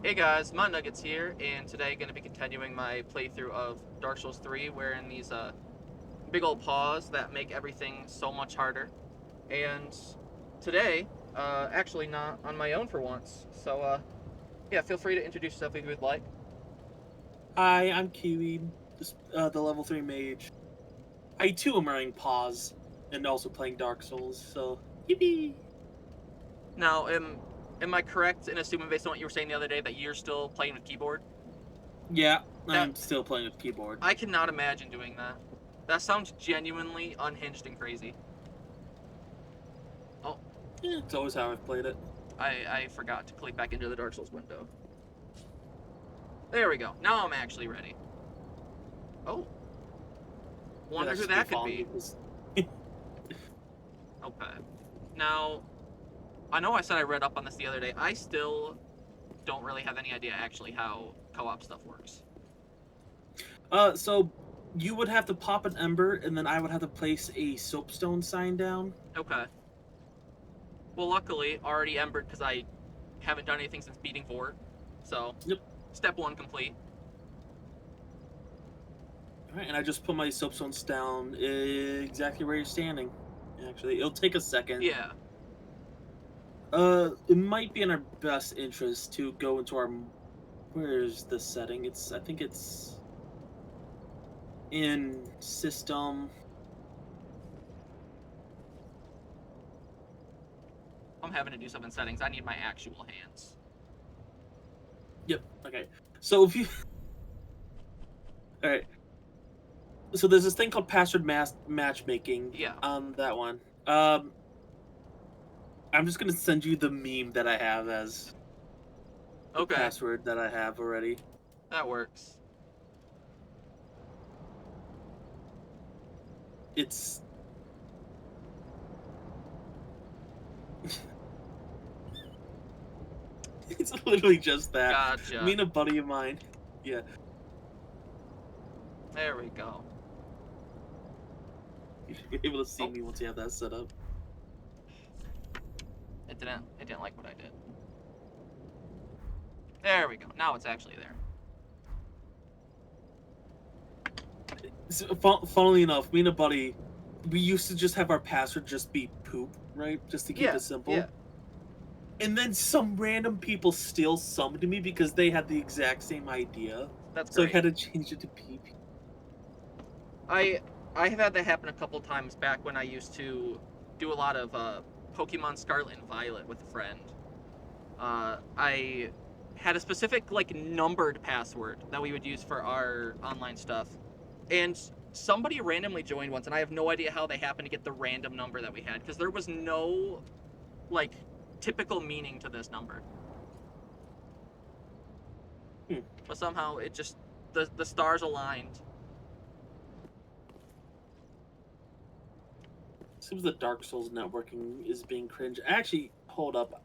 Hey guys, my Nuggets here, and today going to be continuing my playthrough of Dark Souls 3, wearing these big old paws that make everything so much harder. And today, actually not on my own for once. So, yeah, feel free to introduce yourself if you would like. Hi, I'm Kiwi, the level 3 mage. I too am wearing paws and also playing Dark Souls, so yippee! Now, am I correct in assuming based on what you were saying the other day that you're still playing with keyboard? Yeah, That I'm still playing with keyboard. I cannot imagine doing that. That sounds genuinely unhinged and crazy. Oh, It's always how I've played it. I forgot to click back into the Dark Souls window. There we go. Now I'm actually ready. Oh, Yeah, wonder that who should be that could following be. me because Okay. Now, I know I said I read up on this the other day. I still don't really have any idea actually how co-op stuff works. so you would have to pop an ember, and then I would have to place a soapstone sign down. Okay. Well, luckily, already embered because I haven't done anything since beating 4. So, Yep. step 1 complete. All right, and I just put my soapstones down exactly where you're standing. Actually, it'll take a second. Yeah. It might be in our best interest to go into our. Where's the setting? I think it's in system. I'm having to do stuff in settings. I need my actual hands. Yep. Okay. So if you. All right. So there's this thing called password matchmaking Yeah. on that one. I'm just gonna send you the meme that I have as the Okay. password that I have already. That works. It's. It's literally just that. Me Gotcha. and a buddy of mine. Yeah. There we go. You should be able to see Oh, me once you have that set up. it didn't like what I did. There we go. Now it's actually there. So, funnily enough, me and a buddy, we used to just have our password just be poop, right? Just to keep Yeah. it simple. Yeah. And then some random people still summoned me because they had the exact same idea. That's So I great. had to change it to PP. I I have had that happen a couple times back when I used to do a lot of Pokemon Scarlet and Violet with a friend. I had a specific like numbered password that we would use for our online stuff, and somebody randomly joined once, and I have no idea how they happened to get the random number that we had because there was no like typical meaning to this number, Hmm. but somehow it just the stars aligned. Seems the Dark Souls networking is being cringe. Actually, hold up.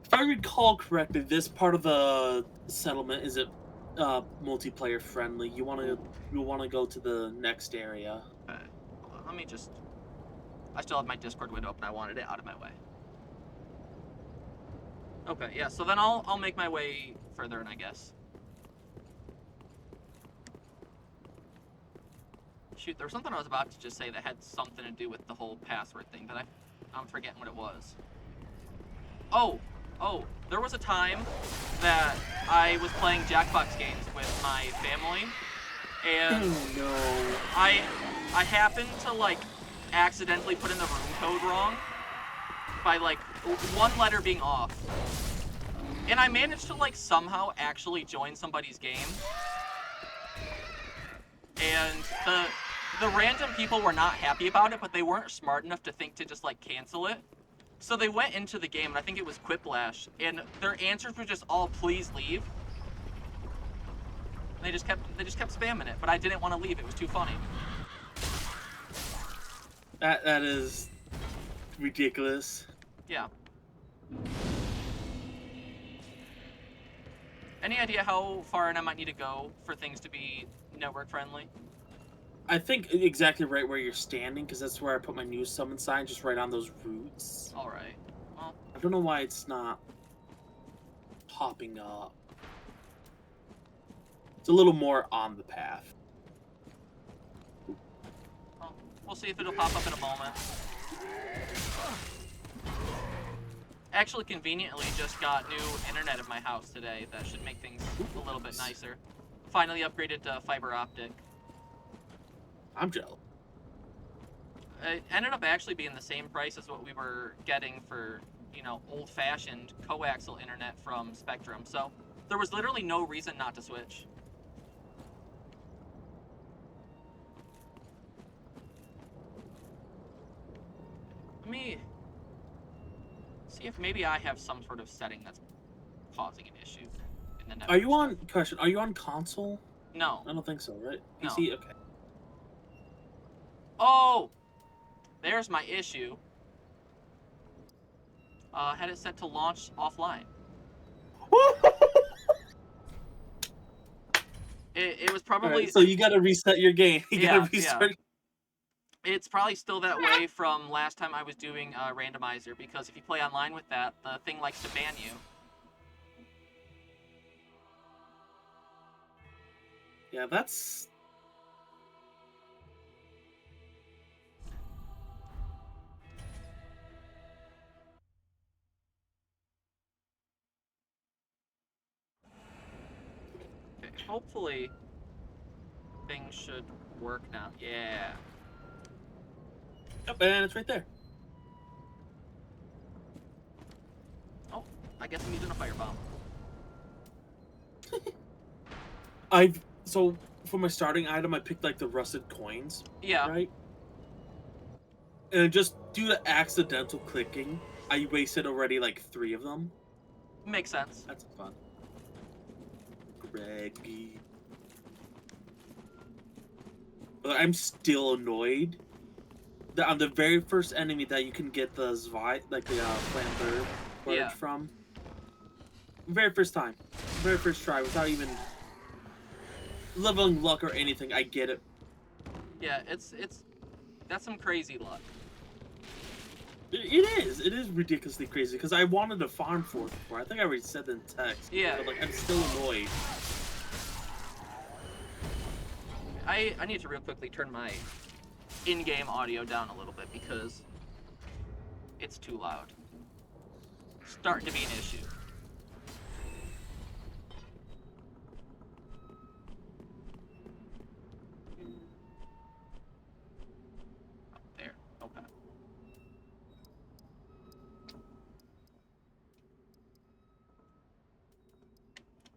If I recall correctly, this part of the settlement isn't multiplayer friendly. You wanna go to the next area. Hold on, let me just. I still have my Discord window open. I wanted it out of my way. Okay, yeah. So then I'll make my way further, and I guess. Shoot, there was something I was about to just say that had something to do with the whole password thing, but I'm forgetting what it was. Oh, oh, there was a time that I was playing Jackbox games with my family, and Oh no. I I happened to like accidentally put in the room code wrong by like one letter being off. And I managed to like somehow actually join somebody's game. And the random people were not happy about it, but they weren't smart enough to think to just like cancel it. So they went into the game, and I think it was Quiplash, and their answers were just all "please leave." And they just kept spamming it, but I didn't want to leave. It was too funny. That is ridiculous. Yeah. Any idea how far in I might need to go for things to be network friendly? I think exactly right where you're standing, because that's where I put my new summon sign, just right on those roots. All right. Well, I don't know why it's not popping up. It's a little more on the path. Well, we'll see if it'll pop up in a moment. Actually, conveniently, just got new internet at my house today. That should make things a little bit nicer. Finally upgraded to fiber optic. I'm jealous. It ended up actually being the same price as what we were getting for, you know, old-fashioned coaxial internet from Spectrum. So there was literally no reason not to switch. Let me see if maybe I have some sort of setting that's causing an issue in the network. Are you on, question, are you on console? No. I don't think so, right? No. PC? Okay. Oh! There's my issue. Had it set to launch offline. It was probably... Right, so you gotta reset your game. You Yeah, gotta restart. It's probably still that way from last time I was doing randomizer, because if you play online with that, the thing likes to ban you. Yeah, that's... Okay, hopefully things should work now. Yeah. Yep, and it's right there. Oh, I guess I'm using a firebomb. So for my starting item, I picked like the rusted coins. Yeah. Right. And just due to accidental clicking, I wasted already like 3 of them. Makes sense. That's fun. Greggy. But I'm still annoyed that on the very first enemy that you can get the Zwei, like the flamber Yeah. from. Very first time. Very first try without even leveling luck or anything, I get it. Yeah, it's that's some crazy luck. It is ridiculously crazy because I wanted to farm for it before. I think I already said that in text. Yeah. But like I'm still annoyed. I need to real quickly turn my in-game audio down a little bit because it's too loud. Starting to be an issue. There. Okay.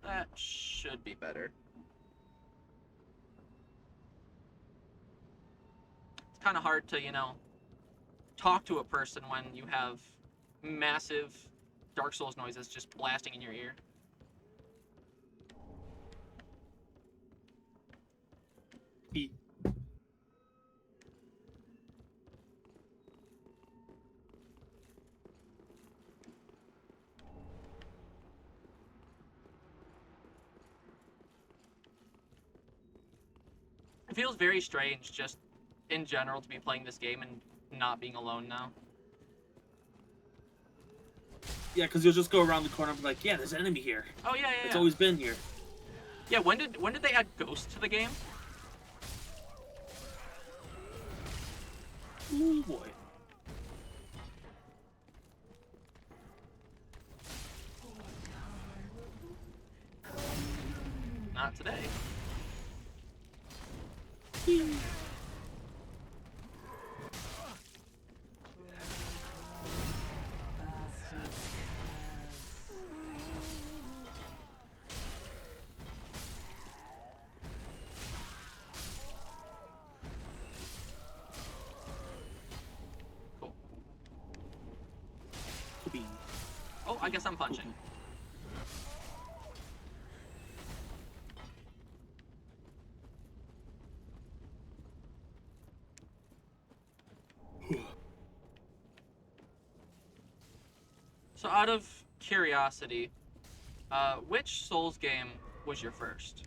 That should be better. It's kind of hard to, you know, talk to a person when you have massive Dark Souls noises just blasting in your ear. It feels very strange just in general to be playing this game and not being alone now. Yeah, because you'll just go around the corner and be like, yeah, there's an enemy here. Oh yeah, It's always been here. Yeah, when did they add ghosts to the game? Ooh boy. Not today. Cool. Oh, I guess I'm punching. So out of curiosity, which Souls game was your first?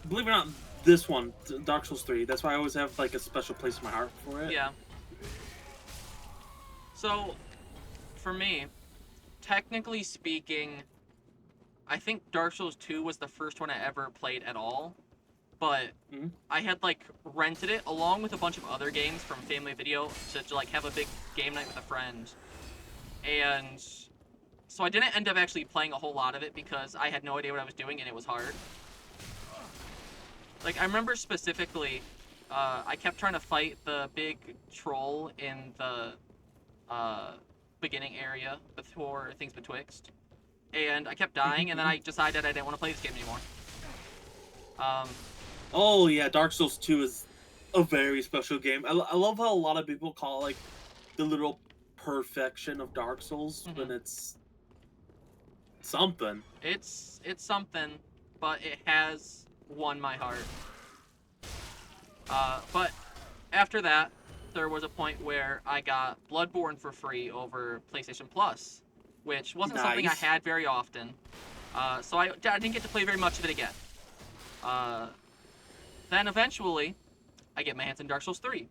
Believe it or not, this one, Dark Souls 3, that's why I always have like a special place in my heart for it. Yeah. So, for me, technically speaking, I think Dark Souls 2 was the first one I ever played at all, but Mhm. I had like rented it along with a bunch of other games from Family Video to like have a big game night with a friend. And so I didn't end up actually playing a whole lot of it because I had no idea what I was doing and it was hard. Like, I remember specifically, I kept trying to fight the big troll in the beginning area before things betwixt. And I kept dying, and then I decided I didn't want to play this game anymore. Oh yeah, Dark Souls 2 is a very special game. I love how a lot of people call it, like, the literal perfection of Dark Souls, when it's something. It's something, but it has won my heart. But after that, there was a point where I got Bloodborne for free over PlayStation Plus, which wasn't something I Nice. had very often. So I didn't get to play very much of it again. Then eventually, I get my hands on Dark Souls 3.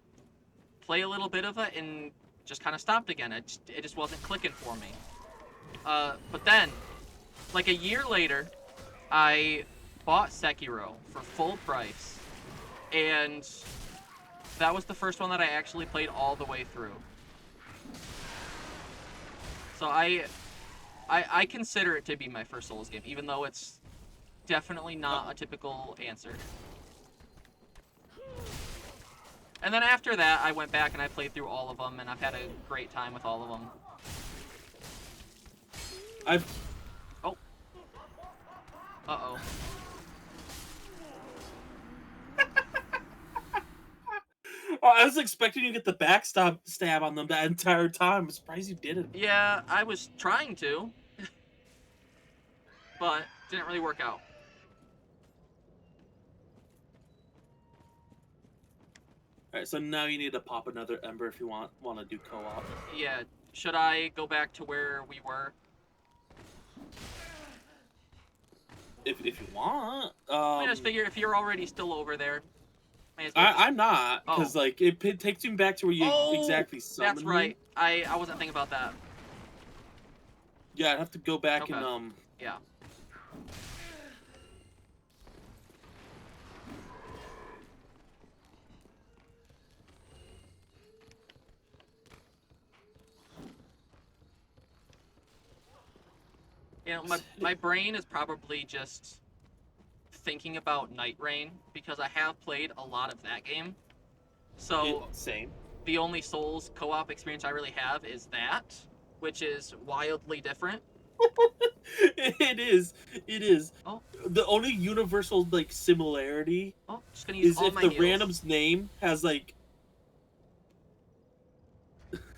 Play a little bit of it and just kind of stopped again. It just wasn't clicking for me. But then, like a year later, I bought Sekiro for full price. And that was the first one that I actually played all the way through. So I consider it to be my first Souls game, even though it's definitely not a typical answer. And then after that, I went back and I played through all of them, and I've had a great time with all of them. Oh. Uh-oh. I was expecting you to get the backstab stab on them that entire time. I'm surprised you didn't. Yeah, I was trying to, but didn't really work out. Alright, so now you need to pop another ember if you want to do co-op. Yeah, should I go back to where we were? If you want. I just figure if you're already still over there, may as well just... I'm not, because like it takes you back to where you exactly summoned That's right. me. I wasn't thinking about that. Yeah, I'd have to go back and Yeah. You know, my brain is probably just thinking about Night Rain because I have played a lot of that game. So same. The only Souls co-op experience I really have is that, which is wildly different. It is. Oh. The only universal like similarity just gonna use is all if my the heals. random's name has like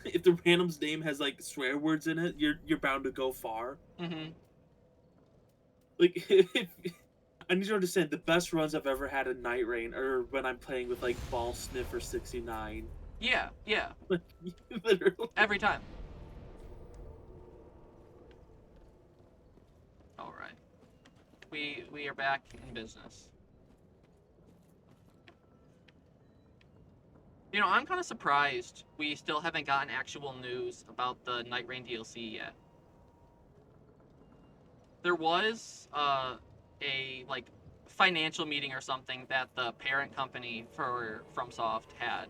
if the random's name has like swear words in it, you're bound to go far. Mm-hmm. Like I need to understand, the best runs I've ever had in Night Rain are when I'm playing with like Ball Sniffer 69. Yeah. Literally. Every time. All right. We are back in business. You know, I'm kind of surprised we still haven't gotten actual news about the Night Rain DLC yet. There was a like financial meeting or something that the parent company for FromSoft had,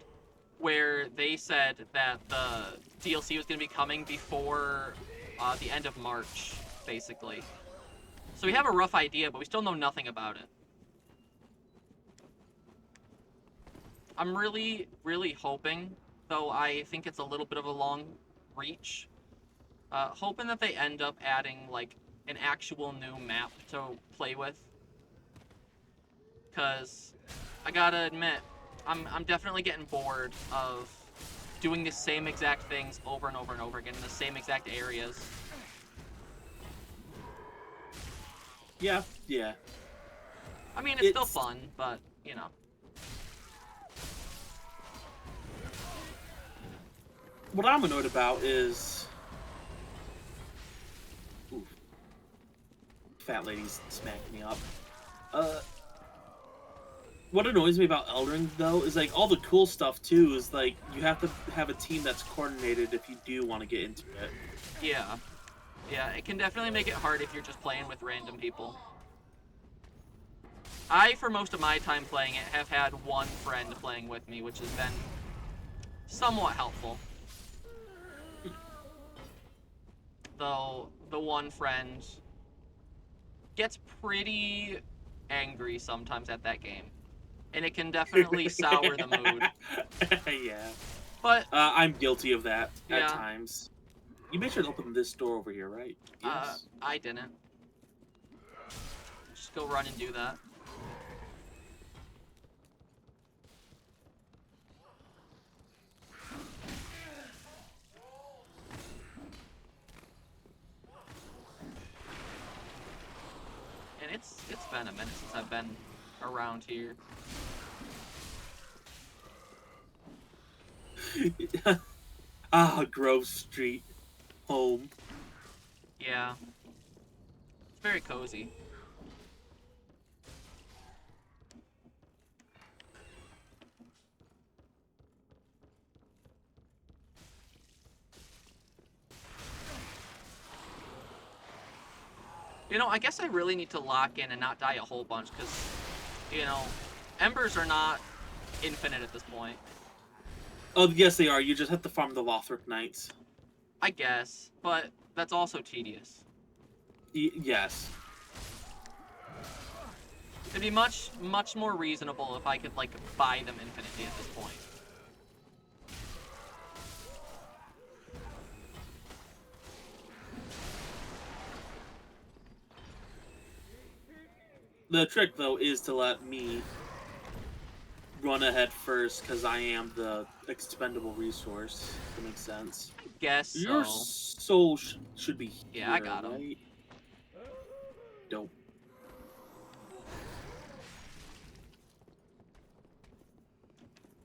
where they said that the DLC was going to be coming before the end of March, basically. So we have a rough idea, but we still know nothing about it. I'm really, really hoping, though I think it's a little bit of a long reach, hoping that they end up adding, like, an actual new map to play with. Because, I gotta admit, I'm definitely getting bored of doing the same exact things over and over and over again in the same exact areas. Yeah. I mean, it's still fun, but, you know. What I'm annoyed about is... Ooh. Fat lady's smacking me up. What annoys me about Elden Ring, though, is like all the cool stuff too is like you have to have a team that's coordinated if you do want to get into it. Yeah. Yeah, it can definitely make it hard if you're just playing with random people. I, for most of my time playing it, have had one friend playing with me, which has been somewhat helpful. Though the one friend gets pretty angry sometimes at that game. And it can definitely sour the mood. Yeah. But, I'm guilty of that at yeah, times. You made sure to open this door over here, right? Yes. I didn't. Just go run and do that. And it's been a minute since I've been around here. Grove Street. Home. Yeah. It's very cozy. You know, I guess I really need to lock in and not die a whole bunch, because, you know, embers are not infinite at this point. Oh, yes, they are. You just have to farm the Lothric Knights. I guess, but that's also tedious. Yes. It'd be much more reasonable if I could, like, buy them infinitely at this point. The trick, though, is to let me run ahead first, because I am the expendable resource. If that makes sense. I guess so. Your soul should be here, Yeah, I got him. right? Dope.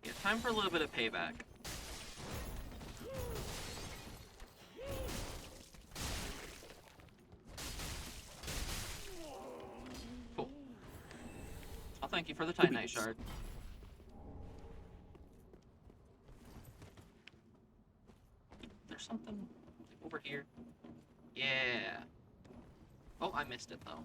Yeah, time for a little bit of payback. Cool. I'll thank you for the Titanite shard. There's something over here. Yeah. Oh, I missed it though.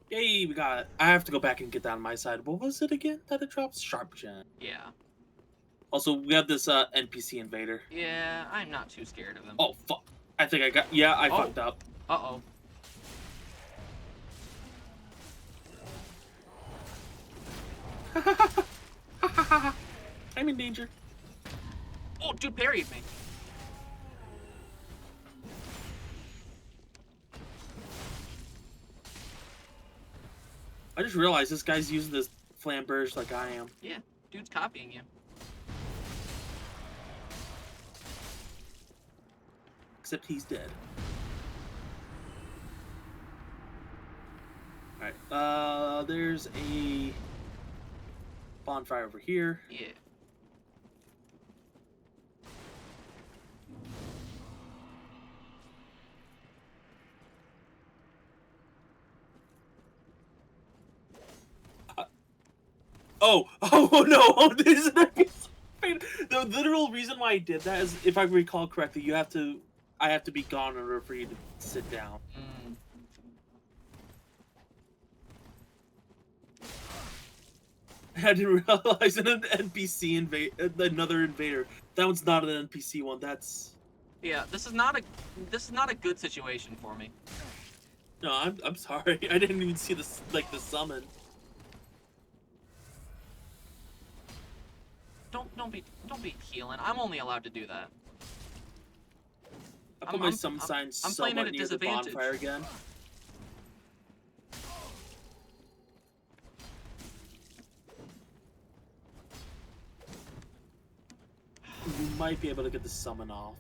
Yay, we got it. I have to go back and get that on my side. What was it again that it drops? Sharp Gen. Yeah. Also, we have this NPC invader. Yeah, I'm not too scared of him. Oh, fuck. I think I got... Yeah, I fucked up. Uh-oh. I'm in danger. Oh, dude parried me. I just realized this guy's using this flamberge like I am. Yeah, dude's copying you. Except he's dead. Alright, there's a bonfire over here. Yeah. Oh no! This is the literal reason why I did that is, if I recall correctly, I have to be gone in order for you to sit down. Mm. I didn't realize an NPC another invader. That one's not an NPC one. That's... Yeah, this is not a good situation for me. No, I'm sorry. I didn't even see the summon. Don't be healing. I'm only allowed to do that. I put my summon sign I'm playing at somewhat a near the disadvantage. bonfire again. You might be able to get the summon off.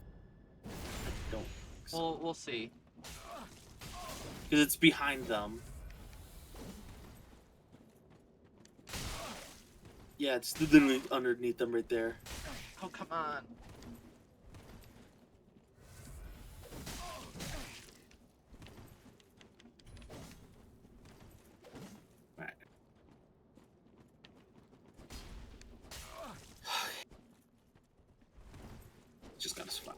I don't think so. We'll see. Because it's behind them. Yeah, it's literally underneath them right there. Oh, come on. Just gotta survive.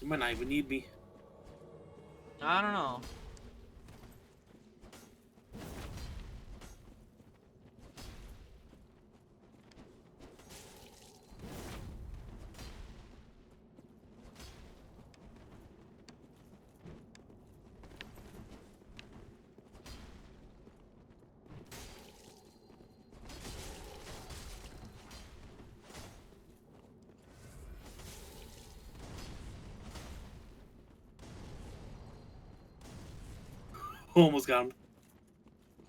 You might not even need me. I don't know. Almost got him.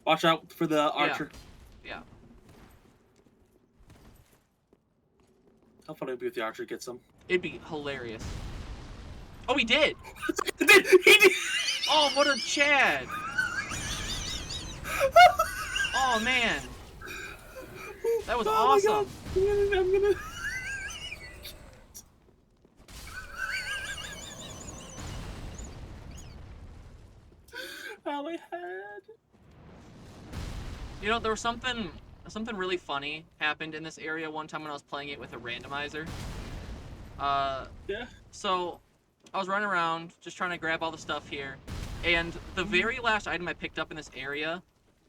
Watch out for the archer. Yeah. How funny would it be if the archer gets him? It'd be hilarious. Oh, he did! He did! Oh, what a Chad! Oh, man. That was awesome. I'm gonna... Oh, my head. You know, there was something really funny happened in this area one time when I was playing it with a randomizer. Yeah. So, I was running around just trying to grab all the stuff here, and the very last item I picked up in this area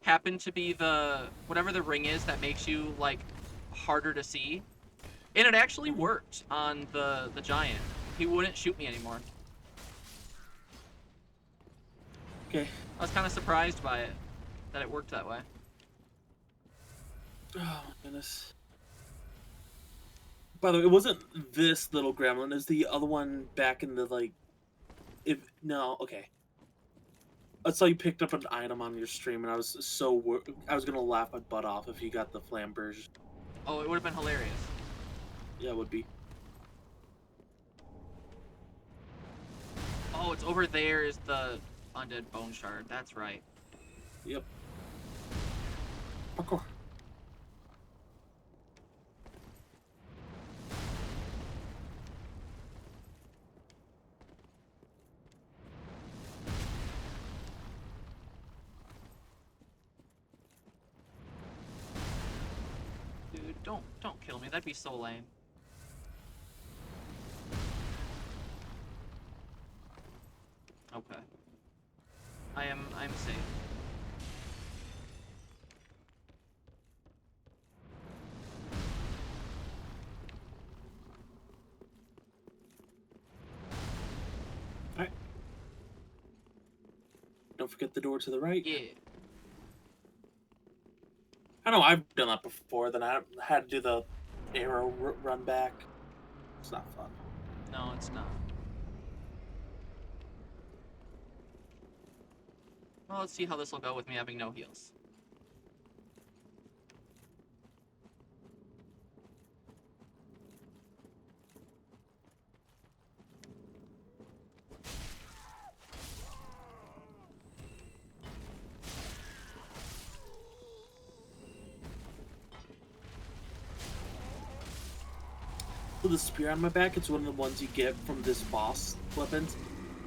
happened to be the whatever the ring is that makes you like harder to see, and it actually worked on the giant. He wouldn't shoot me anymore. Okay. I was kind of surprised by it, that it worked that way. Oh my goodness. By the way, it wasn't this little gremlin. It's the other one back in the like. No, okay. I saw you picked up an item on your stream, and I was I was gonna laugh my butt off if you got the flamberge. Oh, it would have been hilarious. Yeah, it would be. Oh, it's over there is the undead bone shard. That's right. Yep. Parkour. Dude, don't kill me. That'd be so lame. Okay. I'm safe. Alright. Don't forget the door to the right. Yeah. I know I've done that before, then I had to do the arrow run back. It's not fun. No, it's not. Well, let's see how this will go with me having no heals. So the spear on my back, it's one of the ones you get from this boss weapons.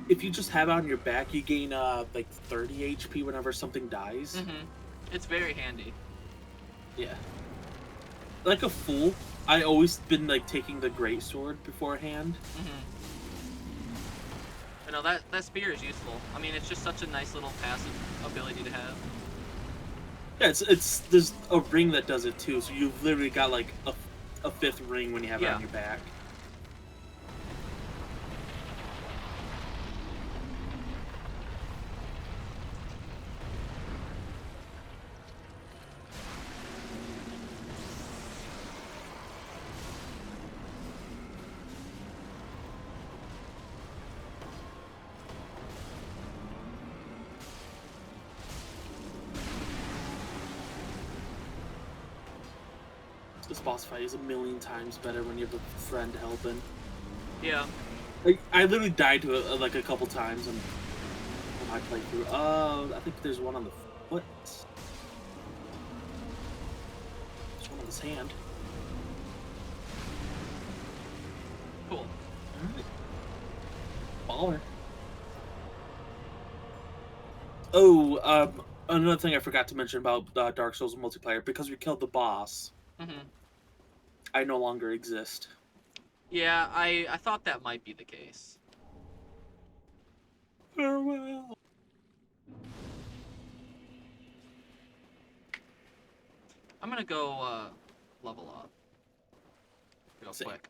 If you just have it on your back, you gain like 30 HP whenever something dies. Mm-hmm. It's very handy. Yeah. Like a fool, I always been like taking the great sword beforehand. Mm-hmm. You know, that spear is useful. I mean, it's just such a nice little passive ability to have. Yeah, it's there's a ring that does it too, so you've literally got like a fifth ring when you have it on your back. This boss fight is a million times better when you have a friend helping. Yeah. Like, I literally died to it like a couple times when I played through. I think there's one on the foot. There's one on his hand. Cool. Alright. Baller. Oh, Another thing I forgot to mention about Dark Souls multiplayer, because we killed the boss, Hmm. I no longer exist. Yeah, I thought that might be the case. Farewell. I'm gonna go level up. Real Same. quick.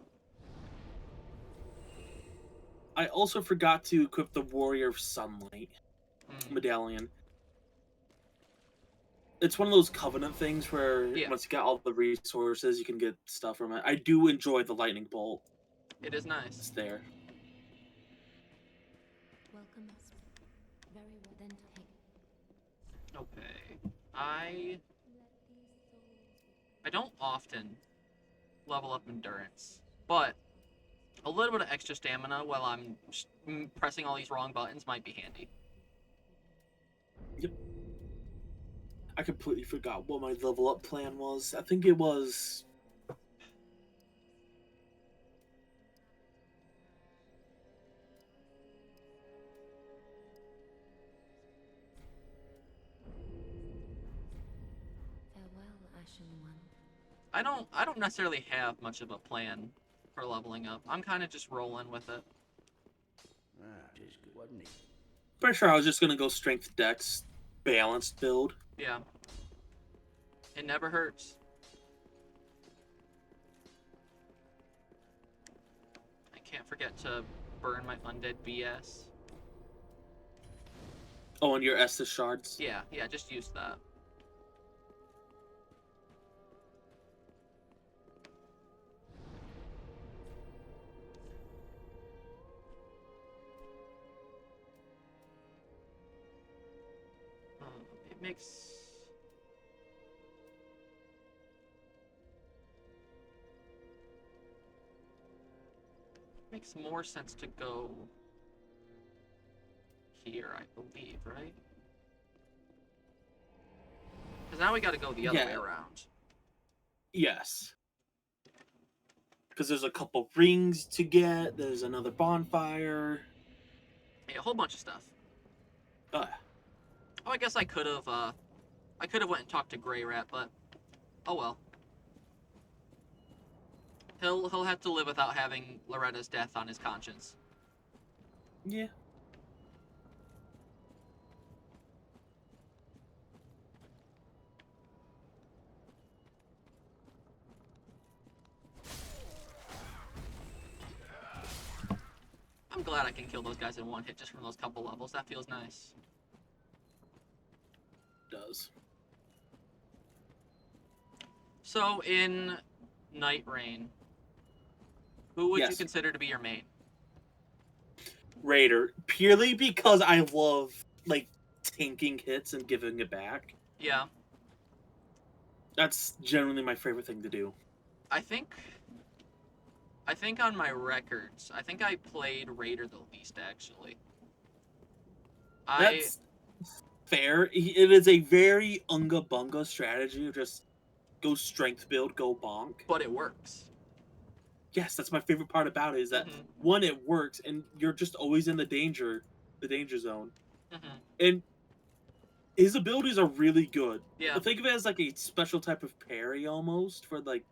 I also forgot to equip the Warrior of Sunlight medallion. It's one of those Covenant things where Yeah, once you get all the resources, you can get stuff from it. I do enjoy the lightning bolt. it is nice. It's there. Welcome, master. Very well. Then take. Okay. I don't often level up endurance, but a little bit of extra stamina while I'm pressing all these wrong buttons might be handy. Yep. I completely forgot what my level up plan was. I think it was. Farewell, Ashen One. I don't necessarily have much of a plan for leveling up. I'm kind of just rolling with it. Ah, just good, wasn't he? Pretty sure I was just gonna go strength dex balanced build. Yeah. It never hurts. I can't forget to burn my undead BS. Oh, and your Estus shards. Yeah, just use that. It makes more sense to go here, I believe, right? Because now we got to go the other way around. Yes. Because there's a couple rings to get. There's another bonfire. Yeah, a whole bunch of stuff. Uh, Oh, I guess I could have went and talked to Grey Rat, but oh well. He'll have to live without having Loretta's death on his conscience. yeah. I'm glad I can kill those guys in one hit just from those couple levels. That feels nice. Does. So in Night Rain, who would you Yes. consider to be your main? Raider, purely because I love like tanking hits and giving it back. Yeah, That's generally my favorite thing to do. I think on my records, I think I played Raider the least actually. That's fair. It is a very unga bunga strategy. Just go strength build, go bonk. But it works. Yes, that's my favorite part about it. Is that one, it works, and you're just always in the danger zone. And his abilities are really good. Yeah. Think of it as like a special type of parry almost for like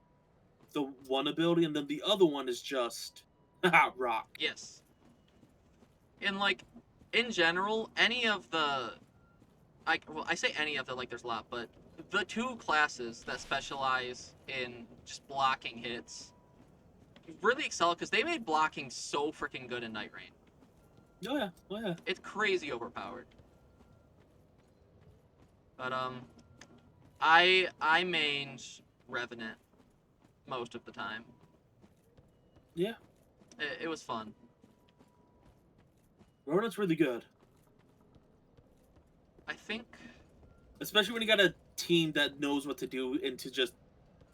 the one ability, and then the other one is just rock. Yes. And like in general, any of the I say any of the, like there's a lot, but the two classes that specialize in just blocking hits really excel because they made blocking so freaking good in Night Rain. Oh yeah. It's crazy overpowered. But I mained Revenant most of the time. Yeah. It was fun. Revenant's really good. I think, especially when you got a team that knows what to do and to just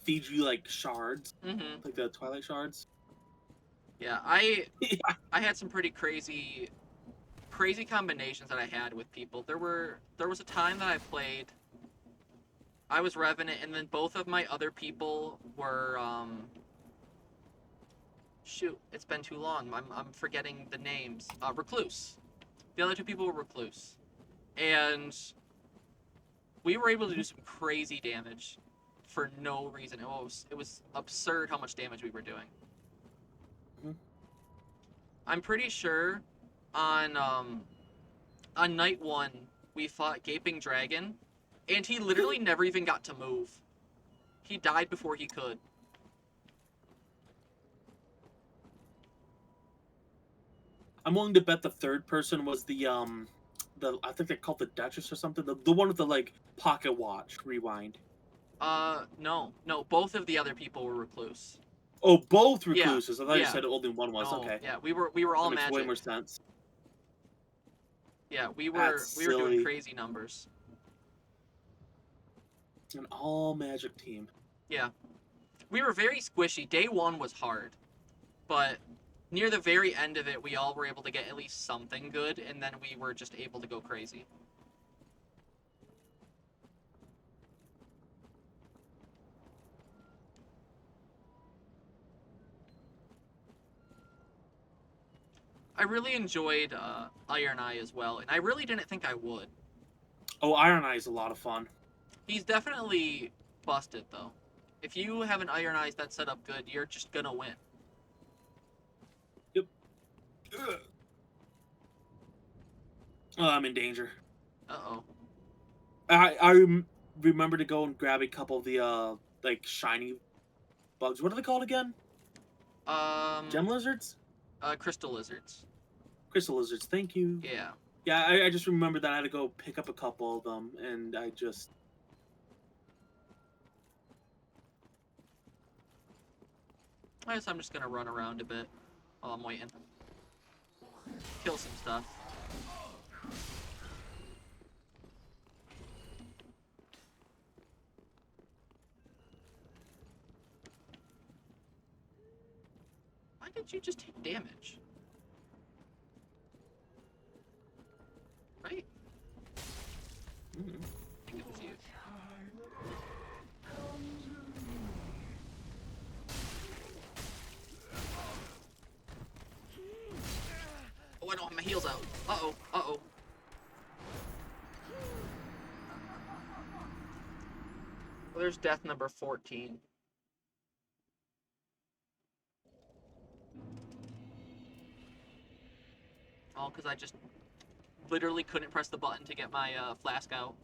feed you like shards, like the Twilight shards. Yeah, I had some pretty crazy combinations that I had with people. There was a time that I was Revenant, and then both of my other people were shoot, it's been too long. I'm forgetting the names. Recluse. The other two people were Recluse, and we were able to do some crazy damage for no reason. It was absurd how much damage we were doing. Mhm. I'm pretty sure on night 1 we fought Gaping Dragon, and he literally never even got to move. He died before he could. I'm willing to bet the third person was the I think they called the Duchess or something. The one with the like pocket watch rewind. No, both of the other people were recluse. Oh, both Yeah, recluses. I thought you yeah. said only one was. No, Okay, yeah, we were all that makes magic. way more sense. Yeah, we were That's we were doing silly. crazy numbers. An all magic team. Yeah, we were very squishy. Day 1 was hard, but near the very end of it, we all were able to get at least something good, and then we were just able to go crazy. I really enjoyed Iron Eye as well, and I really didn't think I would. Oh, Iron Eye is a lot of fun. He's definitely busted, though. If you have an Iron Eyes that's set up good, you're just gonna win. Yep. Oh, I'm in danger. Uh-oh. I remember to go and grab a couple of the like shiny bugs. What are they called again? Gem lizards? Crystal Lizards. Crystal lizards. Thank you. Yeah. Yeah, I just remembered that I had to go pick up a couple of them, and I just. I guess I'm just gonna run around a bit while I'm waiting. Kill some stuff. Why did you just take damage? Right? I think it was you. Oh, I don't have my heals out. Uh-oh, uh-oh. Well, there's death number 14. All because I just literally couldn't press the button to get my flask out.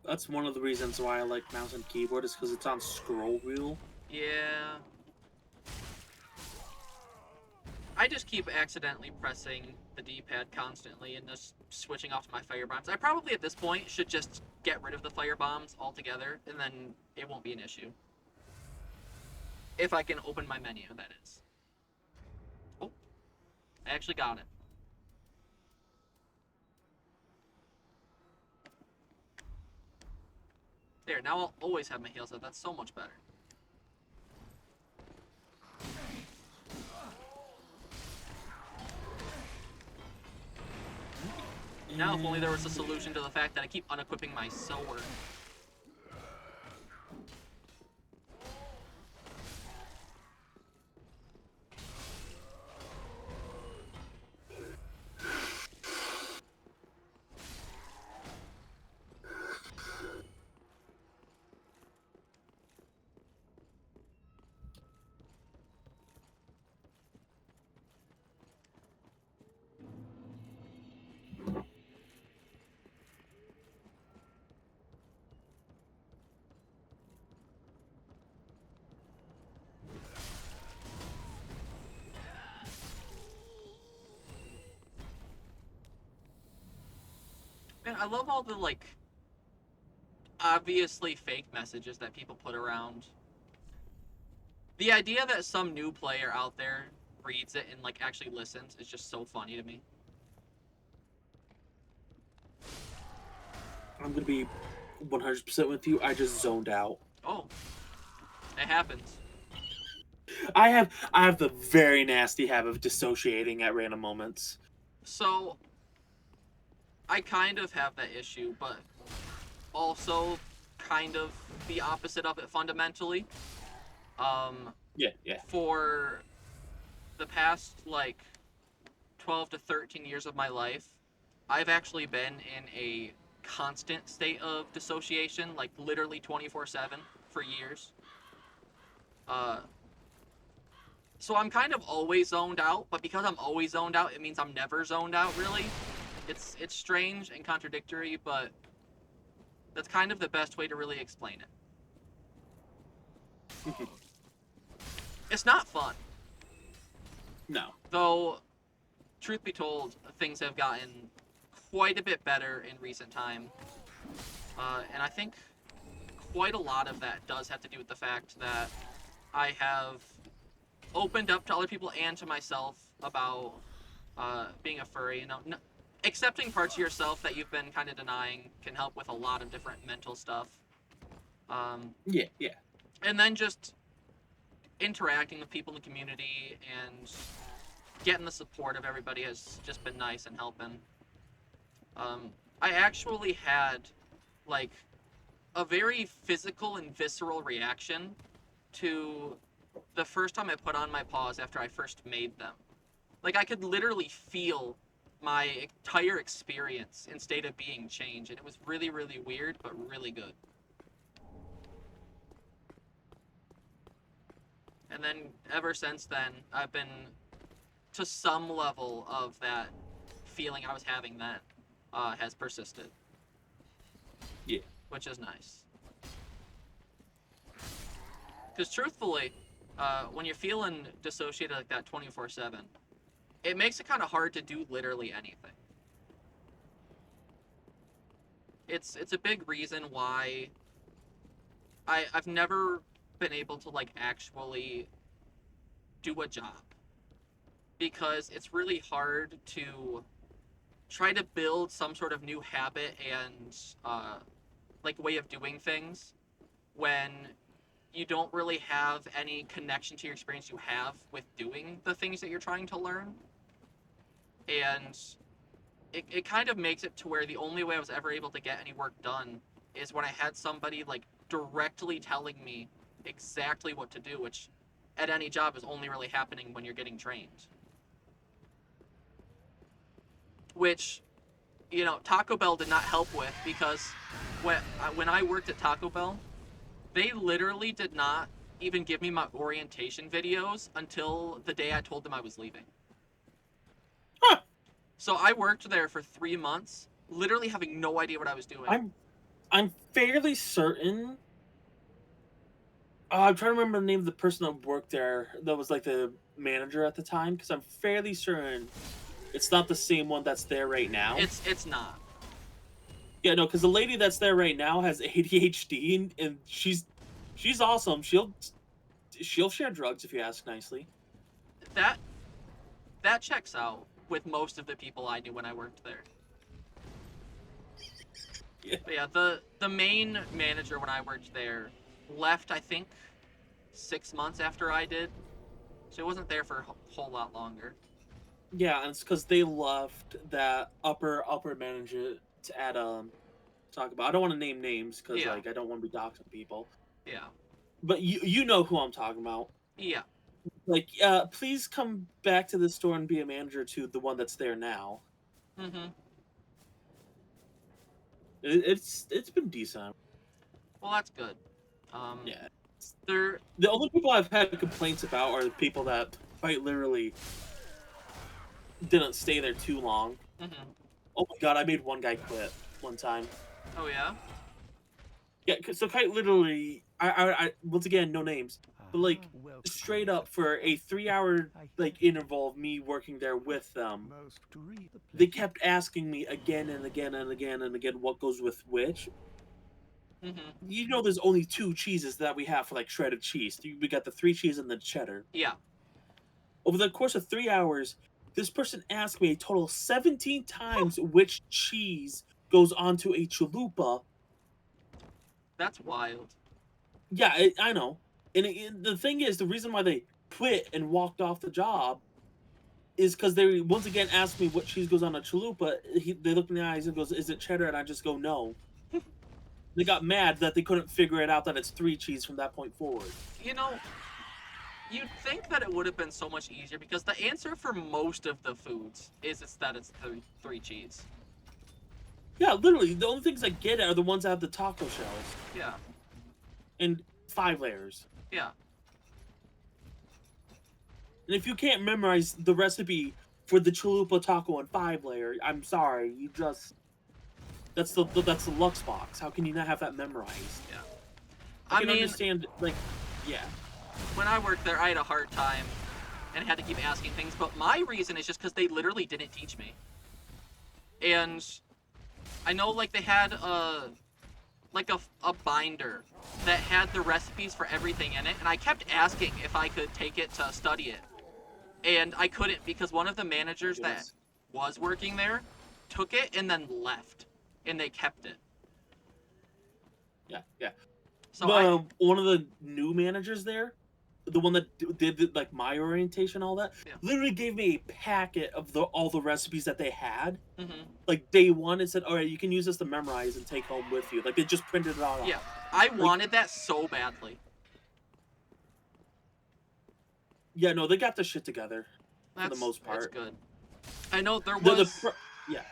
That's one of the reasons why I like mouse and keyboard, is because it's on scroll wheel. Yeah. I just keep accidentally pressing the D-pad constantly and just switching off to my fire bombs. I probably at this point should just get rid of the fire bombs altogether, and then it won't be an issue. If I can open my menu, that is. Oh, I actually got it. There, now I'll always have my heals up. That's so much better. Now, if only there was a solution to the fact that I keep unequipping my sword. Man, I love all the, like, obviously fake messages that people put around. The idea that some new player out there reads it and, like, actually listens is just so funny to me. I'm gonna be 100% with you. I just zoned out. Oh, it happens. I have the very nasty habit of dissociating at random moments. So, I kind of have that issue, but also kind of the opposite of it fundamentally. Yeah. For the past, like, 12 to 13 years of my life, I've actually been in a constant state of dissociation, like literally 24/7 for years. Uh, so I'm kind of always zoned out, but because I'm always zoned out, it means I'm never zoned out, really. It's strange and contradictory, but that's kind of the best way to really explain it. It's not fun. No. Though, truth be told, things have gotten quite a bit better in recent time. And I think quite a lot of that does have to do with the fact that I have opened up to other people and to myself about being a furry. You know, accepting parts of yourself that you've been kind of denying can help with a lot of different mental stuff. Yeah. And then just interacting with people in the community and getting the support of everybody has just been nice and helping. I actually had like a very physical and visceral reaction to the first time I put on my paws after I first made them. Like, I could literally feel my entire experience and state of being change, and it was really, really weird, but really good. And then, ever since then, I've been to some level of that feeling I was having then has persisted. Yeah. Which is nice. Because truthfully, when you're feeling dissociated like that 24/7, it makes it kind of hard to do literally anything. It's a big reason why I've never been able to like actually do a job, because it's really hard to try to build some sort of new habit and like way of doing things when you don't really have any connection to your experience you have with doing the things that you're trying to learn. And it kind of makes it to where the only way I was ever able to get any work done is when I had somebody like directly telling me exactly what to do, which at any job is only really happening when you're getting trained. Which, you know, Taco Bell did not help with, because when I worked at Taco Bell, they literally did not even give me my orientation videos until the day I told them I was leaving. Huh. So I worked there for 3 months, literally having no idea what I was doing. I'm fairly certain. I'm trying to remember the name of the person that worked there that was like the manager at the time, because I'm fairly certain it's not the same one that's there right now. It's not. Yeah, no, because the lady that's there right now has ADHD, and she's awesome. She'll share drugs if you ask nicely. That checks out with most of the people I knew when I worked there. Yeah. But yeah, the main manager when I worked there left, I think, 6 months after I did. So it wasn't there for a whole lot longer. Yeah, and it's because they left that upper manager to add talk about. I don't want to name names because like I don't want to be doxing people. Yeah. But you know who I'm talking about. Yeah. Like, please come back to the store and be a manager to the one that's there now. Mm-hmm. It's been decent. Well, that's good. Yeah. The only people I've had complaints about are the people that quite literally didn't stay there too long. Mm-hmm. Oh my god, I made one guy quit one time. Oh yeah? Yeah, so quite literally, I once again, no names, but like straight up for a 3-hour like interval of me working there with them, they kept asking me again and again and again and again what goes with which. Mm-hmm. You know, there's only 2 cheeses that we have for like shredded cheese. We got the 3 cheese and the cheddar. Yeah. Over the course of 3 hours, this person asked me a total of 17 times which cheese goes onto a chalupa. That's wild. Yeah, I know. And the thing is, the reason why they quit and walked off the job is because they once again asked me what cheese goes on a chalupa. They look in the eyes and goes, "Is it cheddar?" And I just go, "No." They got mad that they couldn't figure it out that it's 3 cheese from that point forward. You know, You'd think that it would have been so much easier because the answer for most of the foods is that it's three cheese. Yeah, literally, the only things I get are the ones that have the taco shells Yeah, and 5 layers. yeah. And if you can't memorize the recipe for the chalupa taco and 5 layer, I'm sorry, you just that's the Lux box. How can you not have that memorized? Yeah. I I can mean, understand, like, yeah. when I worked there, I had a hard time and had to keep asking things. But my reason is just because they literally didn't teach me. And I know, like, they had a binder that had the recipes for everything in it, and I kept asking if I could take it to study it. And I couldn't because one of the managers that Yes. was working there took it and then left, and they kept it. Yeah, yeah. So I, One of the new managers there, the one that did like my orientation, all that, yeah. literally gave me a packet of all the recipes that they had. Hmm. Like day one, and said, "All right, you can use this to memorize and take home with you." Like they just printed it all out. Yeah, I Like, wanted that so badly. yeah, no, they got their shit together for the That's most part. good. I know Yeah.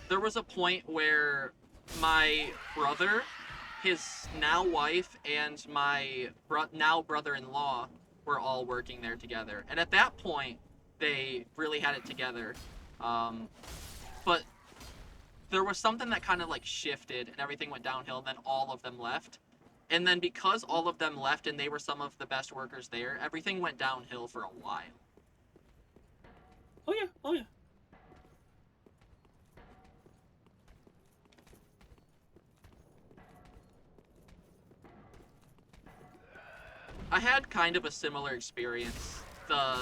there was a point where my brother, his now wife, and my now brother-in-law were all working there together, and at that point, they really had it together. But there was something that kind of like shifted, and everything went downhill. And then all of them left, and then because all of them left, and they were some of the best workers there, everything went downhill for a while. Oh yeah. Oh yeah. I had kind of a similar experience the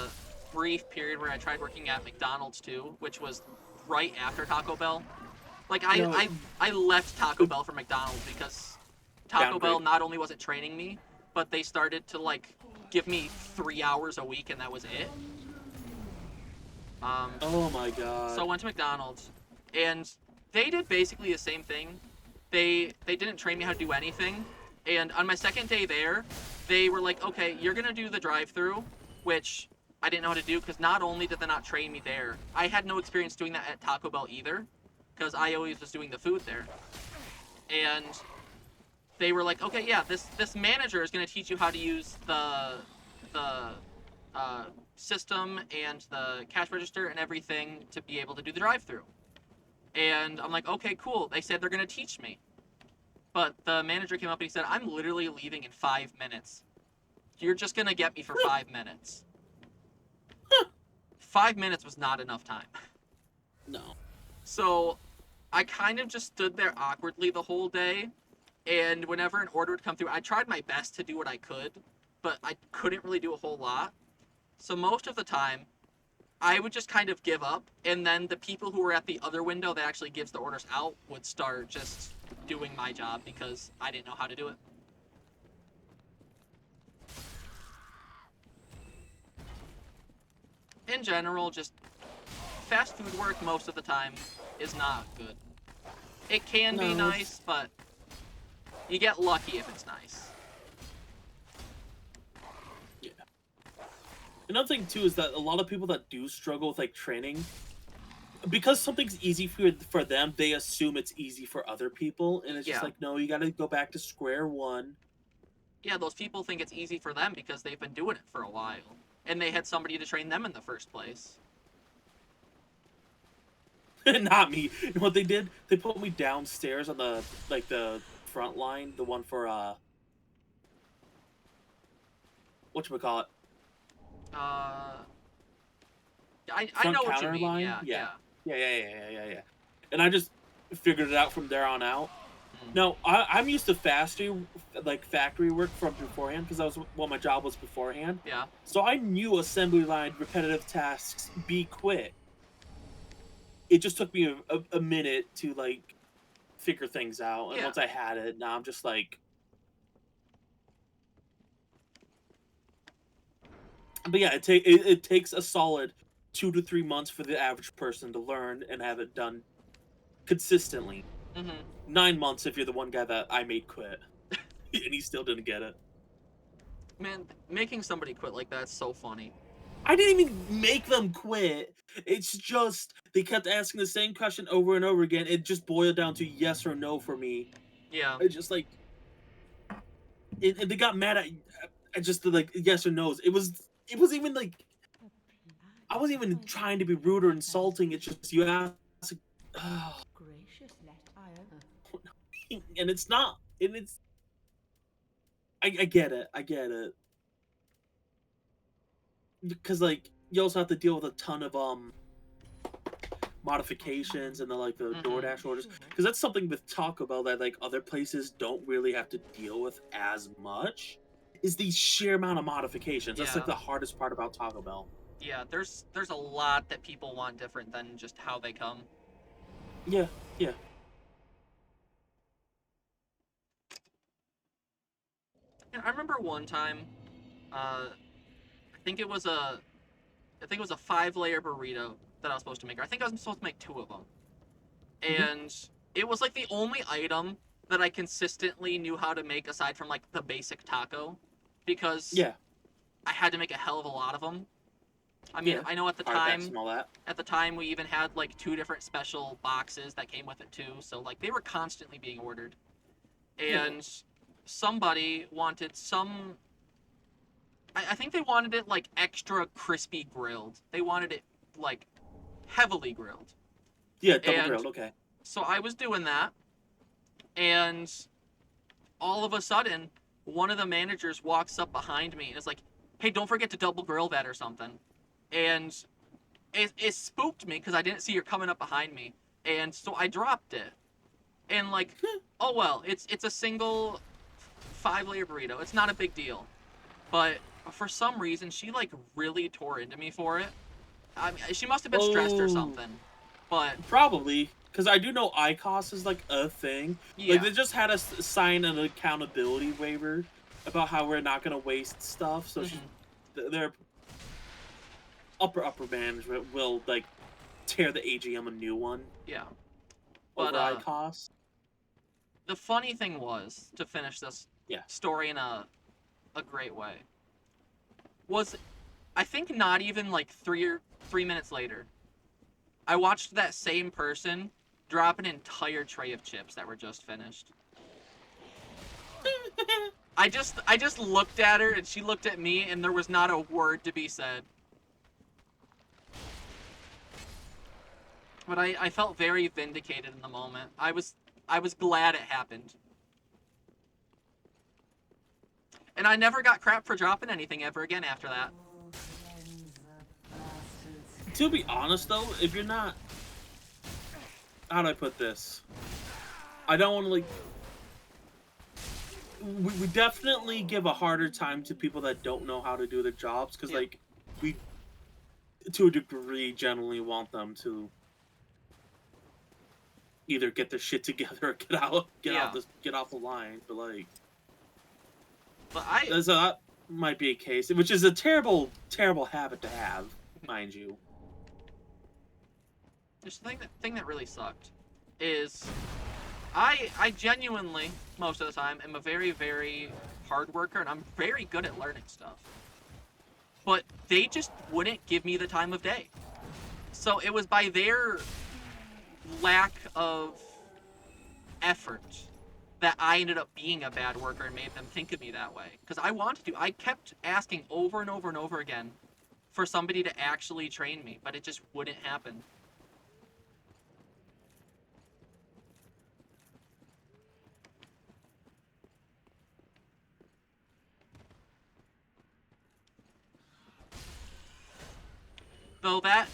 brief period where I tried working at McDonald's too, which was right after Taco Bell. Like No. I left Taco Bell for McDonald's because Taco Bell Downgrade. not only wasn't training me, but they started to like give me 3 hours a week and that was it. Oh my god. So I went to McDonald's, and they did basically the same thing. They didn't train me how to do anything, and on my second day there, they were like, "Okay, you're gonna do the drive-through," which I didn't know how to do because not only did they not train me there, I had no experience doing that at Taco Bell either, because I always was doing the food there, and they were like, "Okay, yeah, this manager is gonna teach you how to use the system and the cash register and everything to be able to do the drive-through." And I'm like, okay, cool. They said they're gonna teach me, but the manager came up and he said, "I'm literally leaving in 5 minutes. You're just gonna get me for 5 minutes." 5 minutes was not enough time. No. So I kind of just stood there awkwardly the whole day, and whenever an order would come through, I tried my best to do what I could, but I couldn't really do a whole lot. So most of the time, I would just kind of give up, and then the people who were at the other window that actually gives the orders out would start just doing my job because I didn't know how to do it. In general, just fast food work most of the time is not good. It can be No. nice, but you get lucky if it's nice. Yeah. Another thing too is that a lot of people that do struggle with like training, because something's easy for them, they assume it's easy for other people, and it's just Yeah. like, no, you got to go back to square one. Yeah, those people think it's easy for them because they've been doing it for a while, and they had somebody to train them in the first place. Not me. You know what they did? They put me downstairs on the front line, the one for whatchamacallit? Uh, I Front know what you counter mean. line? Yeah, Yeah. yeah. Yeah. And I just figured it out from there on out. Mm. No, I'm used to factory work from beforehand because that was what my job was beforehand. Yeah. So I knew assembly line repetitive tasks be quick. It just took me a minute to like figure things out, and Yeah. once I had it, now I'm just like. But yeah, it takes a solid 2 to 3 months for the average person to learn and have it done consistently. Mm-hmm. 9 months if you're the one guy that I made quit, and he still didn't get it. Man, making somebody quit like that's so funny. I didn't even make them quit. It's just they kept asking the same question over and over again. It just boiled down to yes or no for me. Yeah. I just like, and they got mad at just the like yes or no's. It was even like I wasn't even trying to be rude or insulting. It's just you ask, Gracious, let I and it's not, and it's I get it, because like you also have to deal with a ton of modifications and the DoorDash orders, because that's something with Taco Bell that like other places don't really have to deal with as much. Is the sheer amount of modifications. That's like Yeah. the hardest part about Taco Bell. Yeah, there's a lot that people want different than just how they come. Yeah, yeah. And I remember one time, I think it was a, I think it was a 5-layer burrito that I was supposed to make. I think I was supposed to make 2 of them, and it was like the only item that I consistently knew how to make aside from like the basic taco, because Yeah. I had to make a hell of a lot of them. I mean, Yeah. I know at the Artifacts time, and all that. we even had like 2 different special boxes that came with it too. So like they were constantly being ordered, Yeah. and somebody wanted some. I think they wanted it like extra crispy grilled. They wanted it like heavily grilled. Yeah, double And grilled, okay. so I was doing that, and all of a sudden, one of the managers walks up behind me and is like, "Hey, don't forget to double grill that or something." And it spooked me because I didn't see her coming up behind me, and so I dropped it. And like, oh well, it's a single 5-layer burrito. It's not a big deal, but for some reason she like really tore into me for it. I mean, she must have been stressed or Oh. something, but Probably, because I do know ICOS is like a thing. yeah. Like they just had us sign an accountability waiver about how we're not gonna waste stuff. So their upper management will like tear the AGM a new one Yeah. over But ICOS. the funny thing was, to finish this Yeah. story in a great way, was I think not even like 3 minutes later, I watched that same person drop an entire tray of chips that were just finished. I just looked at her and she looked at me and there was not a word to be said. But I felt very vindicated in the moment. I was glad it happened. And I never got crap for dropping anything ever again after that. To be honest though, if you're not, how do I put this? I don't want to like. We definitely give a harder time to people that don't know how to do their jobs because like we, to a degree, generally want them to either get their shit together or get off the line. But like, so that might be a case, which is a terrible habit to have, mind you. Just the thing that really sucked is I genuinely, most of the time, am a very, very hard worker, and I'm very good at learning stuff. But they just wouldn't give me the time of day. So it was by their lack of effort that I ended up being a bad worker and made them think of me that way. Because I wanted to. I kept asking over and over and over again for somebody to actually train me, but it just wouldn't happen. Though that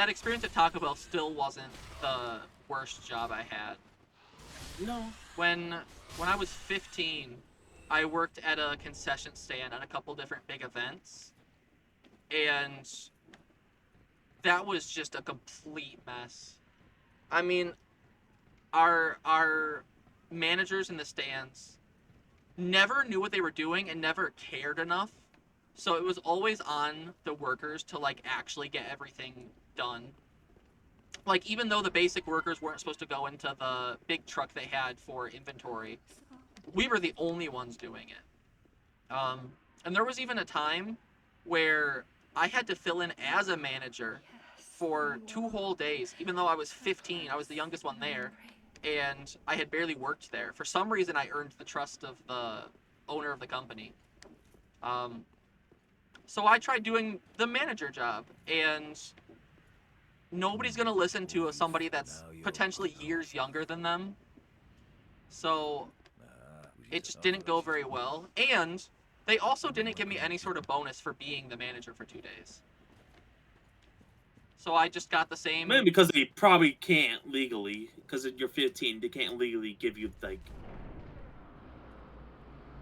experience at Taco Bell still wasn't the worst job I had. No. When I was 15, I worked at a concession stand at a couple different big events, and that was just a complete mess. I mean, our managers in the stands never knew what they were doing and never cared enough. So it was always on the workers to like actually get everything done. Like even though the basic workers weren't supposed to go into the big truck they had for inventory, we were the only ones doing it. And there was even a time where I had to fill in as a manager for 2 whole days, even though I was 15. I was the youngest one there, and I had barely worked there. For some reason, I earned the trust of the owner of the company. Um, so I tried doing the manager job, and nobody's going to listen to somebody that's potentially years younger than them. So it just didn't go very well. And they also didn't give me any sort of bonus for being the manager for 2 days. So I just got the same. Maybe because they probably can't legally, because you're 15, they can't legally give you, like...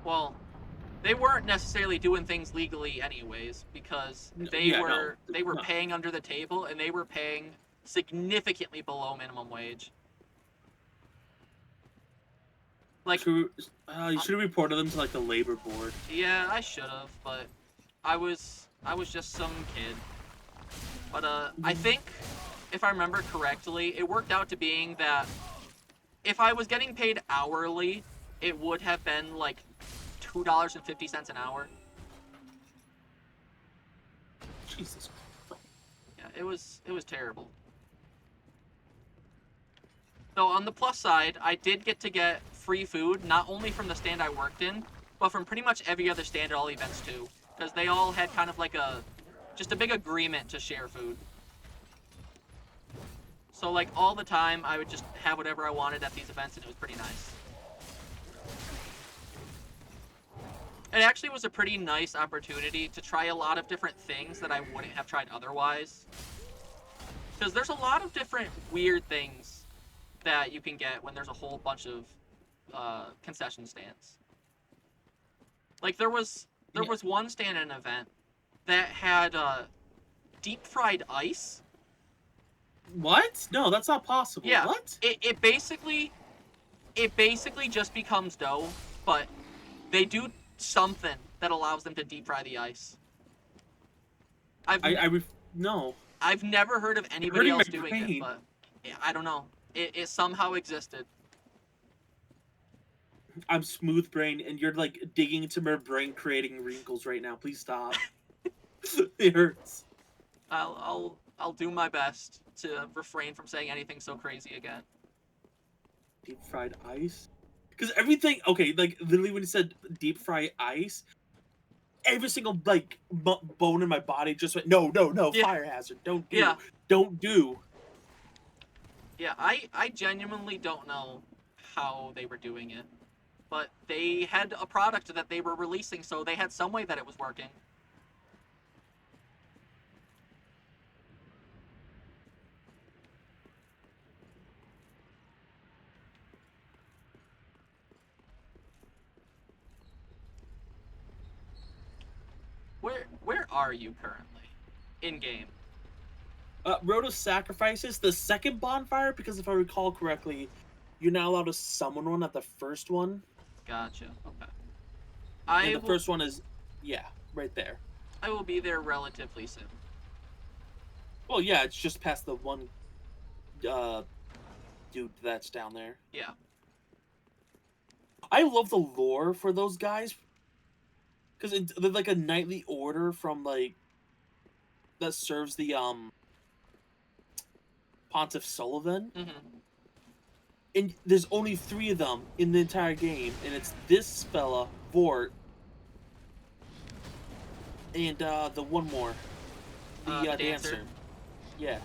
Well, they weren't necessarily doing things legally anyways, because they were paying under the table, and they were paying significantly below minimum wage. Like, you should have reported them to, like, the labor board. Yeah, I should have, but I was just some kid. But I think, if I remember correctly, it worked out to being that if I was getting paid hourly, it would have been like $2.50 an hour. Jesus. Yeah, it was terrible. Though on the plus side, I did get free food, not only from the stand I worked in, but from pretty much every other stand at all events too, because they all had kind of like just a big agreement to share food. So like all the time, I would just have whatever I wanted at these events, and it was pretty nice. It actually was a pretty nice opportunity to try a lot of different things that I wouldn't have tried otherwise. Because there's a lot of different weird things that you can get when there's a whole bunch of concession stands. Like there was one stand at an event that had deep fried ice. What? No, that's not possible. Yeah. What? It basically just becomes dough, but they do something that allows them to deep fry the ice. No. I've never heard of anybody else doing it, but I don't know. It somehow existed. I'm smooth brain, and you're like digging into my brain, creating wrinkles right now. Please stop. It hurts. I'll do my best to refrain from saying anything so crazy again. Deep fried ice? Because everything, okay, like literally when you said deep fry ice, every single like bone in my body just went no, Yeah. fire hazard, don't do, Yeah. don't do. Yeah, I genuinely don't know how they were doing it, but they had a product that they were releasing, so they had some way that it was working. Where are you currently? In game. Road of Sacrifices, the second bonfire, because if I recall correctly, you're not allowed to summon one at the first one. Gotcha. Okay. And the first one is, yeah, right there. I will be there relatively soon. Well, yeah, it's just past the one dude that's down there. Yeah. I love the lore for those guys. Because they're like a knightly order from, like, that serves the, Pontiff Sullivan. Mm-hmm. And there's only 3 of them in the entire game. And it's this fella, Vort, and, the one more. The dancer. Yeah.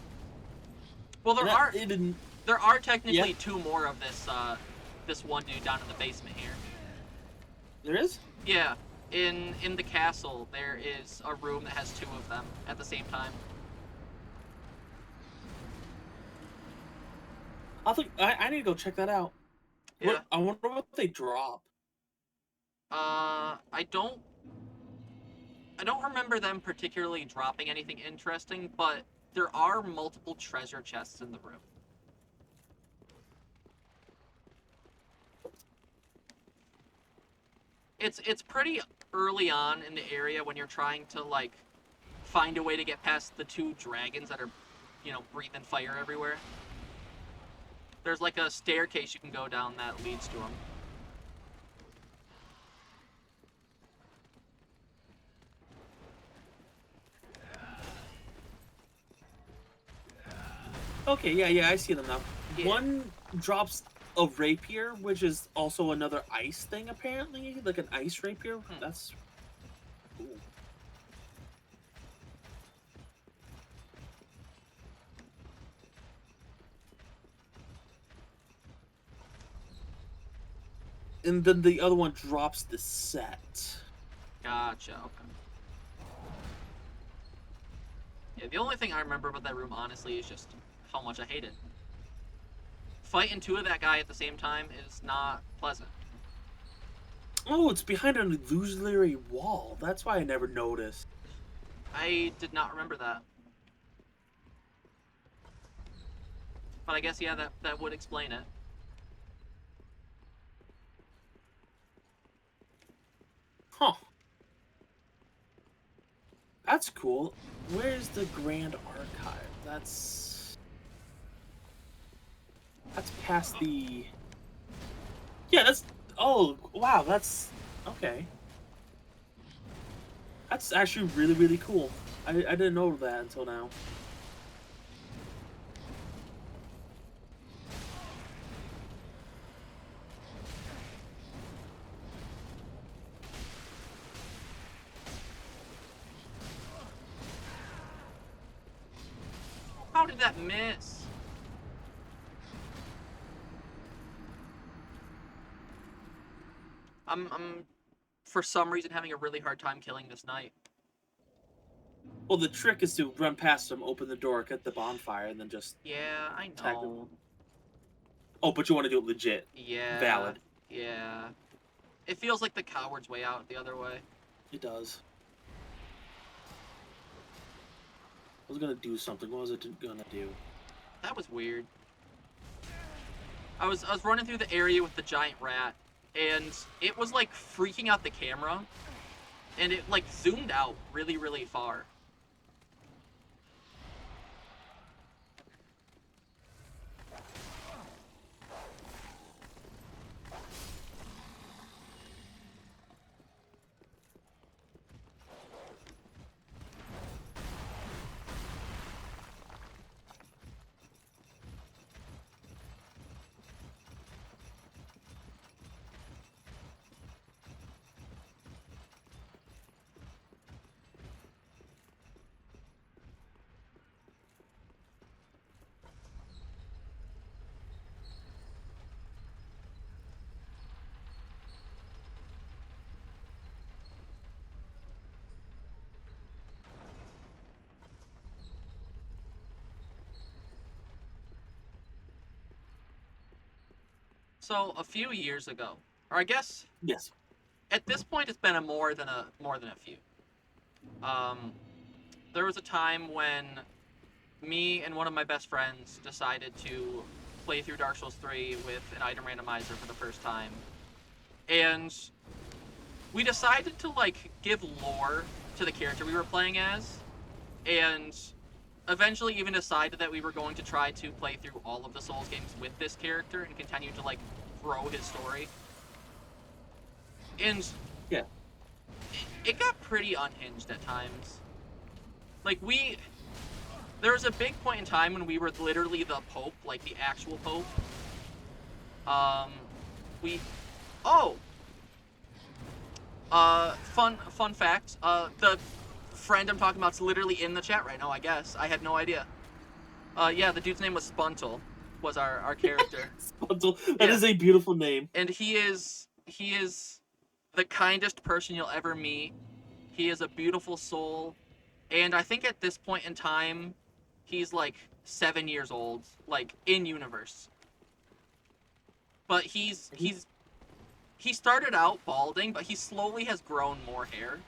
Well, there are technically Yeah. 2 more of this one dude down in the basement here. There is? Yeah. In the castle, there is a room that has 2 of them at the same time. I need to go check that out. Yeah. I wonder what they drop. I don't remember them particularly dropping anything interesting, but there are multiple treasure chests in the room. It's pretty early on in the area when you're trying to like find a way to get past the 2 dragons that are, breathing fire everywhere. There's like a staircase you can go down that leads to them. Okay, yeah, I see them now. Yeah. One drops a rapier, which is also another ice thing, apparently, like an ice rapier. That's cool. And then the other one drops the set. Gotcha. Okay. Yeah, the only thing I remember about that room, honestly, is just how much I hate it. Fighting two of that guy at the same time is not pleasant. Oh, it's behind an illusionary wall. That's why I never noticed. I did not remember that. But I guess, yeah, that would explain it. Huh. That's cool. Where's the Grand Archive? That's past the... Yeah, that's... Oh, wow, that's... Okay. That's actually really, really cool. I didn't know that until now. How did that miss? I'm for some reason having a really hard time killing this knight. Well, the trick is to run past them, open the door, get the bonfire, and then just Yeah, I attack them. know. Oh, but you want to do it legit. Yeah. Valid. Yeah. It feels like the coward's way out the other way. It does. I was gonna do something. What was it gonna do? That was weird. I was running through the area with the giant rat, and it was like freaking out the camera, and it like zoomed out really, really far. So a few years ago, or I guess Yes. at this point it's been more than a few. Um, there was a time when me and one of my best friends decided to play through Dark Souls 3 with an item randomizer for the first time. And we decided to like give lore to the character we were playing as, and eventually even decided that we were going to try to play through all of the Souls games with this character and continue to like grow his story. And Yeah. it got pretty unhinged at times. Like there was a big point in time when we were literally the Pope, like the actual Pope. We, oh, fun fact. The friend I'm talking about is literally in the chat right now. I guess I had no idea. Yeah, the dude's name was Spuntle, was our character. Spuntle. That is a beautiful name. And he is the kindest person you'll ever meet. He is a beautiful soul, and I think at this point in time, he's like 7 years old, like in universe. But he started out balding, but he slowly has grown more hair.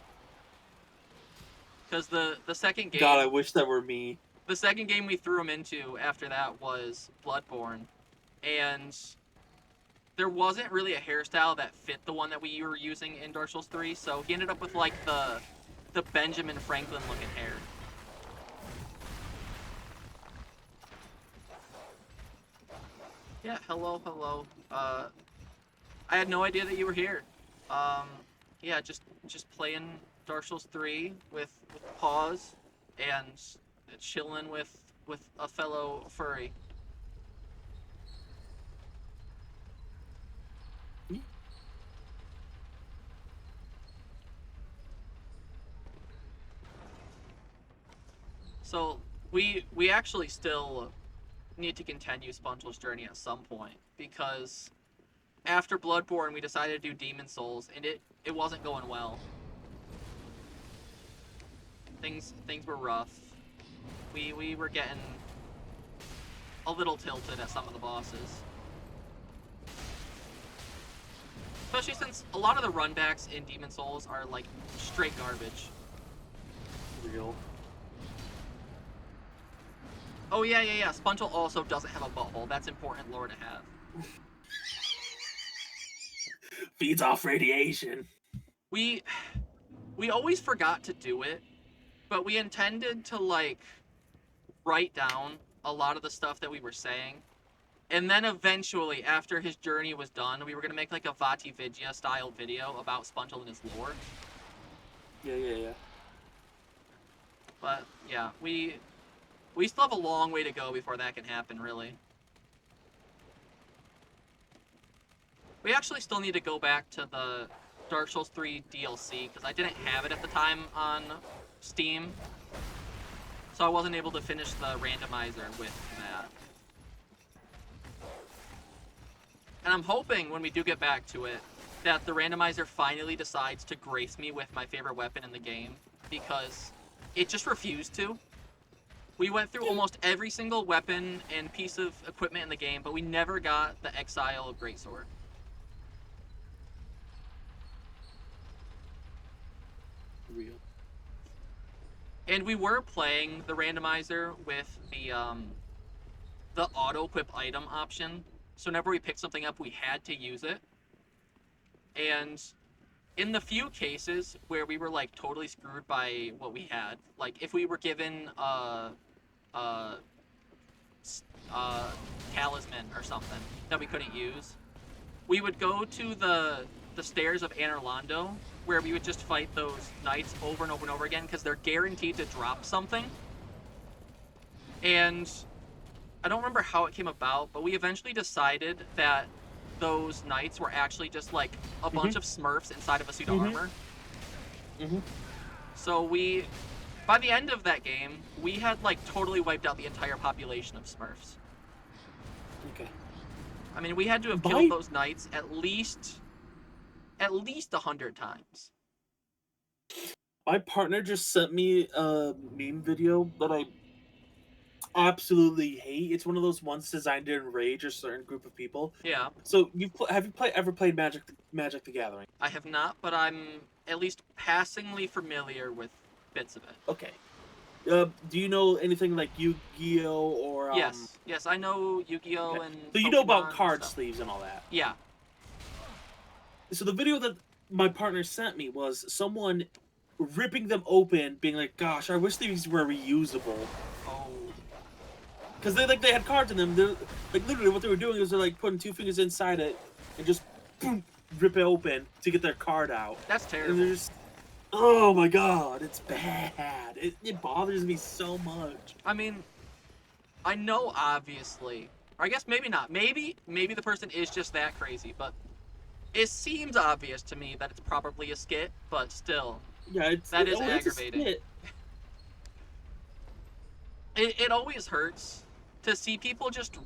Because the second game, God, I wish that were me. the second game we threw him into after that was Bloodborne, and there wasn't really a hairstyle that fit the one that we were using in Dark Souls 3, so he ended up with like the Benjamin Franklin looking hair. Yeah, hello. I had no idea that you were here. Yeah, just playing Dark Souls 3 with Paws and chilling with with a fellow furry. So we actually still need to continue Spungel's journey at some point, because after Bloodborne we decided to do Demon Souls, and it wasn't going well. Things were rough. We were getting a little tilted at some of the bosses. Especially since a lot of the runbacks in Demon Souls are like straight garbage. Real. Oh yeah. Spongel also doesn't have a butthole. That's important lore to have. Feeds off radiation. We always forgot to do it, but we intended to like write down a lot of the stuff that we were saying, and then eventually, after his journey was done, we were gonna make like a Vati Vidya style video about Spongel and his lore. Yeah. But yeah, we still have a long way to go before that can happen, really. We actually still need to go back to the Dark Souls 3 DLC, because I didn't have it at the time on Steam, so I wasn't able to finish the randomizer with that. And I'm hoping when we do get back to it, that the randomizer finally decides to grace me with my favorite weapon in the game, because it just refused to. We went through almost every single weapon and piece of equipment in the game, but we never got the Exile Greatsword. Real. And we were playing the randomizer with the auto-equip item option. So whenever we picked something up, we had to use it. And in the few cases where we were like totally screwed by what we had, like if we were given a talisman or something that we couldn't use, we would go to the stairs of Anorlando, where we would just fight those knights over and over and over again, because they're guaranteed to drop something. And I don't remember how it came about, but we eventually decided that those knights were actually just like a bunch of Smurfs inside of a suit of armor. So by the end of that game, we had like totally wiped out the entire population of Smurfs. Okay. I mean, we had to have killed those knights at least 100 times. My partner just sent me a meme video that I absolutely hate. It's one of those ones designed to enrage a certain group of people. Yeah. So have you ever played Magic the Gathering? I have not, but I'm at least passingly familiar with bits of it. Okay. Do you know anything like Yu-Gi-Oh or Yes, I know Yu-Gi-Oh okay. and So you know about Pokemon card and stuff. sleeves and all that. Yeah. So the video that my partner sent me was someone ripping them open, being like, "Gosh, I wish these were reusable." Oh. Because they had cards in them. They're, like literally what they were doing is they're like putting 2 fingers inside it and just boom, rip it open to get their card out. That's And terrible. they're just, oh my god, it's bad. It bothers me so much. I mean, I know obviously, or I guess maybe not. Maybe the person is just that crazy, but it seems obvious to me that it's probably a skit, but still, Yeah, is aggravating. It always hurts to see people just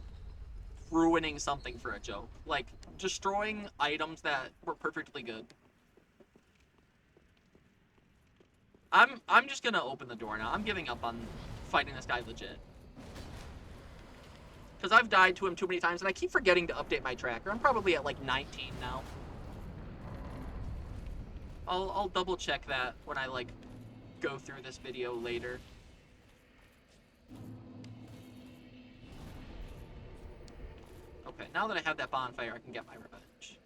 ruining something for a joke, like destroying items that were perfectly good. I'm just gonna open the door now. I'm giving up on fighting this guy legit. Because I've died to him too many times, and I keep forgetting to update my tracker. I'm probably at like 19 now. I'll double check that when I like go through this video later. Okay, now that I have that bonfire, I can get my revenge.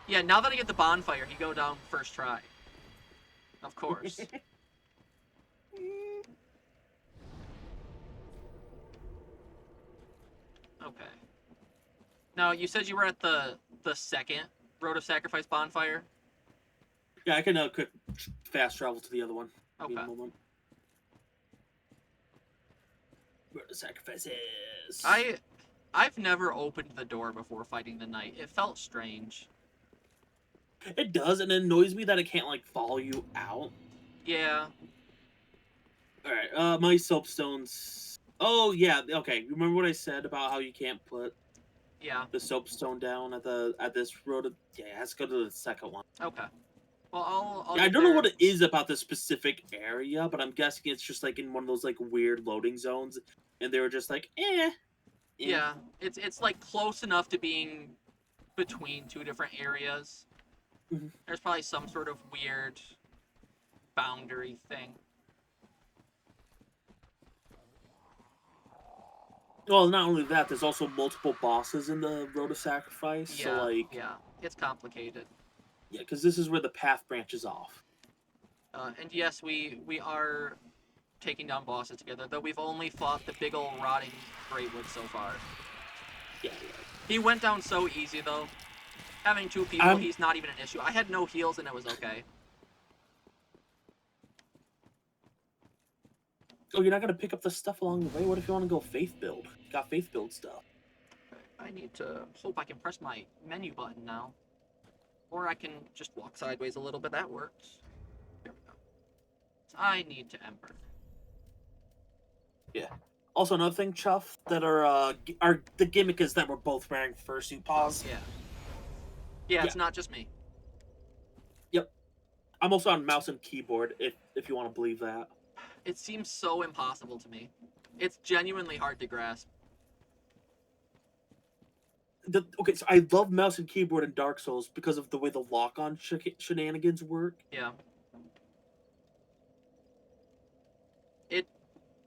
Yeah, now that I get the bonfire, he go down first try. Of course. Okay. Now, you said you were at the second Road of Sacrifice bonfire? Yeah, I can quick fast travel to the other one. Give me Okay. a moment. Where the sacrifices? I've never opened the door before fighting the knight. It felt strange. It does, and it annoys me that it can't like follow you out. Yeah. All right, my soapstones. Oh yeah, okay. Remember what I said about how you can't put Yeah. the soapstone down at this road? Yeah, it has to go to the second one. Okay. Well, I'll Yeah, I get don't know there. what it is about this specific area, but I'm guessing it's just like in one of those like weird loading zones, and they were just like, eh. Yeah. It's like close enough to being between two different areas. Mhm. There's probably some sort of weird boundary thing. Well, not only that, there's also multiple bosses in the Road of Sacrifice. Yeah. So like, Yeah. It's complicated. yeah, because this is where the path branches off. And yes, we are taking down bosses together, though we've only fought the big ol' rotting Greatwood so far. Yeah. He went down so easy, though. Having two people, he's not even an issue. I had no heals, and it was okay. Oh, you're not gonna pick up the stuff along the way? What if you want to go faith build? You got faith build stuff. I need to hope I can press my menu button now. Or I can just walk sideways a little bit. That works. There we go. I need to ember. Yeah. Also, another thing, Chuff, that are the gimmick is that we're both wearing fursuit paws. Yeah. Yeah, it's not just me. Yep. I'm also on mouse and keyboard, if you want to believe that. It seems so impossible to me. It's genuinely hard to grasp. Okay, so I love mouse and keyboard in Dark Souls because of the way the lock-on shenanigans work. Yeah.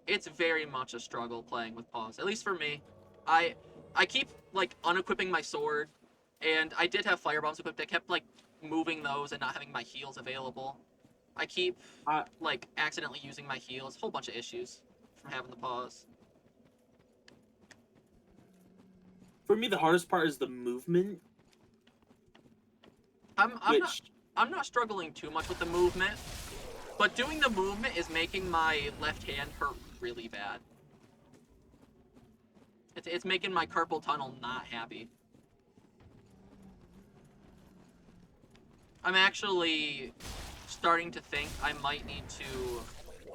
It's very much a struggle playing with paws, at least for me. I keep like unequipping my sword, and I did have fire bombs equipped. I kept like moving those and not having my heals available. I keep like accidentally using my heals. Whole bunch of issues from having the paws. For me, the hardest part is the movement. I'm not struggling too much with the movement, but doing the movement is making my left hand hurt really bad. It's making my carpal tunnel not happy. I'm actually starting to think I might need to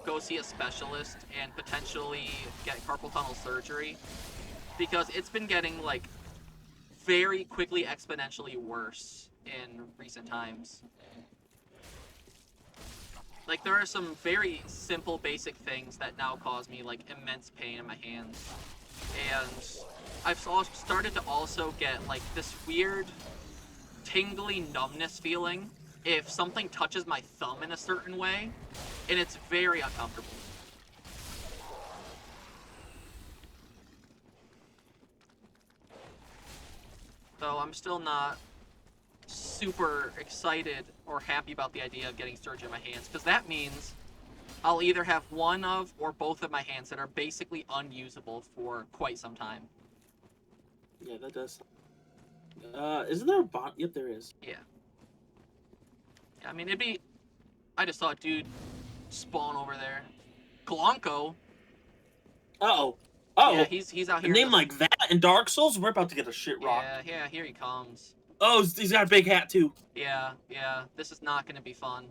go see a specialist and potentially get carpal tunnel surgery, because it's been getting like very quickly exponentially worse in recent times. Like, there are some very simple basic things that now cause me like immense pain in my hands, and I've started to also get like this weird tingly numbness feeling if something touches my thumb in a certain way, and it's very uncomfortable. So I'm still not super excited or happy about the idea of getting surgery in my hands, because that means I'll either have one of or both of my hands that are basically unusable for quite some time. Yeah, that does. Isn't there a bot? Yep, there is. Yeah. I mean, it'd be... I just saw a dude spawn over there. Glonko? Uh-oh. Yeah, he's out A here. name like that in Dark Souls? We're about to get a shit rock. Yeah, here he comes. Oh, he's got a big hat, too. Yeah, this is not gonna be fun.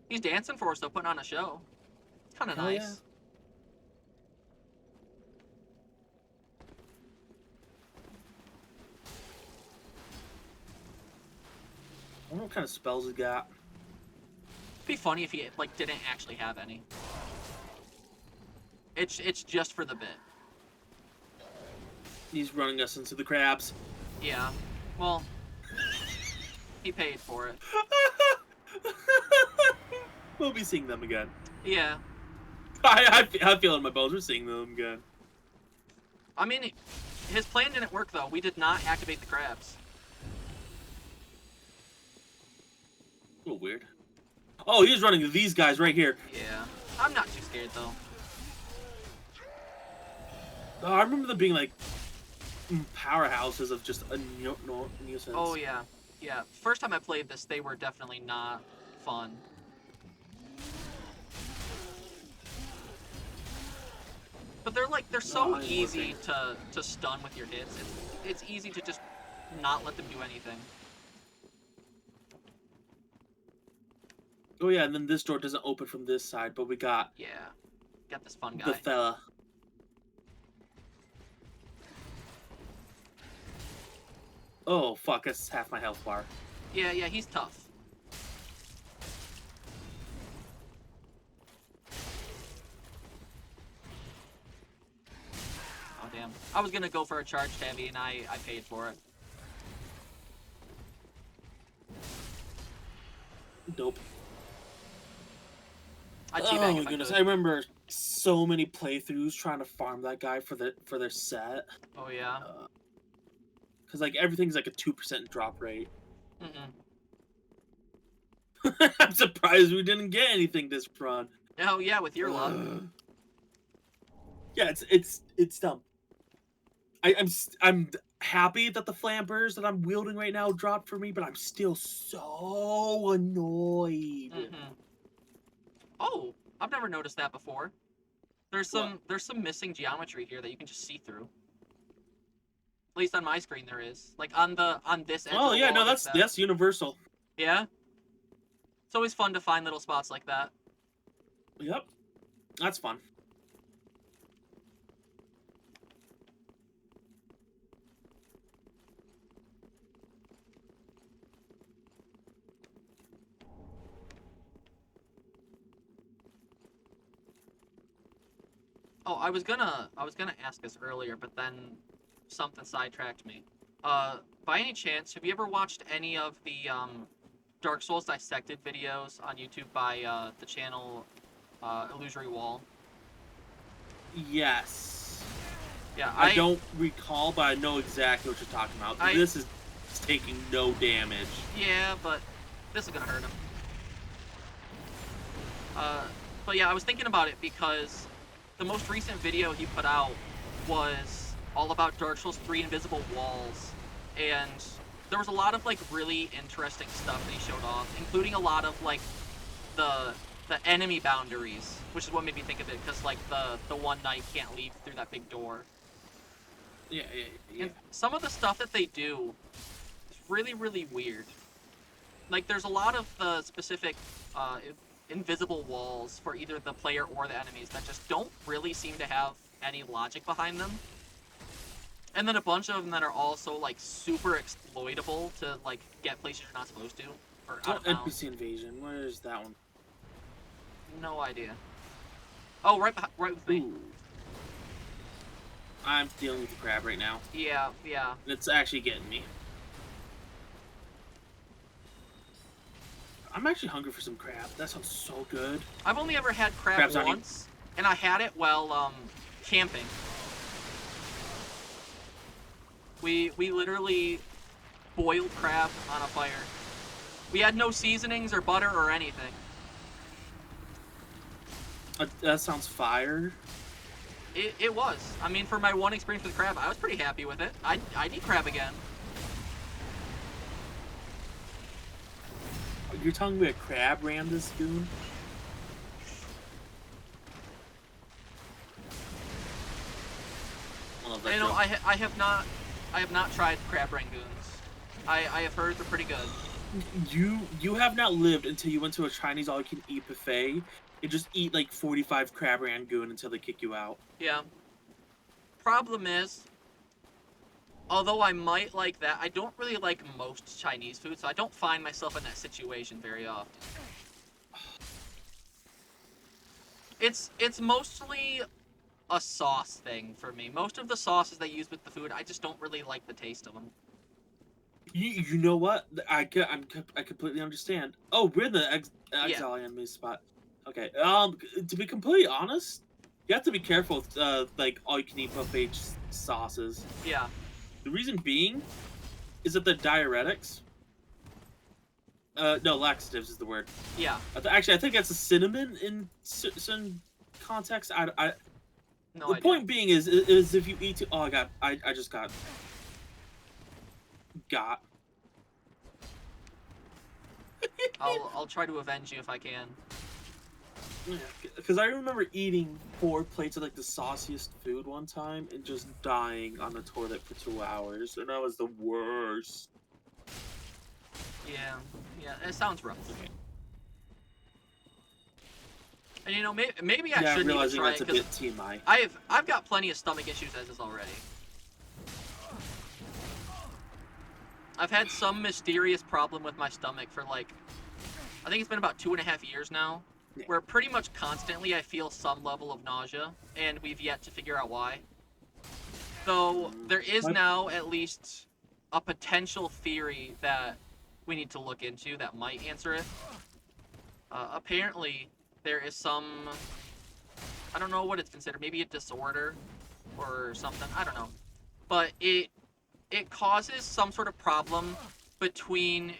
He's dancing for us, though, putting on a show. It's kind of Oh, nice. yeah. I wonder what kind of spells he got. It'd be funny if he, like, didn't actually have any. It's just for the bit. He's running us into the crabs. Yeah. Well, he paid for it. We'll be seeing them again. Yeah. I feel in my bones. We're seeing them again. I mean, his plan didn't work, though. We did not activate the crabs. Oh, weird. Oh, he's running to these guys right here. Yeah. I'm not too scared, though. Oh, I remember them being like powerhouses of just a nuisance. Oh, yeah. Yeah. First time I played this, they were definitely not fun. But they're so easy to stun with your hits. It's easy to just not let them do anything. Oh yeah, and then this door doesn't open from this side, but we got Got this fun guy. the fella. Oh fuck, that's half my health bar. Yeah, he's tough. Oh damn. I was gonna go for a charged heavy and I paid for it. Dope. I Oh my goodness, I remember so many playthroughs trying to farm that guy for their set. Oh yeah. Cause like everything's like a 2% drop rate. I'm surprised we didn't get anything this run. Oh yeah, with your luck. Yeah, it's dumb. I'm happy that the flampers that I'm wielding right now dropped for me, but I'm still so annoyed. Oh, I've never noticed that before. There's some missing geometry here that you can just see through. At least on my screen there is. Like on this edge. Oh of the yeah, wall, no, that's universal. Yeah. It's always fun to find little spots like that. Yep, that's fun. Oh, I was gonna ask this earlier, but then something sidetracked me. By any chance, have you ever watched any of the Dark Souls dissected videos on YouTube by the channel Illusory Wall? Yes. Yeah, I don't recall, but I know exactly what you're talking about. This is taking no damage. Yeah, but this is gonna hurt him. But yeah, I was thinking about it because the most recent video he put out was all about Dark Souls 3 invisible walls, and there was a lot of like really interesting stuff that he showed off, including a lot of like the enemy boundaries, which is what made me think of it, because like the one knight can't leave through that big door. Yeah. And some of the stuff that they do is really, really weird. Like, there's a lot of the specific invisible walls for either the player or the enemies that just don't really seem to have any logic behind them. And then a bunch of them that are also, like, super exploitable to, like, get places you're not supposed to. Or out of bounds. NPC invasion, where is that one? No idea. Oh, right with me. Ooh. I'm dealing with the crab right now. Yeah. It's actually getting me. I'm actually hungry for some crab. That sounds so good. I've only ever had crab Crab's on you. once, and I had it while camping. We literally boiled crab on a fire. We had no seasonings or butter or anything. That sounds fire. It was. I mean, for my one experience with crab, I was pretty happy with it. I'd eat crab again. You're telling me a crab ran this goon? You know, I have not tried crab rangoons. I have heard they're pretty good. You have not lived until you went to a Chinese all-you-can-eat buffet and just eat like 45 crab rangoon until they kick you out. Yeah. Problem is, although I might like that, I don't really like most Chinese food, so I don't find myself in that situation very often. It's mostly a sauce thing for me. Most of the sauces they use with the food, I just don't really like the taste of them. You know what? I completely understand. Oh, we're in the exile enemy spot. Okay. To be completely honest, you have to be careful with like all-you-can-eat buffet sauces. Yeah. The reason being is that they're diuretics. No, laxatives is the word. Yeah. Actually, I think that's a cinnamon in certain contexts. No The idea. point being is if you eat too... Oh, I just got... I'll try to avenge you if I can. Because I remember eating 4 plates of like the sauciest food one time and just dying on the toilet for 2 hours, and that was the worst. Yeah, it sounds rough. And you know, maybe I Yeah, I'm shouldn't even realizing try that's it a bit because TMI. I've got plenty of stomach issues as is already. I've had some mysterious problem with my stomach for like, I think it's been about 2.5 years now, Yeah. where pretty much constantly I feel some level of nausea, and we've yet to figure out why. Though there is now at least a potential theory that we need to look into that might answer it. Apparently, there is some, I don't know what it's considered, maybe a disorder or something, I don't know. But it causes some sort of problem between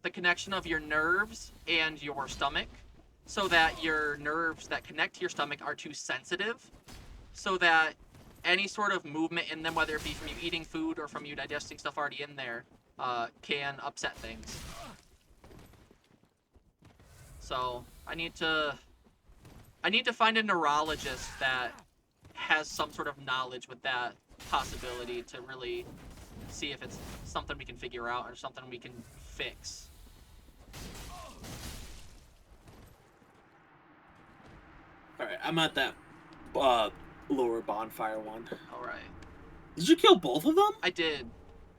the connection of your nerves and your stomach, so that your nerves that connect to your stomach are too sensitive, so that any sort of movement in them, whether it be from you eating food or from you digesting stuff already in there, can upset things. So I need to find a neurologist that has some sort of knowledge with that possibility to really see if it's something we can figure out or something we can fix. Alright, I'm at that lower bonfire one. Alright. Did you kill both of them? I did.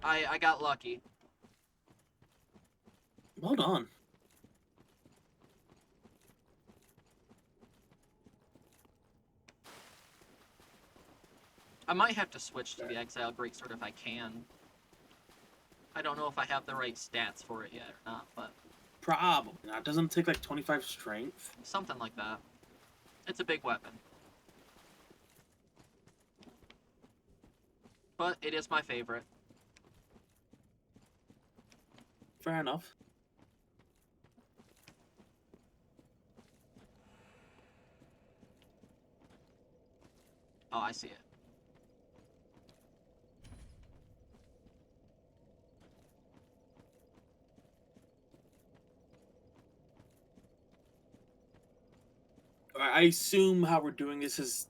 I got lucky. Well done. I might have to switch to the Exile Greatsword if I can. I don't know if I have the right stats for it yet or not, but... Probably not. Doesn't it take like 25 strength? Something like that. It's a big weapon. But it is my favorite. Fair enough. Oh, I see it. I assume how we're doing this is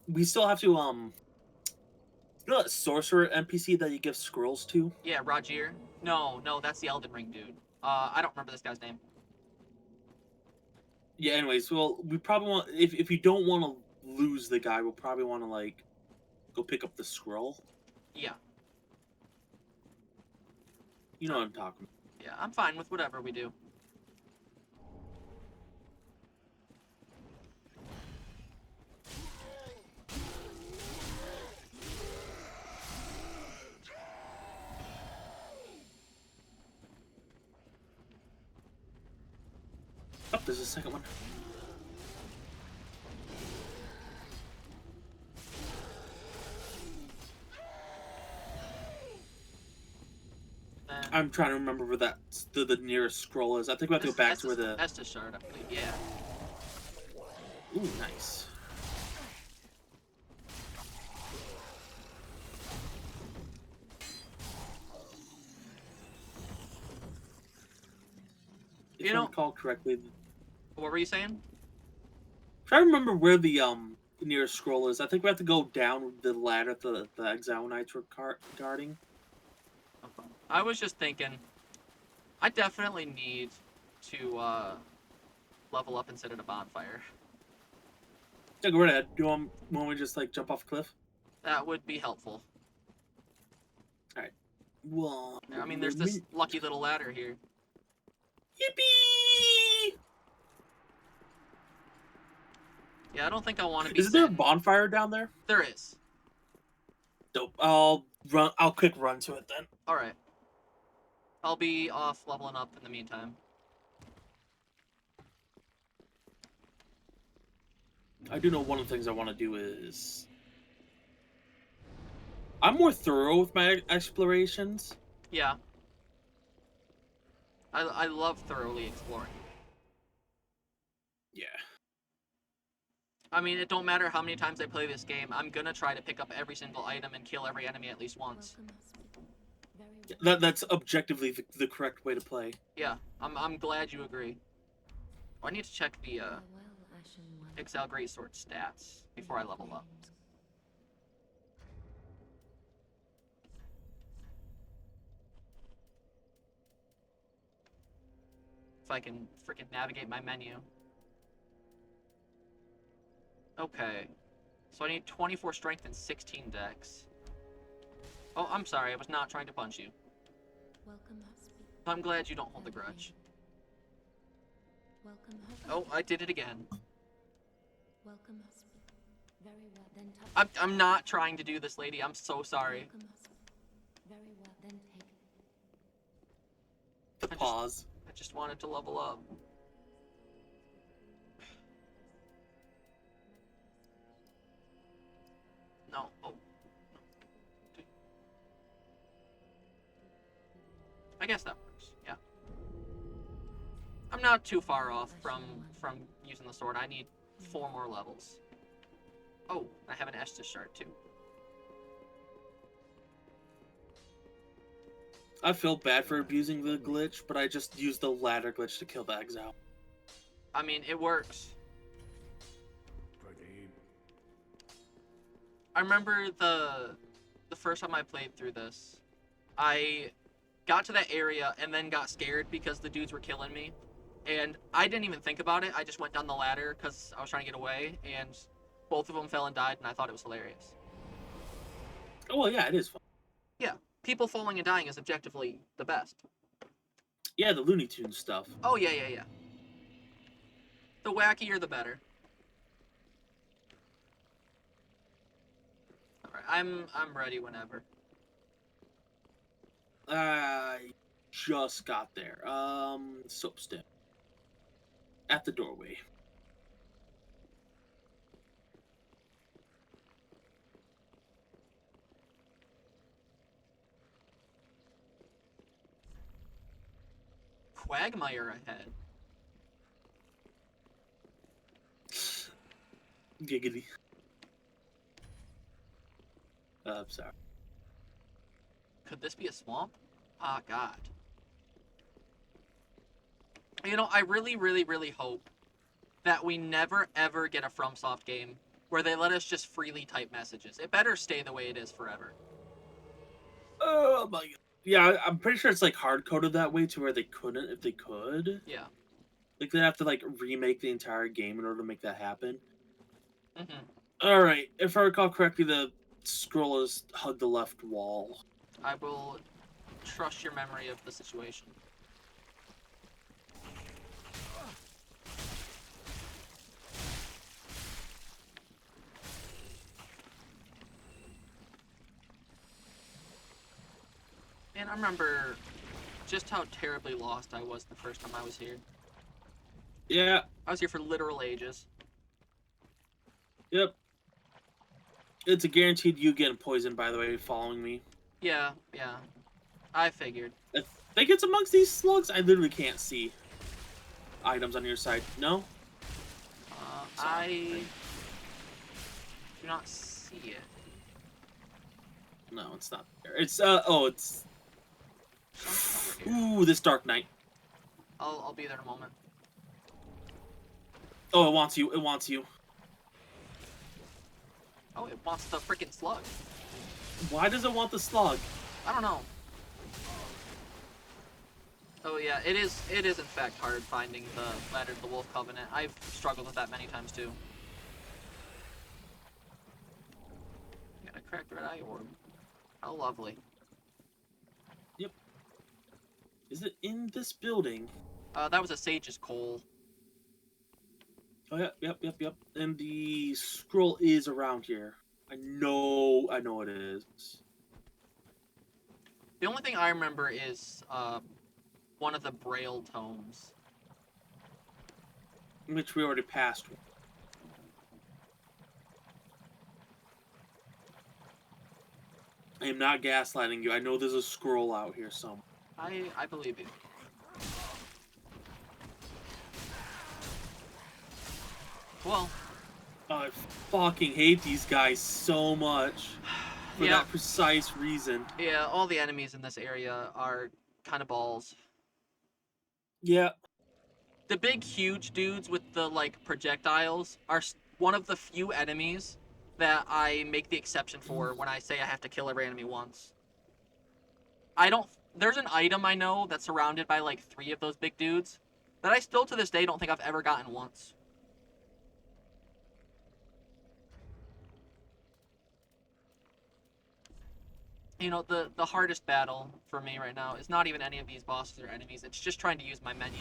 we still have to you know that sorcerer NPC that you give scrolls to? Yeah, Rogier. No, that's the Elden Ring dude. I don't remember this guy's name. Yeah, anyways, well, we probably want if you don't want to lose the guy, we'll probably want to like go pick up the scroll. Yeah. You know what I'm talking about. Yeah, I'm fine with whatever we do. Oh, there's a second one. I'm trying to remember where the nearest scroll is. I think we have to go back to where the... Estus Shard, I believe. Yeah. Ooh, nice. If I recall correctly... What were you saying? Try to remember where the nearest scroll is. I think we have to go down the ladder the Exile Knights were guarding. Okay. I was just thinking, I definitely need to level up and sit at a bonfire. Yeah, go right ahead. Do you want me to just like jump off a cliff? That would be helpful. Alright. Well, I mean, there's this lucky little ladder here. Yippee! Yeah, I don't think I want to be. Is there a bonfire down there? There is. Dope. I'll quick run to it then. All right. I'll be off leveling up in the meantime. I do know one of the things I want to do is... I'm more thorough with my explorations. Yeah. I love thoroughly exploring. Yeah. I mean, it don't matter how many times I play this game, I'm gonna try to pick up every single item and kill every enemy at least once. Welcome us. Very well. That's objectively the correct way to play. Yeah, I'm glad you agree. Oh, I need to check the Farewell, Ashen One. Excel Greatsword stats before I level up. If I can freaking navigate my menu. Okay. So I need 24 strength and 16 dex. Oh, I'm sorry. I was not trying to punch you. Welcome us. I'm glad you don't hold the grudge. Welcome us. Oh, I did it again. Welcome us. Very well. Then touch. I'm not trying to do this, lady. I'm so sorry. Welcome us. Very well. Then take. The pause. I just wanted to level up. No. Oh. I guess that works. Yeah. I'm not too far off from using the sword. I need 4 more levels. Oh, I have an Estus shard too. I feel bad for abusing the glitch, but I just used the ladder glitch to kill the exile. I mean, it works. Pretty. I remember the first time I played through this, I got to that area and then got scared because the dudes were killing me. And I didn't even think about it. I just went down the ladder because I was trying to get away, and both of them fell and died, and I thought it was hilarious. Oh, well, yeah, it is fun. Yeah, people falling and dying is objectively the best. Yeah, the Looney Tunes stuff. Oh, yeah. The wackier, the better. Alright, I'm ready whenever. I just got there. Soapstone. At the doorway. Quagmire ahead. Giggity. I'm sorry. Could this be a swamp? Ah, God. You know, I really, really, really hope that we never, ever get a FromSoft game where they let us just freely type messages. It better stay the way it is forever. Oh my god. Yeah, I'm pretty sure it's like hard coded that way to where they couldn't if they could. Yeah. Like they'd have to like remake the entire game in order to make that happen. Mm-hmm. Alright, if I recall correctly, the scroll is hug the left wall. I will trust your memory of the situation. And I remember just how terribly lost I was the first time I was here. Yeah, I was here for literal ages. yep. It's a guaranteed you getting poisoned, by the way, following me. Yeah. I figured. I think it's amongst these slugs. I literally can't see items on your side. No? I do not see it. No, it's not there. It's, it's... Something over here. Ooh, this Dark Knight. I'll be there in a moment. Oh, it wants you. It wants you. Oh, it wants the freaking slug. Why does it want the slug? I don't know. Oh yeah, it is in fact hard finding the ladder to the Wolf Covenant. I've struggled with that many times too. Got a cracked red eye orb. How lovely. Is it in this building? That was a Sage's Coal. Oh, yep. And the scroll is around here. I know it is. The only thing I remember is one of the Braille tomes. Which we already passed. I am not gaslighting you. I know there's a scroll out here somewhere. I believe you. Well, I fucking hate these guys so much for yeah, that precise reason. yeah, all the enemies in this area are kind of balls. Yeah. The big, huge dudes with the, like, projectiles are one of the few enemies that I make the exception for when I say I have to kill every enemy once. I don't... There's an item I know that's surrounded by, like, 3 of those big dudes that I still, to this day, don't think I've ever gotten once. You know, the hardest battle for me right now is not even any of these bosses or enemies. It's just trying to use my menu.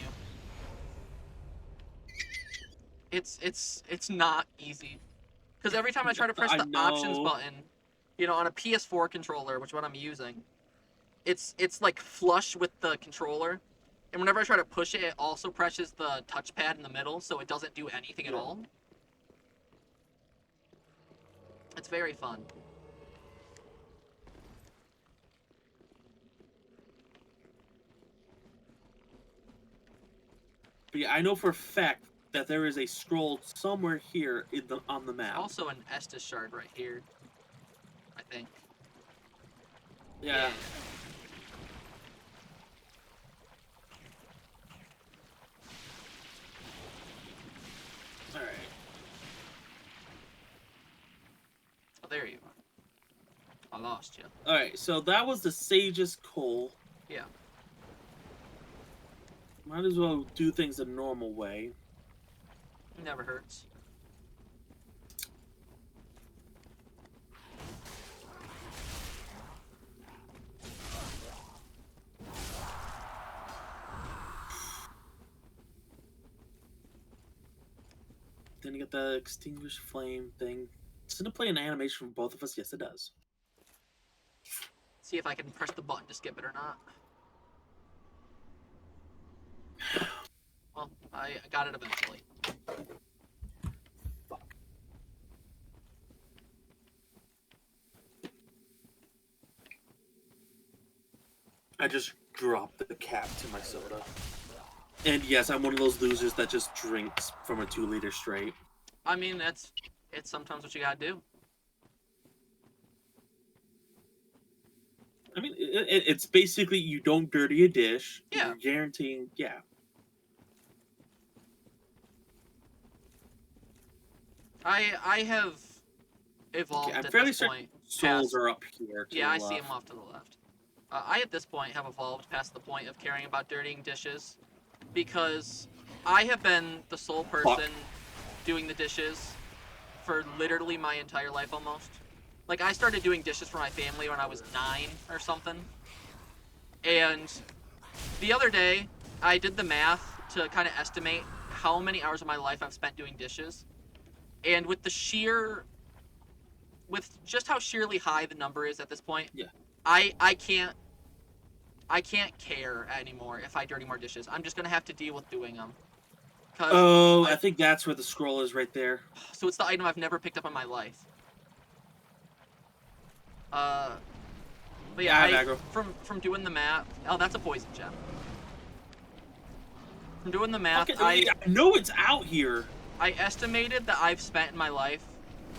It's not easy. Because every time I try to press I the options know. button, you know, on a PS4 controller, which is what I'm using, it's like flush with the controller. And whenever I try to push it, it also presses the touchpad in the middle, so it doesn't do anything at all. It's very fun. But yeah, I know for a fact that there is a scroll somewhere here on the map. Also an Estus shard right here, I think. Yeah. Alright. Oh, there you are. I lost you. Alright, so that was the Sage's Coal. Yeah. Might as well do things the normal way. Never hurts. Then you get the extinguished flame thing. Does it play an animation for both of us? Yes, it does. See if I can press the button to skip it or not. Well, I got it eventually. Fuck. I just dropped the cap to my soda. And yes, I'm one of those losers that just drinks from a 2-liter straight. I mean, it's sometimes what you gotta do. I mean, it's basically you don't dirty a dish. Yeah. You're guaranteeing, yeah. I have evolved Okay, I'm at fairly this certain point. souls are up here. To Yeah, the I see left. them off to the left. I at this point have evolved past the point of caring about dirtying dishes, because I have been the sole person doing the dishes for literally my entire life almost. Like, I started doing dishes for my family when I was 9 or something. And the other day, I did the math to kind of estimate how many hours of my life I've spent doing dishes. And with just how sheerly high the number is at this point, Yeah. I can't care anymore if I dirty more dishes. I'm just gonna have to deal with doing them. Oh, I think that's where the scroll is right there. So it's the item I've never picked up in my life. But yeah, from doing the math. Oh, that's a poison gem. From doing the math, I know it's out here. I estimated that I've spent in my life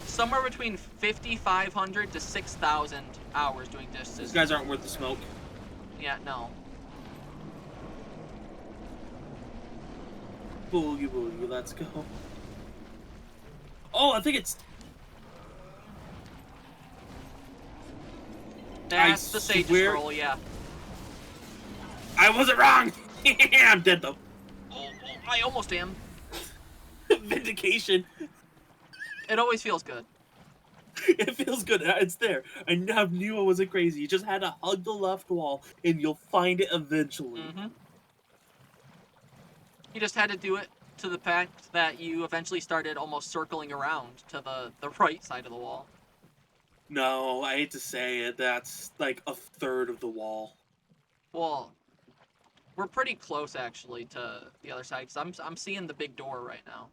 somewhere between 5,500 to 6,000 hours doing dishes. These guys aren't worth the smoke. Yeah, no. Boogie boogie, let's go. Oh, I think it's... That's the Sage Scroll, yeah. I wasn't wrong! I'm dead, though. Oh, I almost am. Vindication. It always feels good. It feels good. It's there. I now knew I wasn't crazy. You just had to hug the left wall, and you'll find it eventually. Mm-hmm. You just had to do it to the fact that you eventually started almost circling around to the right side of the wall. No, I hate to say it. That's like a third of the wall. Well, we're pretty close actually to the other side, because I'm seeing the big door right now.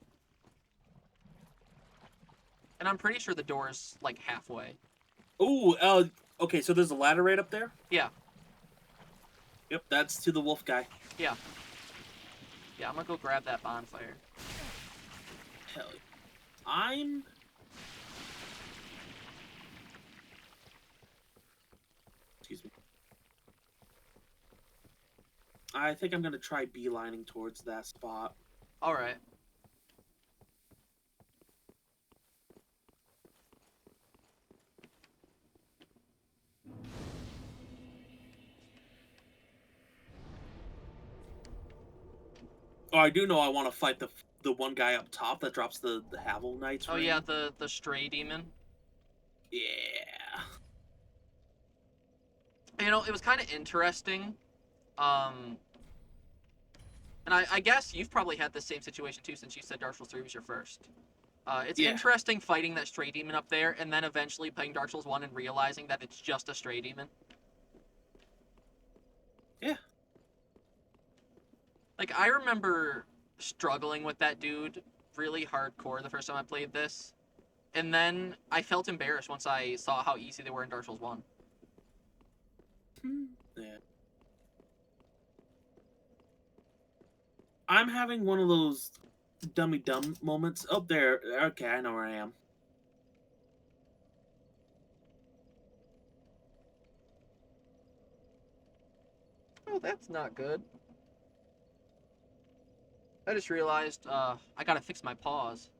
And I'm pretty sure the door is like halfway. Ooh, okay, so there's a ladder right up there? Yeah. Yep, that's to the wolf guy. Yeah. Yeah, I'm gonna go grab that bonfire. Hell Excuse me. I think I'm gonna try beelining towards that spot. All right. Oh, I do know I want to fight the one guy up top that drops the Havel Knight's Oh ring. yeah, the stray demon. Yeah. You know, it was kind of interesting. And I guess you've probably had the same situation too, since you said Dark Souls 3 was your first. It's Yeah. interesting fighting that stray demon up there, and then eventually playing Dark Souls 1 and realizing that it's just a stray demon. Yeah. Like, I remember struggling with that dude really hardcore the first time I played this, and then I felt embarrassed once I saw how easy they were in Dark Souls 1. Yeah. I'm having one of those dumb moments. Oh, there. Okay, I know where I am. Oh, that's not good. I just realized, I gotta fix my paws.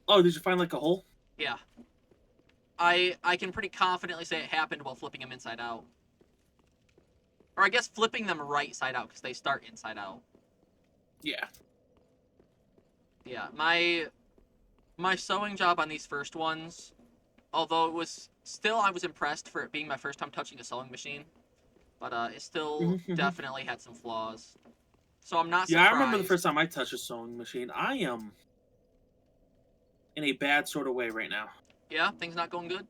Oh, did you find like a hole? Yeah. I can pretty confidently say it happened while flipping them inside out. Or I guess flipping them right side out, because they start inside out. Yeah. Yeah, my sewing job on these first ones, although it was still, I was impressed for it being my first time touching a sewing machine, but it still definitely had some flaws. So I'm not surprised. Yeah, I remember the first time I touched a sewing machine. I am in a bad sort of way right now. Yeah, things not going good?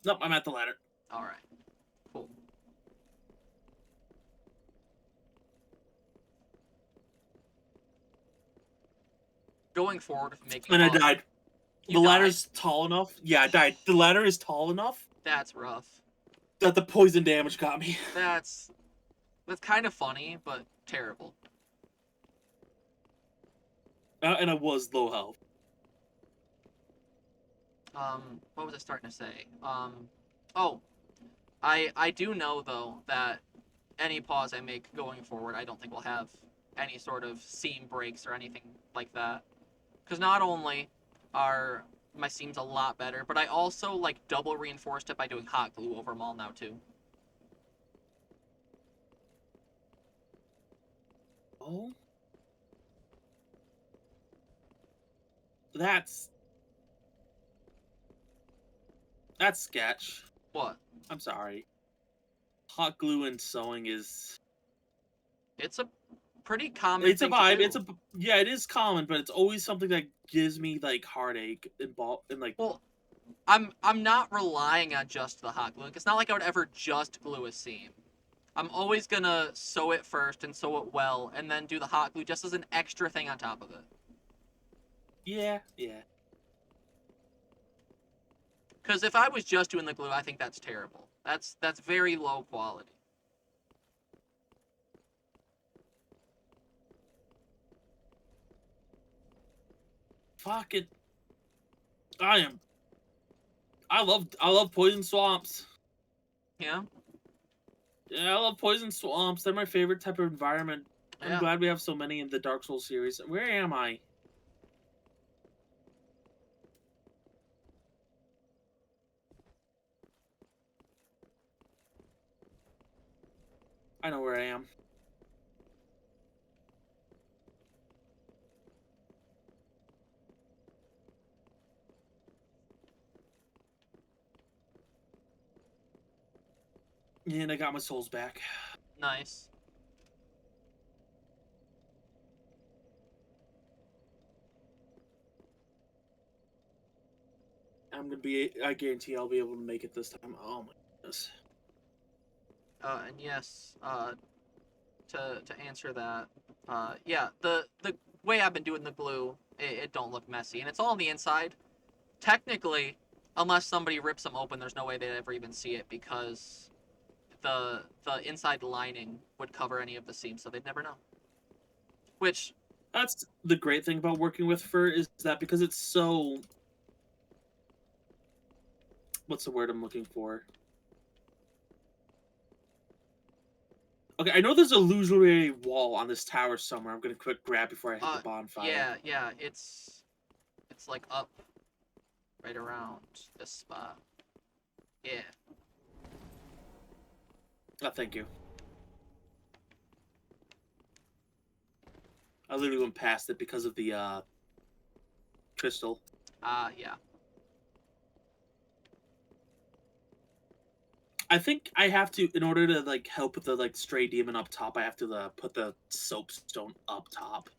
Nope, I'm at the ladder. Alright. Cool. Going forward with making And I paws- died. You The died? ladder's tall enough. Yeah, I died. The ladder is tall enough That's rough. that the poison damage got me. That's kind of funny, but terrible. And I was low health. What was I starting to say? Oh, I do know, though, that any pause I make going forward, I don't think will have any sort of seam breaks or anything like that. Because not only are my seams a lot better, but I also, like, double reinforced it by doing hot glue over them all now, too. Oh? That's sketch. What? I'm sorry. Hot glue and sewing is... It's a pretty common It's a thing to vibe. do. Yeah, it is common, but it's always something that gives me like heartache and like. Well, I'm not relying on just the hot glue. It's not like I would ever just glue a seam. I'm always gonna sew it first and sew it well, and then do the hot glue just as an extra thing on top of it. Yeah. Because if I was just doing the glue, I think that's terrible. That's very low quality. Fuck it. I love poison swamps. Yeah? Yeah, I love poison swamps. They're my favorite type of environment. I'm Yeah. glad we have so many in the Dark Souls series. Where am I? I know where I am. And I got my souls back. Nice. I guarantee I'll be able to make it this time. Oh my goodness. And yes, to answer that, yeah, the way I've been doing the glue, it don't look messy, and it's all on the inside. Technically, unless somebody rips them open, there's no way they'd ever even see it, because the inside lining would cover any of the seams, so they'd never know. Which, That's the great thing about working with fur is that because it's so... What's the word I'm looking for? Okay, I know there's an illusory wall on this tower somewhere. I'm gonna quick grab before I hit the bonfire. yeah, it's like up right around this spot. Yeah. Oh, thank you. I literally went past it because of the crystal. Yeah. I think I have to, in order to like help with the like stray demon up top, I have to put the soapstone up top.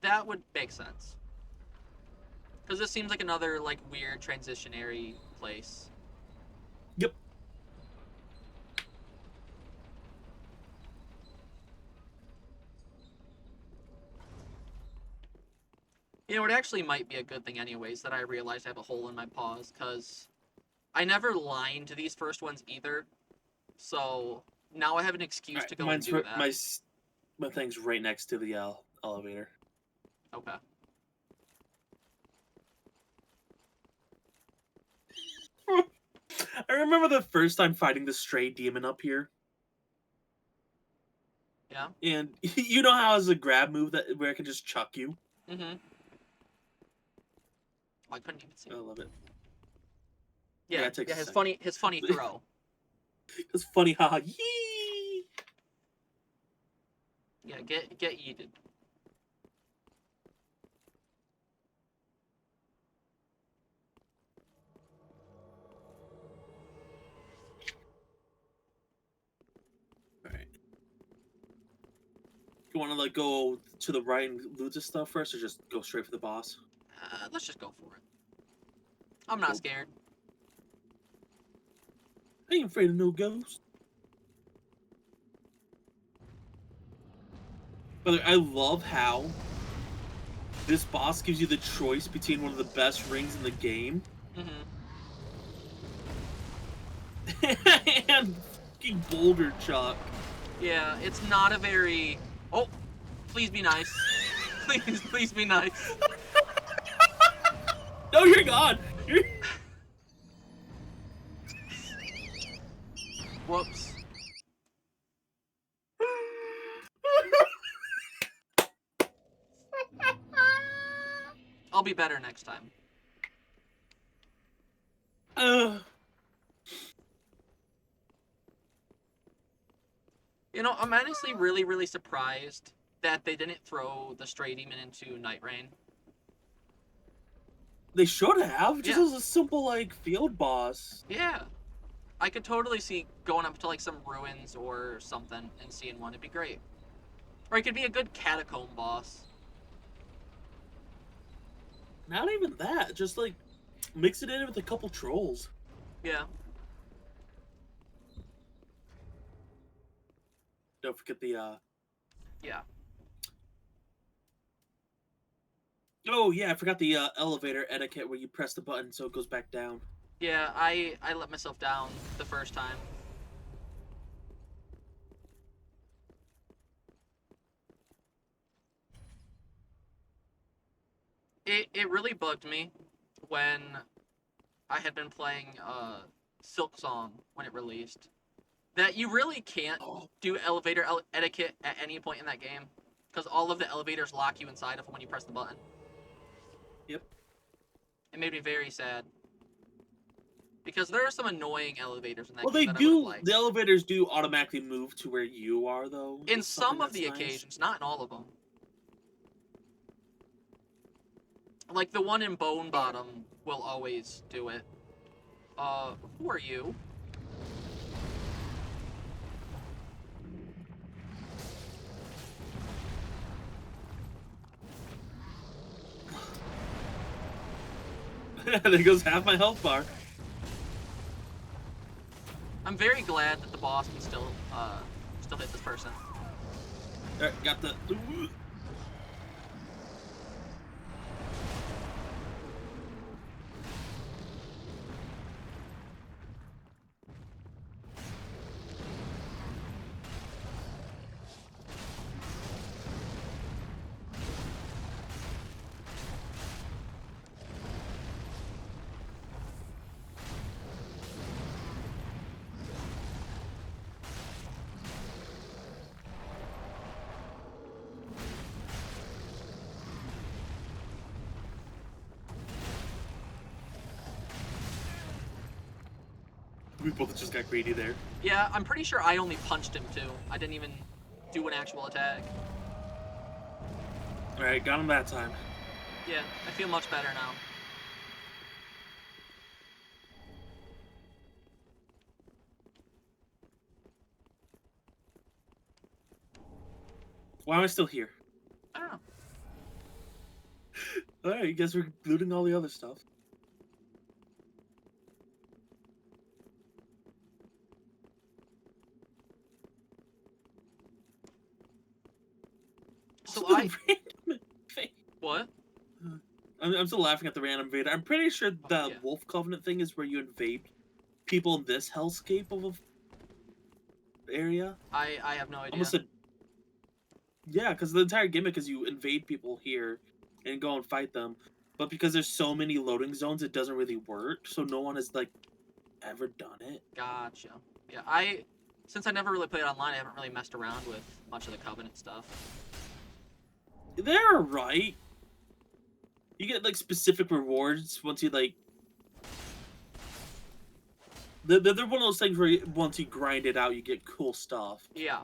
That would make sense. Because this seems like another like weird transitionary place. Yep. You know, it actually might be a good thing anyways that I realized I have a hole in my paws, because I never lined these first ones either. So now I have an excuse to go and do that. My thing's right next to the elevator. Okay. I remember the first time fighting the stray demon up here. Yeah. And you know how it's a grab move that where it can just chuck you? Mm-hmm. Oh, I couldn't even see. I love it. Yeah, it takes a his second. funny throw. It's funny, haha. Yee! Yeah, get yeeted. Alright. You want to like go to the right and loot this stuff first, or just go straight for the boss? Let's just go for it. I'm not Cool. scared. I ain't afraid of no ghosts. But I love how this boss gives you the choice between one of the best rings in the game and fucking Boulder Chuck. Yeah, it's not a very... Oh, please be nice. Please be nice. No, you're gone. Whoops. I'll be better next time. You know, I'm honestly really surprised that they didn't throw the stray demon into Night Rain. They should have, just Yeah. as a simple like field boss. Yeah. I could totally see going up to like some ruins or something and seeing one. It'd be great. Or it could be a good catacomb boss. Not even that, just like mix it in with a couple trolls. Yeah. Don't forget the Yeah. Oh yeah, I forgot the elevator etiquette where you press the button so it goes back down. Yeah, I let myself down the first time. It really bugged me when I had been playing Silk Song when it released. That you really can't do elevator etiquette at any point in that game. Because all of the elevators lock you inside of them when you press the button. Yep. It made me very sad. Because there are some annoying elevators in that Well, game they that I do. would've liked. The elevators do automatically move to where you are, though. In It's something some of the that's nice. occasions, not in all of them. Like the one in Bone Bottom will always do it. Who are you? There goes half my health bar. I'm very glad that the boss can still hit this person. Alright, got the. We both just got greedy there. Yeah, I'm pretty sure I only punched him too. I didn't even do an actual attack. Alright, got him that time. Yeah, I feel much better now. Why am I still here? I don't know. Alright, you guys were looting all the other stuff. So Also, I... the random invade- What? I'm still laughing at the random invade. I'm pretty sure the yeah. Wolf Covenant thing is where you invade people in this hellscape of a area. I have no idea. Almost said, yeah, because the entire gimmick is you invade people here and go and fight them. But because there's so many loading zones, it doesn't really work. So no one has like ever done it. Gotcha. Yeah, since I never really played online, I haven't really messed around with much of the Covenant stuff. They're right. You get like specific rewards once you like. They're one of those things where once you grind it out, you get cool stuff. Yeah.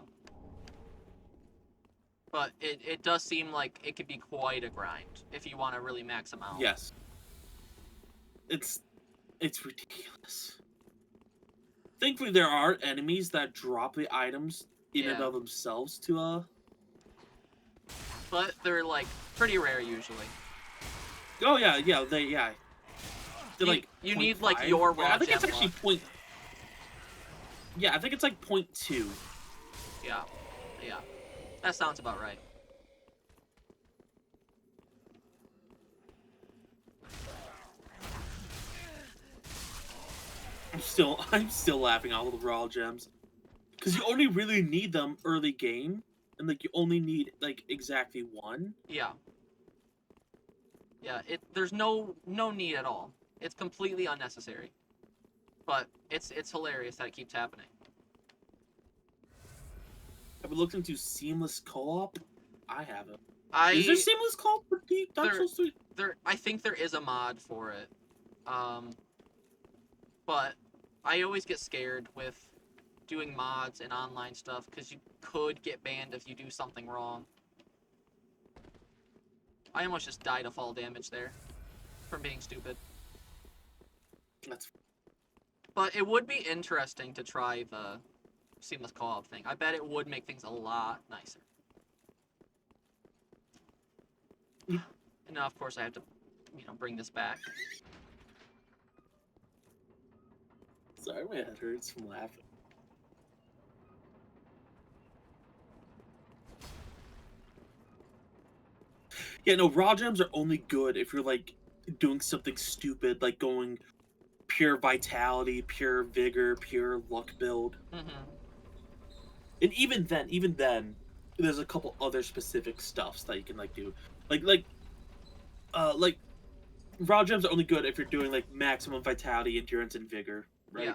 But it does seem like it could be quite a grind if you want to really max them out. Yes. It's ridiculous. Thankfully, there are enemies that drop the items in and Yeah. of themselves to But they're like pretty rare usually. Oh yeah. They're like You need like 0.5. your Yeah, raw I think gem it's actually luck. point. Yeah, I think it's like 0.2. Yeah. Yeah. That sounds about right. I'm still laughing at all the raw gems, because you only really need them early game, and like you only need like exactly one. Yeah. Yeah, there's no need at all. It's completely unnecessary. But it's hilarious that it keeps happening. Have we looked into seamless co-op? I haven't. I Is there seamless co-op for Dark There- Souls 3? I think there is a mod for it. But I always get scared with doing mods and online stuff because you could get banned if you do something wrong. I almost just died of fall damage there from being stupid. That's But it would be interesting to try the seamless co-op thing. I bet it would make things a lot nicer. Mm. And now, of course, I have to, bring this back. sorry, my head hurts from laughing. Yeah, no, raw gems are only good if you're like doing something stupid, like going pure vitality, pure vigor, pure luck build. Mm-hmm. And even then, there's a couple other specific stuffs that you can like do, like raw gems are only good if you're doing like maximum vitality, endurance, and vigor, right? Yeah.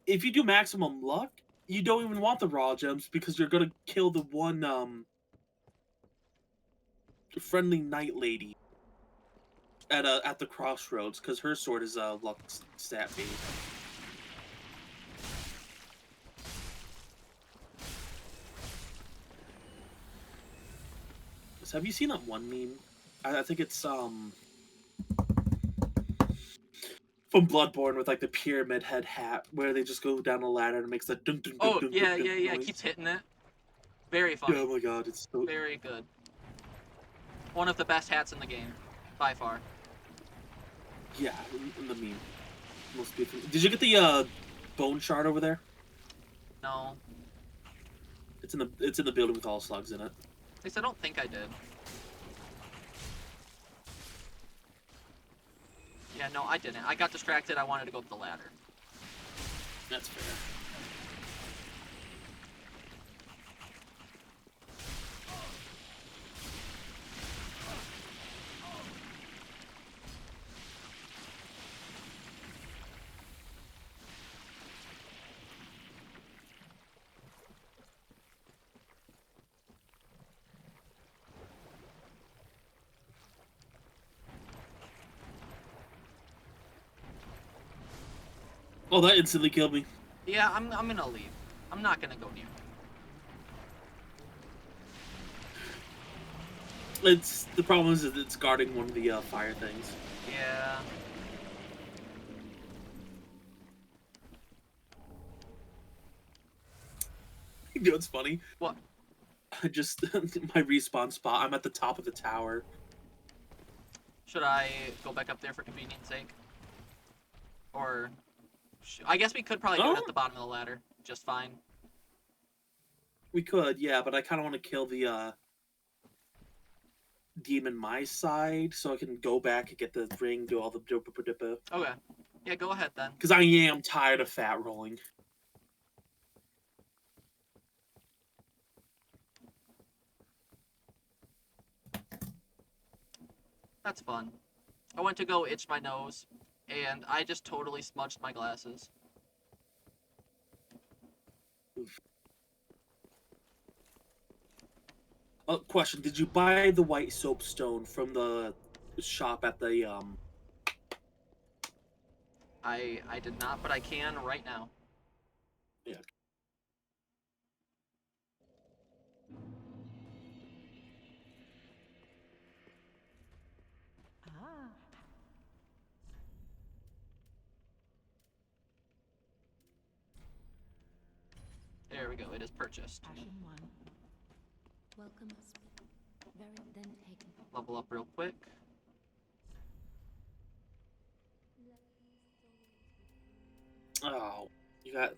If you do maximum luck, you don't even want the raw gems because you're gonna kill the one friendly knight lady at the crossroads because her sword is luck stat based. So have you seen that one meme? I think it's from Bloodborne with like the pyramid head hat where they just go down a ladder and it makes that dun dun dun Oh, dun yeah, dun yeah, yeah. noise. Keeps hitting it. Very fun. Yeah, oh my god, it's so Very good. One of the best hats in the game, by far. yeah, in the meme. Most beautiful. Did you get the bone shard over there? No, It's in the building with all slugs in it. at least I don't think I did. Yeah, no, I didn't. I got distracted. I wanted to go up the ladder. That's fair. Oh, that instantly killed me. Yeah, I'm gonna leave. I'm not gonna go near. The problem is that it's guarding one of the fire things. Yeah. You know what's funny? What? I just my respawn spot. I'm at the top of the tower. Should I go back up there for convenience sake? Or... I guess we could probably do it at the bottom of the ladder. Just fine. We could, yeah, but I kind of want to kill the demon my side so I can go back and get the ring, do all the dopa. Okay. Yeah, go ahead then. Because I am tired of fat rolling. That's fun. I went to go itch my nose, and I just totally smudged my glasses. Question: did you buy the white soapstone from the shop at the I did not, but I can right now. Yeah. Ah. There we go. It is purchased. Ashen one. Welcome husband. Very then taken. Level up real quick. Oh, you got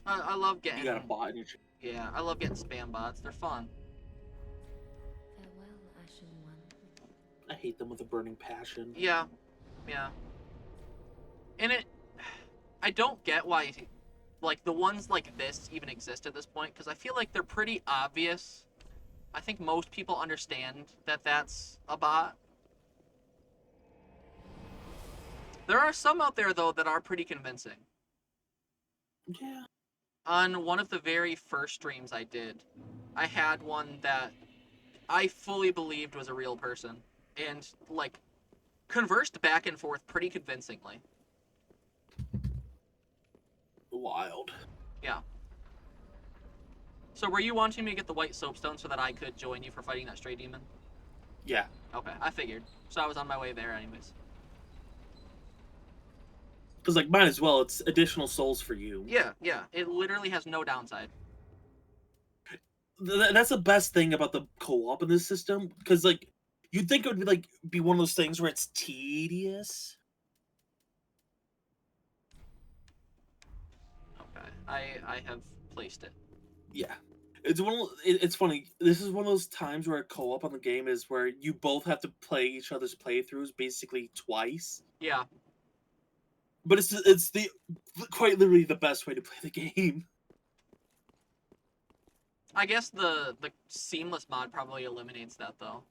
I love getting. you got a bot in your. Yeah, I love getting spam bots. They're fun. Farewell, Ashen One. I hate them with a burning passion. Yeah, yeah. And I don't get why, like, the ones like this even exist at this point, because I feel like they're pretty obvious. I think most people understand that that's a bot. There are some out there, though, that are pretty convincing. Yeah. On one of the very first streams I did, I had one that I fully believed was a real person, and, like, conversed back and forth pretty convincingly. Wild. Yeah. So were you wanting me to get the white soapstone so that I could join you for fighting that stray demon? Yeah. Okay, I figured. So I was on my way there anyways. Because, like, might as well. It's additional souls for you. Yeah, yeah. It literally has no downside. That's the best thing about the co-op in this system. Because, like, you'd think it would be, like, be one of those things where it's tedious. Okay, I have placed it. Yeah. It's funny. This is one of those times where a co-op on the game is where you both have to play each other's playthroughs basically twice. Yeah. But it's the quite literally the best way to play the game. I guess the seamless mod probably eliminates that though.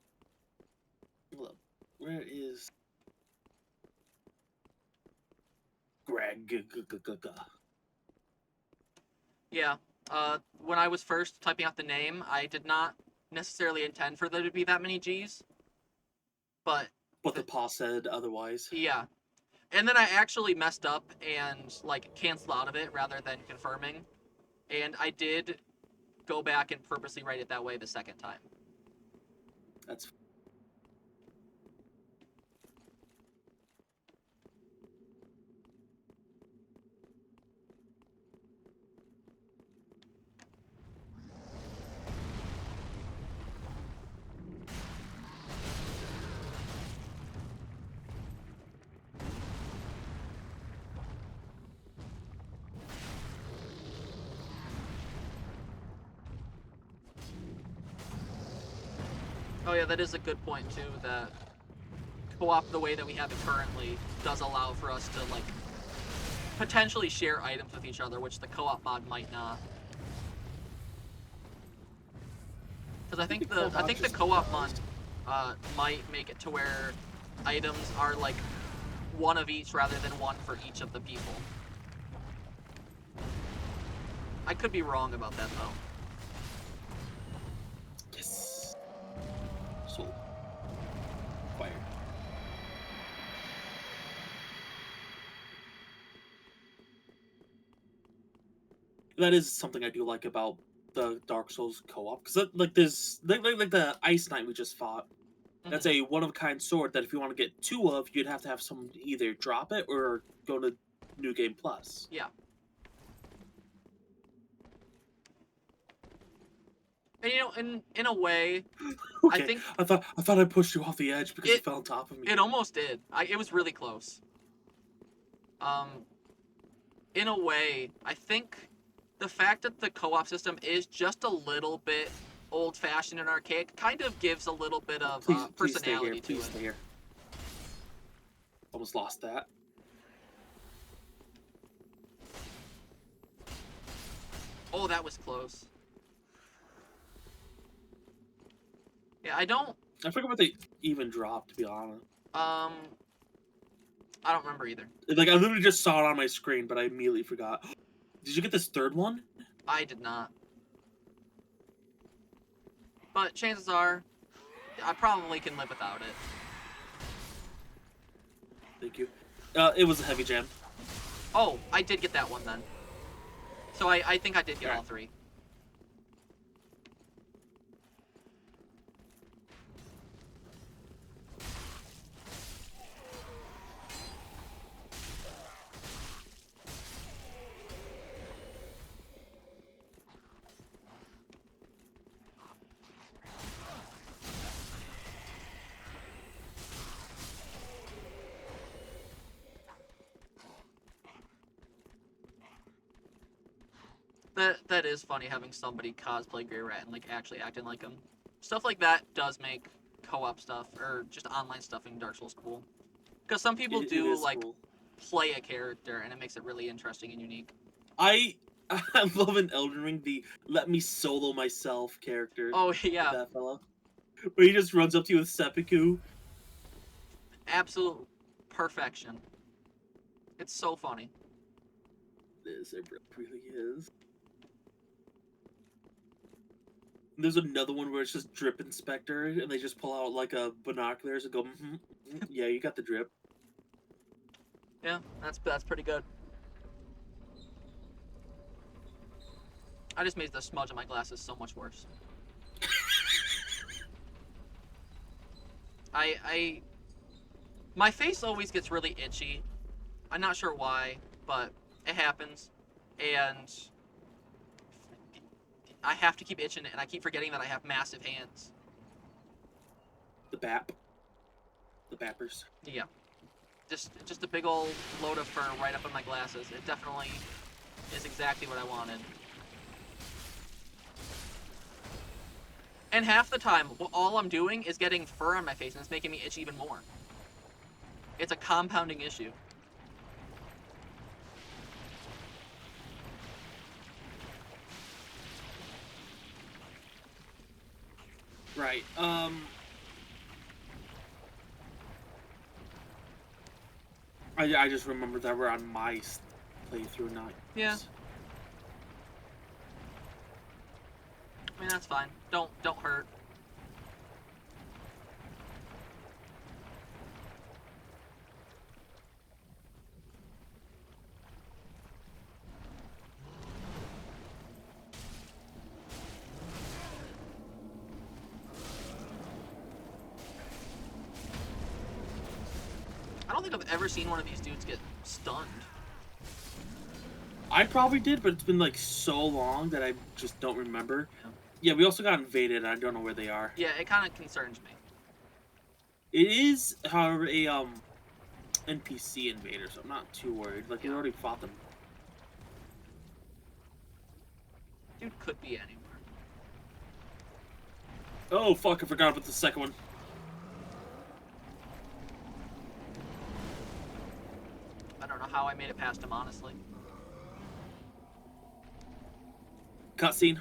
Look, where is Greg? Yeah. When I was first typing out the name, I did not necessarily intend for there to be that many G's. But the paw said otherwise. yeah. And then I actually messed up and, like, canceled out of it rather than confirming. And I did go back and purposely write it that way the second time. That's Oh yeah, that is a good point too, that co-op the way that we have it currently does allow for us to, like, potentially share items with each other, which the co-op mod might not. Because I think the co-op mod might make it to where items are, like, one of each rather than one for each of the people. I could be wrong about that though. yes. Soul. Fire. That is something I do like about the Dark Souls co-op, because like there's like the Ice Knight we just fought. That's Mhm. a one of a kind sword that if you want to get two of, you'd have to have someone either drop it or go to New Game Plus. Yeah. And you know, in a way, I Okay, think I thought I pushed you off the edge because you it fell on top of me. it almost did. It was really close. Um, in a way, I think the fact that the co-op system is just a little bit old-fashioned and archaic kind of gives a little bit of Please stay here. personality to Please it. stay here. Almost lost that. Oh, that was close. Yeah, I don't. I forget what they even dropped, to be honest. Um, I don't remember either. Like I literally just saw it on my screen, but I immediately forgot. Did you get this third one? I did not. But chances are, I probably can live without it. Thank you. It was a heavy jam. Oh, I did get that one then. So I think I did get all Alright. three. That is funny having somebody cosplay Grey Rat and like actually acting like him. Stuff like that does make co-op stuff or just online stuff in Dark Souls cool. Because some people It do is like cool. play a character and it makes it really interesting and unique. I love in Elden Ring the "let me solo myself" character. Oh yeah, That fella, where he just runs up to you with seppuku. absolute perfection. It's so funny. It really is. There's another one where it's just drip inspector, and they just pull out like a binoculars and go, yeah, you got the drip. Yeah, that's pretty good. I just made the smudge on my glasses so much worse. I my face always gets really itchy. I'm not sure why, but it happens. And I have to keep itching it, and I keep forgetting that I have massive hands. The bap, the bappers. Yeah. Just a big old load of fur right up on my glasses. It definitely is exactly what I wanted. And half the time, all I'm doing is getting fur on my face, and it's making me itch even more. It's a compounding issue. Right. I just remember that we're on my playthrough, not Yeah. I mean, that's fine. Don't hurt. I don't think I've ever seen one of these dudes get stunned. I probably did, but it's been like so long that I just don't remember. Yeah, we also got invaded. And I don't know where they are. Yeah, it kind of concerns me. It is, however, a NPC invader, so I'm not too worried. Like we Yeah. already fought them. Dude could be anywhere. Oh fuck! I forgot about the second one. I don't know how I made it past him, honestly. Cutscene.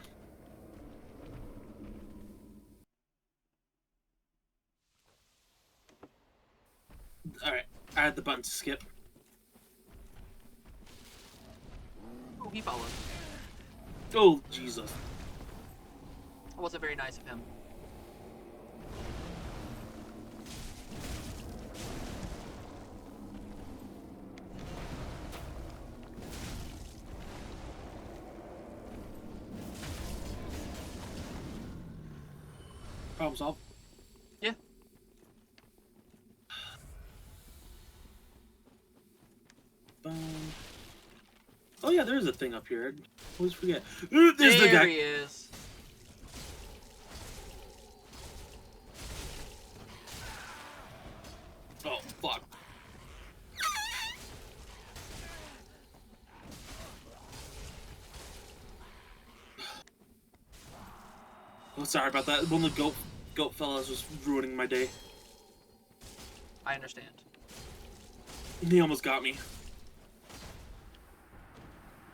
All right, I had the button to skip. Oh, he followed. Oh Jesus! That wasn't very nice of him. Problem solved. Yeah. Oh yeah, there is a thing up here. I always forget. There's the There guy. he is. Oh fuck. Oh, sorry about that. One of the goat fellas was ruining my day. I understand. He almost got me.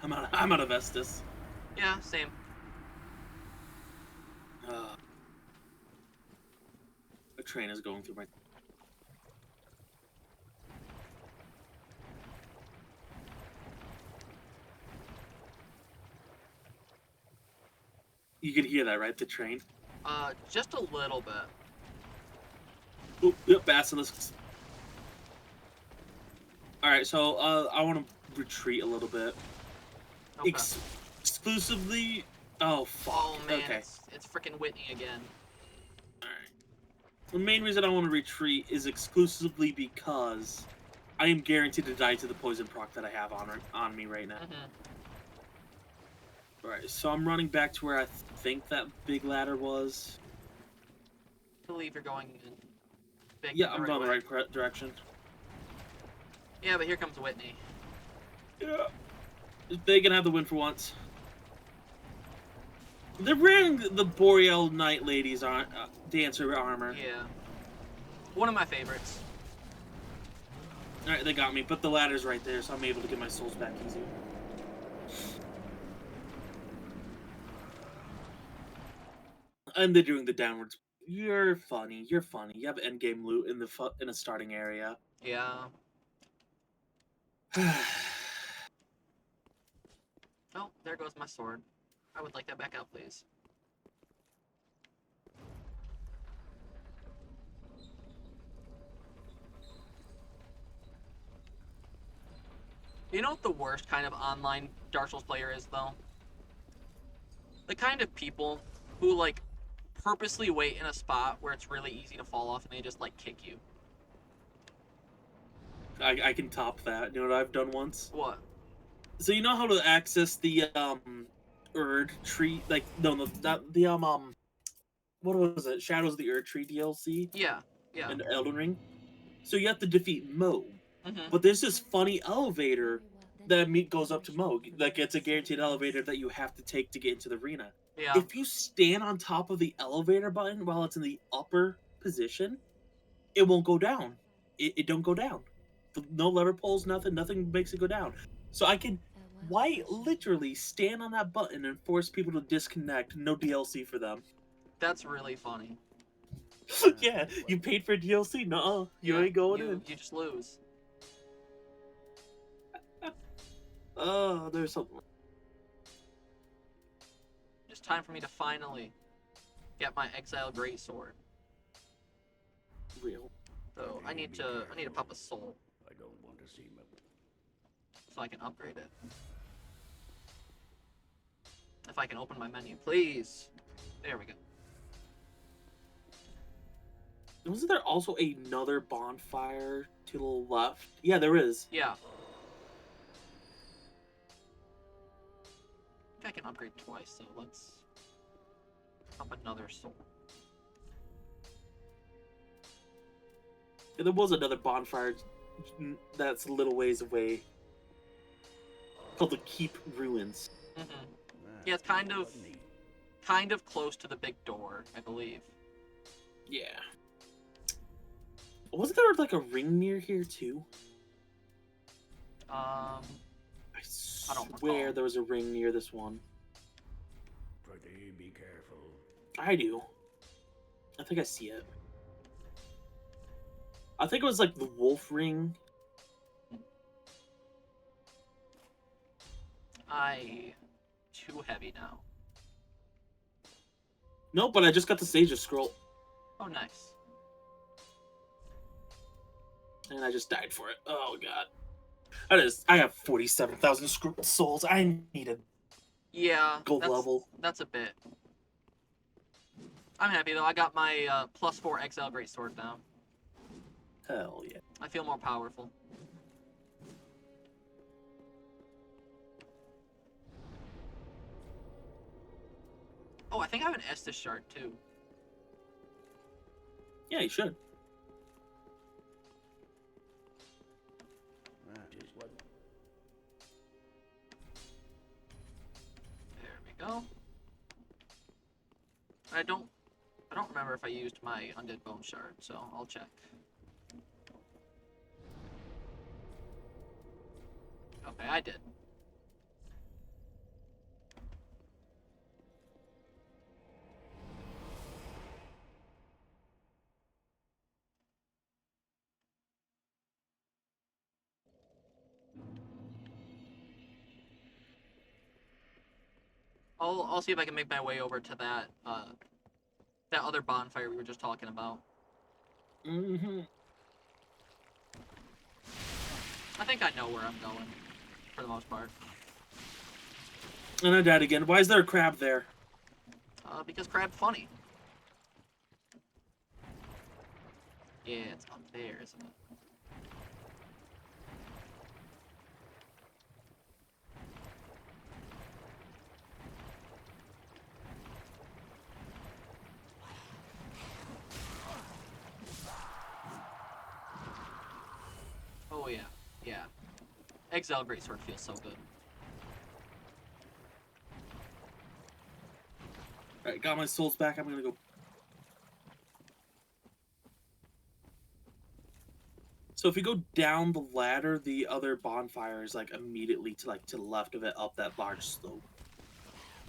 I'm out of Estus. Yeah, same. A train is going through my. You can hear that, right? The train. Just a little bit. Oh, yep, basilisks. All right, so I want to retreat a little bit. Okay. Exclusively. Oh fuck. Oh man, Okay. it's freaking Whitney again. All right. The main reason I want to retreat is exclusively because I am guaranteed to die to the poison proc that I have on me right now. Alright, so I'm running back to where I think that big ladder was. I believe you're going in. Yeah, I'm going the way. right direction. Yeah, but here comes Whitney. Yeah. They can have the win for once. They're wearing the Boreal Knight Lady's dancer armor. Yeah. One of my favorites. Alright, they got me, but the ladder's right there, so I'm able to get my souls back easy. And they're doing the downwards. You're funny. You're funny. You have endgame loot in a starting area. Yeah. Oh, there goes my sword. I would like that back out, please. You know what the worst kind of online Dark Souls player is, though? The kind of people who, like, purposely wait in a spot where it's really easy to fall off and they just, like, kick you. I can top that. You know what I've done once? What? So you know how to access the Erd tree, like no, not the what was it? Shadows of the Erd Tree DLC Yeah, yeah. and Elden Ring. So you have to defeat Moog, Mm-hmm. but there's this funny elevator that goes up to Moog. Like it's a guaranteed elevator that you have to take to get into the arena. Yeah. If you stand on top of the elevator button while it's in the upper position, it won't go down. It don't go down. No lever pulls, nothing makes it go down. So I can literally stand on that button and force people to disconnect. No DLC for them. That's really funny. Yeah, you paid for DLC? No, you Yeah, ain't going in. You just lose. Oh, there's something. Just time for me to finally get my Exile Greatsword. Real. So I need to pop a soul I don't want to see him. so I can upgrade it. If I can open my menu, please. There we go. Wasn't there also another bonfire to the left? Yeah, there is. Yeah. I think I can upgrade twice, so let's up another soul. Yeah, there was another bonfire that's a little ways away. Called the Keep Ruins. Mm-hmm. Yeah, it's kind of close to the big door, I believe. Yeah. Wasn't there like a ring near here too? I don't swear recall. there was a ring near this one. Pretty be careful. I do. I think I see it. I think it was like the wolf ring. Too heavy now. No, but I just got the Sage's scroll. Oh, nice. And I just died for it. Oh god. I have 47,000 souls. I need a Yeah, gold level. that's a bit. I'm happy though. I got my +4 XL greatsword now. Hell yeah. I feel more powerful. Oh, I think I have an Estus shard too. Yeah, you should. That is what. There we go. I don't remember if I used my undead bone shard, so I'll check. Okay, I did. I'll see if I can make my way over to that that other bonfire we were just talking about. Mm-hmm. I think I know where I'm going, for the most part. And I died again. Why is there a crab there? Because crab's funny. Yeah, it's up there, isn't it? Oh yeah, yeah. Exile Greatsword feels so good. Alright, got my souls back. I'm gonna go. So if you go down the ladder, the other bonfire is like immediately to the left of it, up that large slope.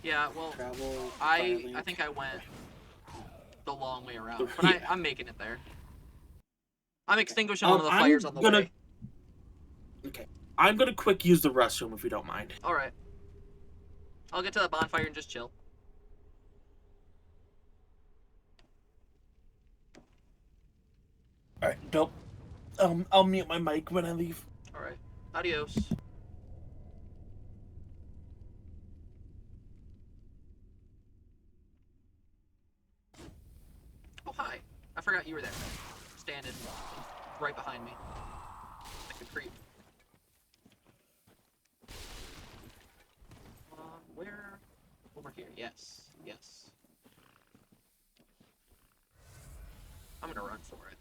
Yeah, well, Travel. I Firelink. think I went the long way around, The- but yeah. I'm making it there. I'm extinguishing one of the fires on the gonna- way. Okay. I'm gonna quick use the restroom if you don't mind. Alright. I'll get to that bonfire and just chill. Alright, dope. I'll mute my mic when I leave. Alright. Adios. Oh, hi. I forgot you were there. Standing right behind me. Like a creep. Where? Over here. Yes. Yes. I'm gonna run for it.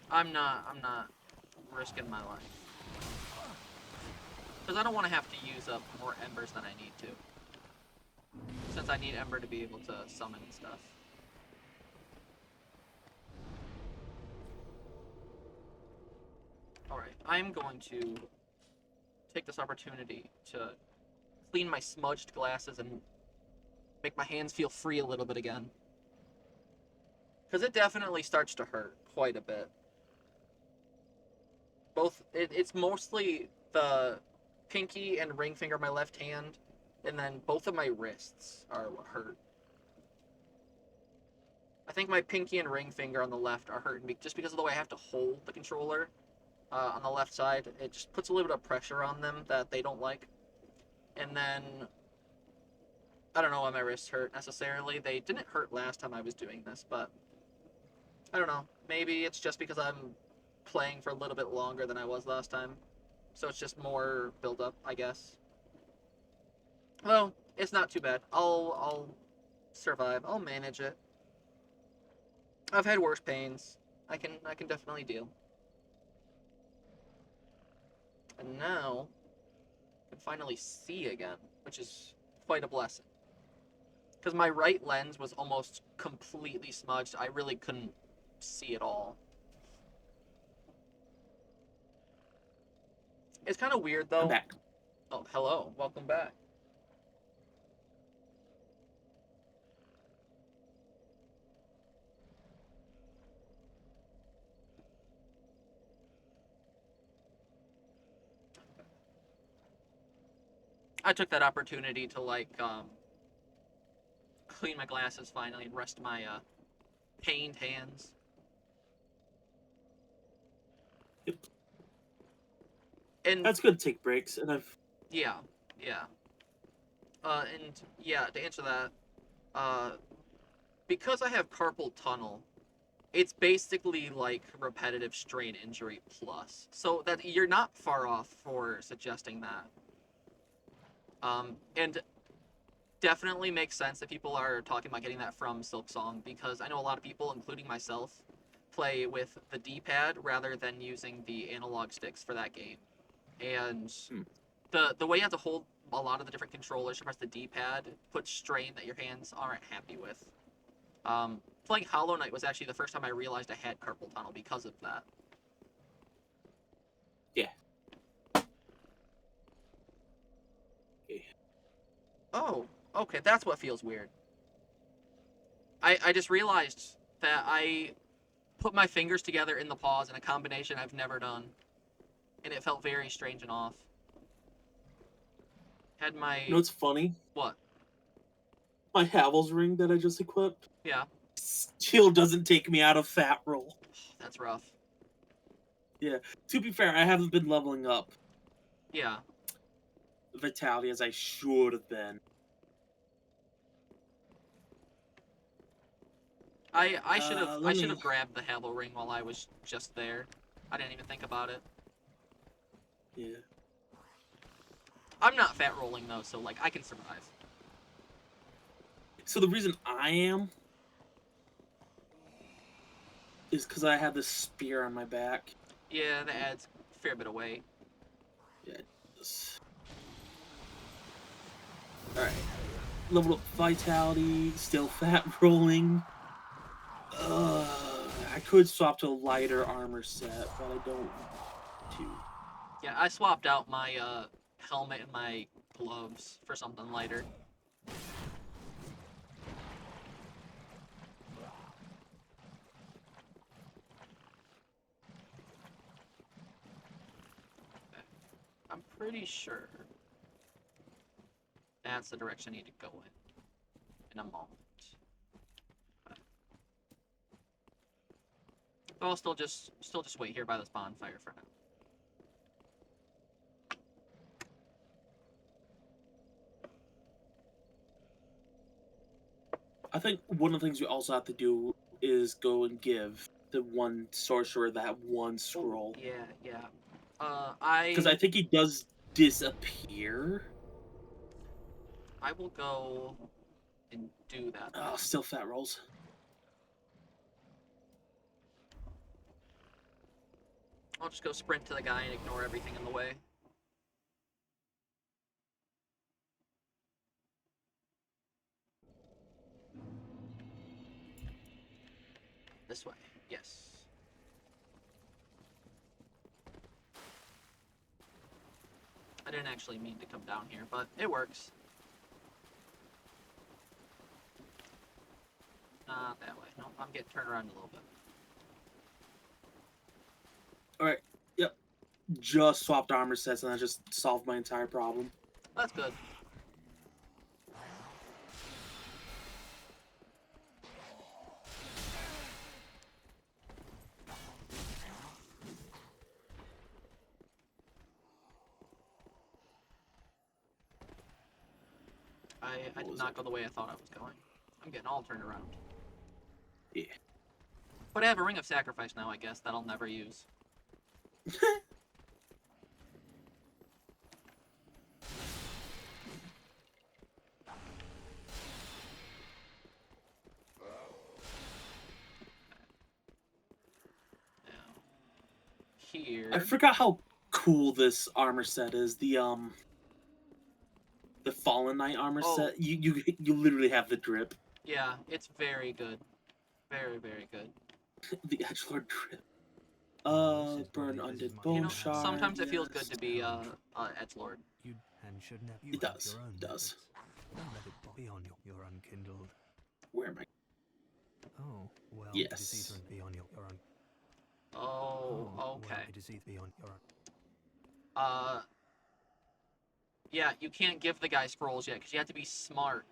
I'm not risking my life. Because I don't want to have to use up more embers than I need to. Since I need ember to be able to summon and stuff. Alright, I'm going to take this opportunity to clean my smudged glasses and make my hands feel free a little bit again. Because it definitely starts to hurt quite a bit. It's mostly the pinky and ring finger of my left hand, and then both of my wrists are what hurt. I think my pinky and ring finger on the left are hurting just because of the way I have to hold the controller on the left side. It just puts a little bit of pressure on them that they don't like. And then, I don't know why my wrists hurt necessarily. They didn't hurt last time I was doing this, but I don't know. Maybe it's just because I'm playing for a little bit longer than I was last time. So it's just more build up, I guess. Well, it's not too bad. I'll survive. I'll manage it. I've had worse pains. I can definitely deal. And now I can finally see again, which is quite a blessing. Because my right lens was almost completely smudged. I really couldn't see it all. It's kind of weird though. I'm back. Oh, hello. Welcome back. I took that opportunity to clean my glasses finally and rest my pained hands. Yep. And That's good to take breaks, and I've... yeah, yeah. And yeah, to answer that, because I have carpal tunnel, it's basically like repetitive strain injury plus. So that you're not far off for suggesting that. And definitely makes sense if people are talking about getting that from Silk Song, because I know a lot of people, including myself, play with the D-pad rather than using the analog sticks for that game. And the way you have to hold a lot of the different controllers to press the D-pad puts strain that your hands aren't happy with. Playing Hollow Knight was actually the first time I realized I had carpal tunnel because of that. Yeah. Oh, okay, that's what feels weird. I just realized that I put my fingers together in the paws in a combination I've never done. And it felt very strange and off. Had my... You know what's funny? What? My Havel's ring that I just equipped Yeah. still doesn't take me out of fat roll. That's rough. Yeah. To be fair, I haven't been leveling up Yeah. Vitality as I should have been. I should have let me- grabbed the Havel ring while I was just there. I didn't even think about it. Yeah. I'm not fat rolling though, so like I can survive. So the reason I am is because I have this spear on my back. Yeah, that adds a fair bit of weight. Yeah. Alright. Level up Vitality, still fat rolling. I could swap to a lighter armor set, but I don't want to. Yeah, I swapped out my helmet and my gloves for something lighter. I'm pretty sure that's the direction I need to go in a moment. But I'll still just wait here by this bonfire for now. I think one of the things we also have to do is go and give the one sorcerer that one scroll. Yeah, yeah. Because I think he does disappear. I will go and do that. Oh, still fat rolls. I'll just go sprint to the guy and ignore everything in the way. This way, yes. I didn't actually mean to come down here, but it works. Not that way. No, I'm getting turned around a little bit. Alright, yep. Just swapped armor sets and that just solved my entire problem. That's good. I did not go the way I thought I was going. I'm getting all turned around. Yeah. But I have a Ring of Sacrifice now, I guess, that I'll never use. Here. I forgot how cool this armor set is. The Fallen Knight armor set. You literally have the drip. Yeah, it's very good. Very, very good. The Edgelord drip. Burn undead bone You know, shard. sometimes it feels yes. good to be edgelord. You and should never. It does. It does. Don't let it be on your unkindled. Where am I? Oh, well. Yes. It is either be on your own. Oh, Well, okay. it is either be on your own. Yeah, you can't give the guy scrolls yet because you have to be smart.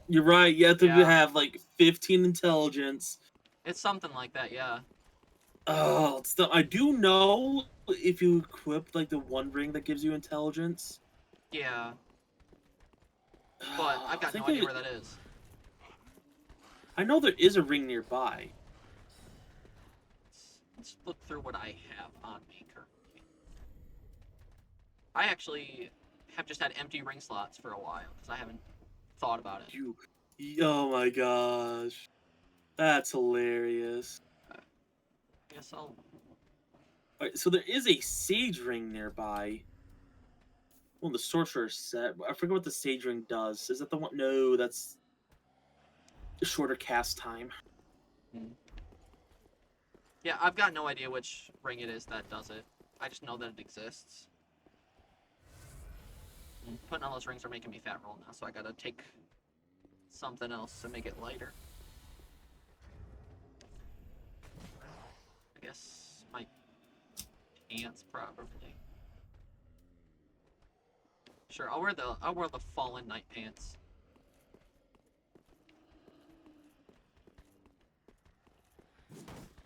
You're right. You have to Yeah. have like 15 intelligence. It's something like that, yeah. Oh, I do know if you equip like the one ring that gives you intelligence. Yeah, but I've got no idea where that is. I know there is a ring nearby. Let's look through what I have on me currently. I actually have just had empty ring slots for a while because I haven't thought about it. Oh my gosh. That's hilarious. I guess I'll. Alright, so there is a sage ring nearby. Well, the sorcerer's set. I forget what the sage ring does. Is that the one? No, that's the shorter cast time. Yeah, I've got no idea which ring it is that does it. I just know that it exists. Putting all those rings are making me fat roll now, so I gotta take something else to make it lighter. I guess my pants probably. Sure, I'll wear the fallen night pants.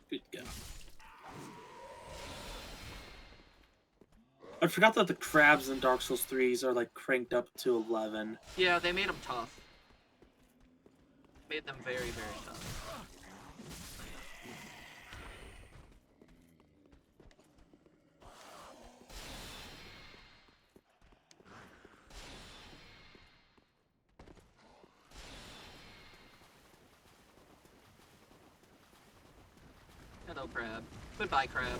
Good go. I forgot that the crabs in Dark Souls 3s are like cranked up to 11. Yeah, they made them tough. Made them very, very tough. Hello, crab. Goodbye, crab.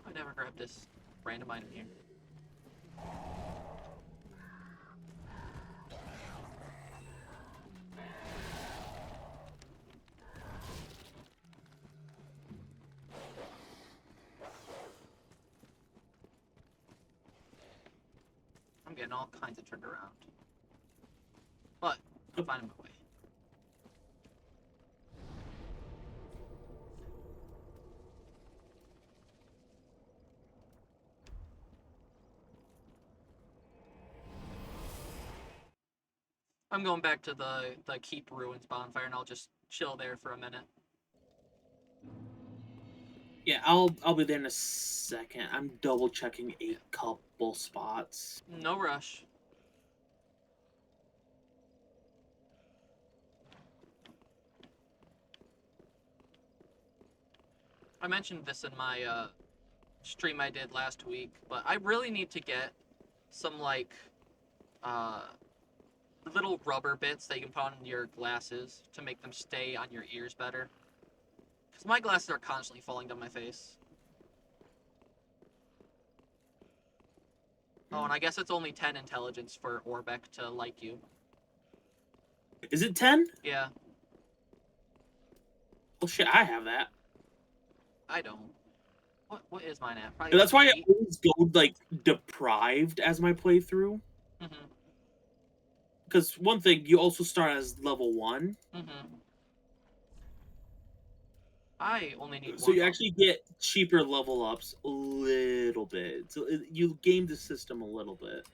I never grabbed this random item here. I'm getting all kinds of turned around. But, I'm finding my way. I'm going back to the Keep Ruins bonfire, and I'll just chill there for a minute. Yeah, I'll be there in a second. I'm double checking a couple spots. No rush. I mentioned this in my stream I did last week, but I really need to get some like little rubber bits that you can put on your glasses to make them stay on your ears better. Because my glasses are constantly falling down my face. Oh, and I guess it's only 10 intelligence for Orbeck to like you. Is it 10? Yeah, Well, shit, I have that. I don't. What is mine at? Probably And that's why I like always go, like, deprived as my playthrough. 8. Mm-hmm. Because one thing, you also start as level 1. Mm-hmm. I only need So one you level. actually get cheaper level ups a little bit. So you game the system a little bit.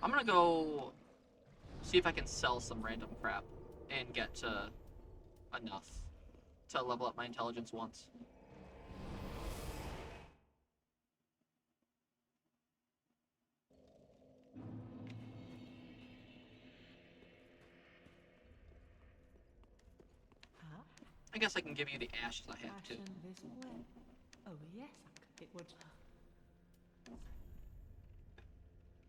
I'm gonna go see if I can sell some random crap and get to enough to level up my intelligence once. Huh? I guess I can give you the ashes I have too. Fashion this way. Oh yes, it would.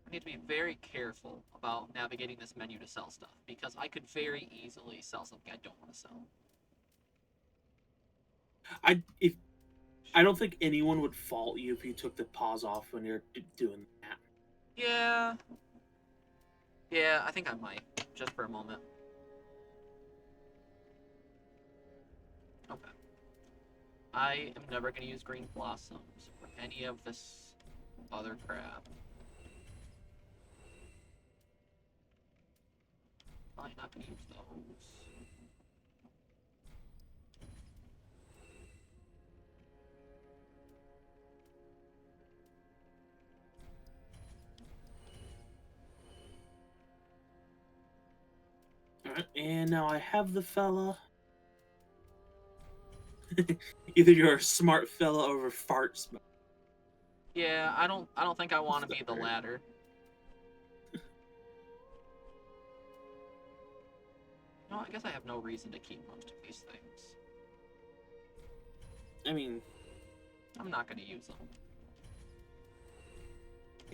I need to be very careful about navigating this menu to sell stuff because I could very easily sell something I don't want to sell. I don't think anyone would fault you if you took the paws off when you're doing that. Yeah. Yeah, I think I might, just for a moment. Okay. I am never going to use green blossoms for any of this other crap. I'm not going to use those. Alright, and now I have the fella. Either you're a smart fella or a fart smoke. Yeah, I don't think I want to be the Sorry. latter. No, I guess I have no reason to keep most of these things. I mean, I'm not gonna use them.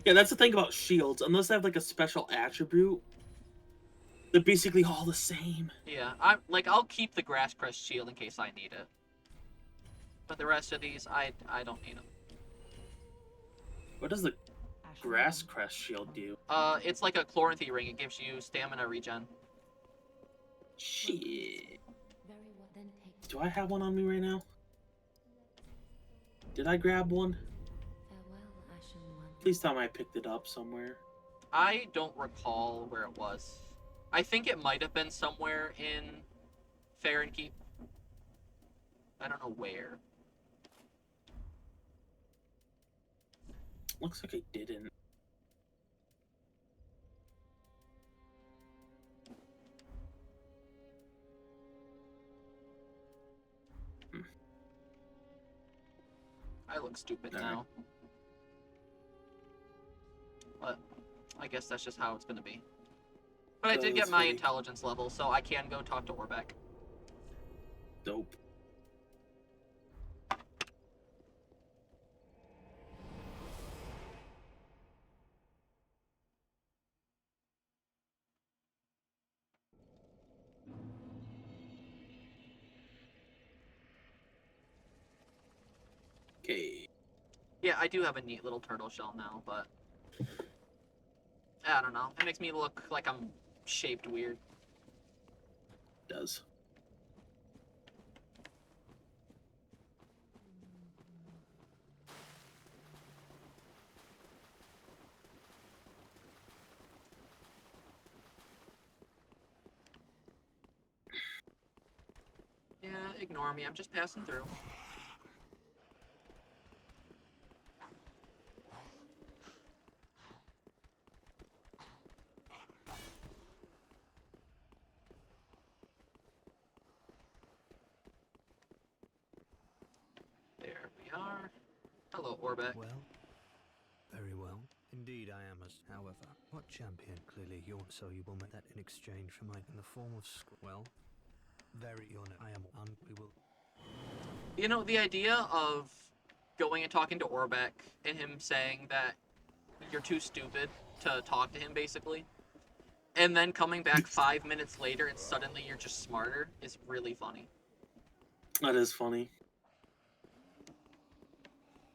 yeah, that's the thing about shields. Unless they have like a special attribute, they're basically all the same. Yeah, I'll keep the grass crest shield in case I need it. But the rest of these, I don't need them. What does the Ashen grass one. crest shield do? It's like a chloranthi ring. It gives you stamina regen. Shit. Very well. Then take Do I have one on me right now? Did I grab one? farewell, Ashen One. Please tell me I picked it up somewhere. I don't recall where it was. I think it might have been somewhere in Fahrenkeep. I don't know where. Looks like I didn't. I look stupid All now. But I guess that's just how it's gonna be. But I Oh, did get that's my funny. intelligence level, so I can go talk to Orbeck. Dope. Okay. Yeah, I do have a neat little turtle shell now, but I don't know. It makes me look like I'm shaped weird. Does. Yeah, ignore me. I'm just passing through. There we are. Hello, Orbeck. Well, very well. Indeed, I am as. However, what champion? Clearly, you're so you will make that in exchange for my in the form of well, very honor. I am un. We will. You know, the idea of going and talking to Orbeck and him saying that you're too stupid to talk to him, basically, and then coming back 5 minutes later and suddenly you're just smarter is really funny. That is funny.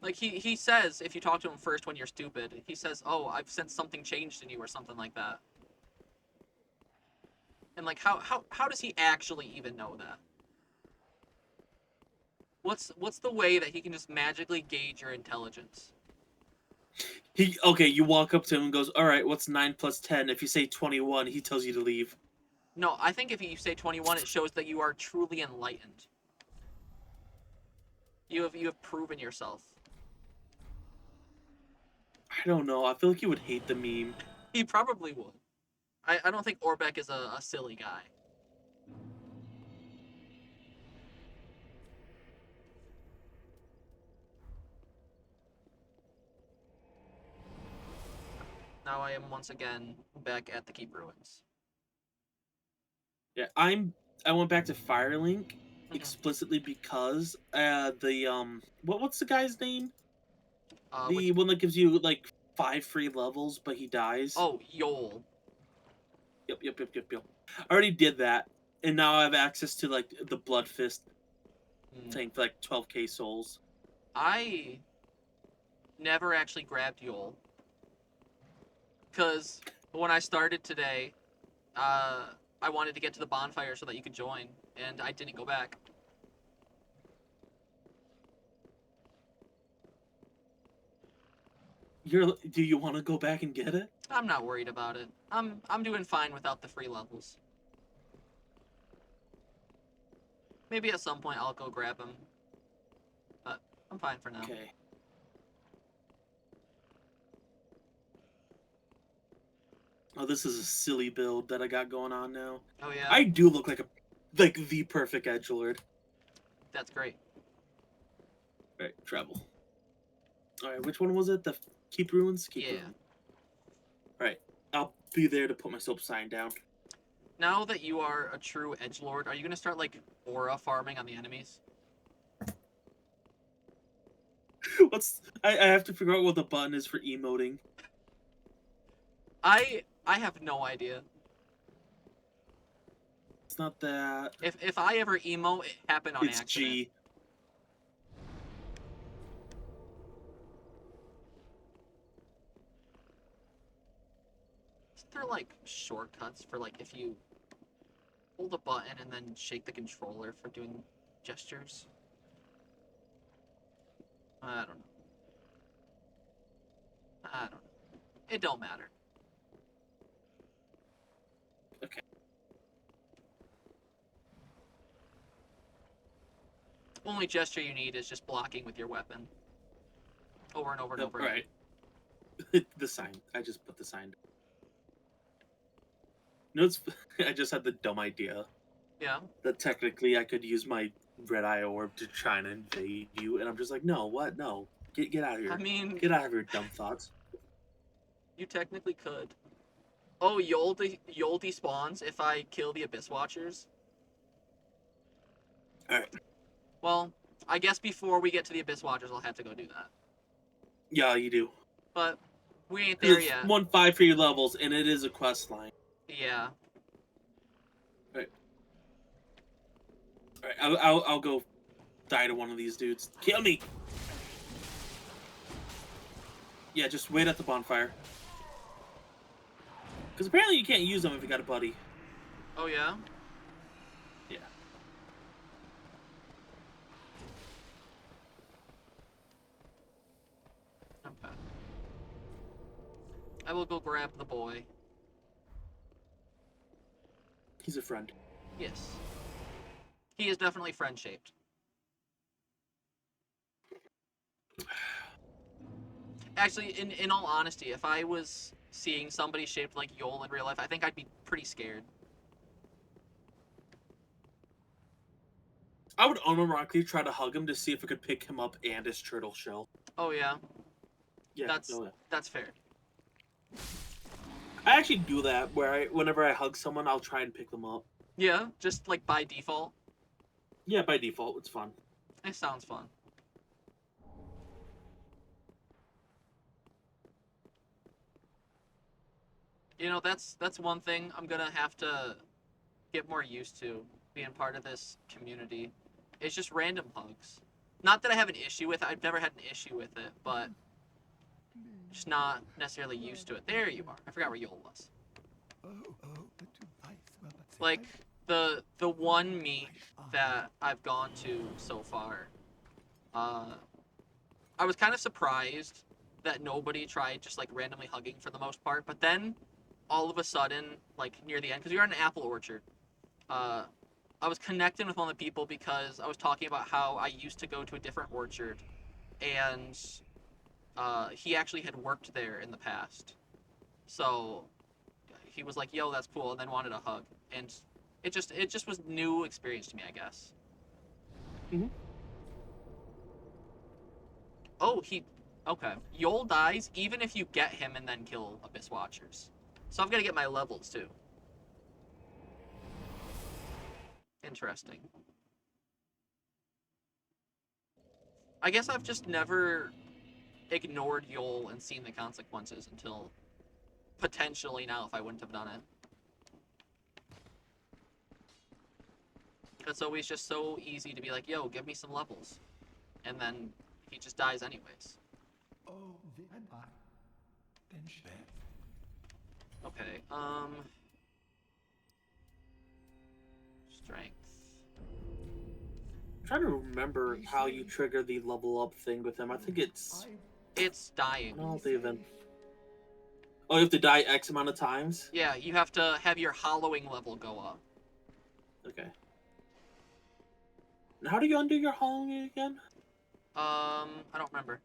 Like, he says, if you talk to him first when you're stupid, he says, oh, I've sensed something changed in you or something like that. And, like, how does he actually even know that? What's the way that he can just magically gauge your intelligence? Okay, you walk up to him and goes, all right, what's 9 plus 10? If you say 21, he tells you to leave. No, I think if you say 21, it shows that you are truly enlightened. You have proven yourself. I don't know. I feel like you would hate the meme. He probably would. I don't think Orbeck is a silly guy. Now I am once again back at the Keep Ruins. Yeah, I went back to Firelink Mhm. explicitly because what's the guy's name? The Which, one that gives you like 5 free levels, but he dies. oh, Yol. Yep. I already did that, and now I have access to like the Blood Fist Hmm. thing for like 12k souls. I never actually grabbed Yol. Because when I started today, I wanted to get to the bonfire so that you could join, and I didn't go back. Do you want to go back and get it? I'm not worried about it. I'm doing fine without the free levels. Maybe at some point I'll go grab him. But I'm fine for now. Okay. Oh, this is a silly build that I got going on now. Oh yeah, I do look like the perfect edgelord. that's great. Alright, travel. All right, which one was it? The keep ruins. Keep Yeah. ruins. All right, I'll be there to put my soap sign down. Now that you are a true edgelord, are you gonna start like aura farming on the enemies? I have to figure out what the button is for emoting. I have no idea. It's not that. If I ever emo, it happened on It's accident. G. Isn't there like shortcuts for like if you hold a button and then shake the controller for doing gestures? I don't know. I don't know. It don't matter. Okay. Only gesture you need is just blocking with your weapon. Over and over and over All again. right. The sign. I just put the sign. No, it's. I just had the dumb idea Yeah. that technically I could use my red eye orb to try and invade you, and I'm just like, no, what? No, get out of here. I mean, Get out of your dumb thoughts. you technically could. Oh, Yol despawns if I kill the Abyss Watchers. Alright. Well, I guess before we get to the Abyss Watchers, I'll have to go do that. Yeah, you do. But we ain't there It's yet. 1-5 for your levels, and it is a quest line. Yeah. Alright, I'll go die to one of these dudes. Kill me! Yeah, just wait at the bonfire. Because apparently you can't use them if you got a buddy. Oh, yeah? Yeah. Okay. I will go grab the boy. He's a friend. Yes. He is definitely friend-shaped. Actually, in all honesty, if I was seeing somebody shaped like Yol in real life, I think I'd be pretty scared. I would unironically try to hug him to see if I could pick him up and his turtle shell. Oh, yeah? Yeah, That's yeah. that's fair. I actually do that, where whenever I hug someone, I'll try and pick them up. Yeah, just like by default. Yeah, by default, it's fun. It sounds fun. You know, that's one thing I'm gonna have to get more used to being part of this community. It's just random hugs. Not that I have an issue with it. I've never had an issue with it, but just not necessarily used to it. There you are. I forgot where Yol was. Like the one meet that I've gone to so far. I was kind of surprised that nobody tried just like randomly hugging for the most part, but then all of a sudden, like near the end, because we were in an apple orchard, I was connecting with one of the people because I was talking about how I used to go to a different orchard, and he actually had worked there in the past. So he was like, "Yo, that's cool," and then wanted a hug, and it just was new experience to me, I guess. Mhm. Oh, okay. Yol dies even if you get him and then kill Abyss Watchers. So I've got to get my levels too. Interesting. I guess I've just never ignored Yol and seen the consequences until potentially now if I wouldn't have done it. It's always just so easy to be like, yo, give me some levels. And then he just dies anyways. Okay, strength. I'm trying to remember how you trigger the level up thing with him. I think it's dying. no the event. Oh, you have to die X amount of times? Yeah, you have to have your hollowing level go up. Okay. And how do you undo your hollowing again? I don't remember.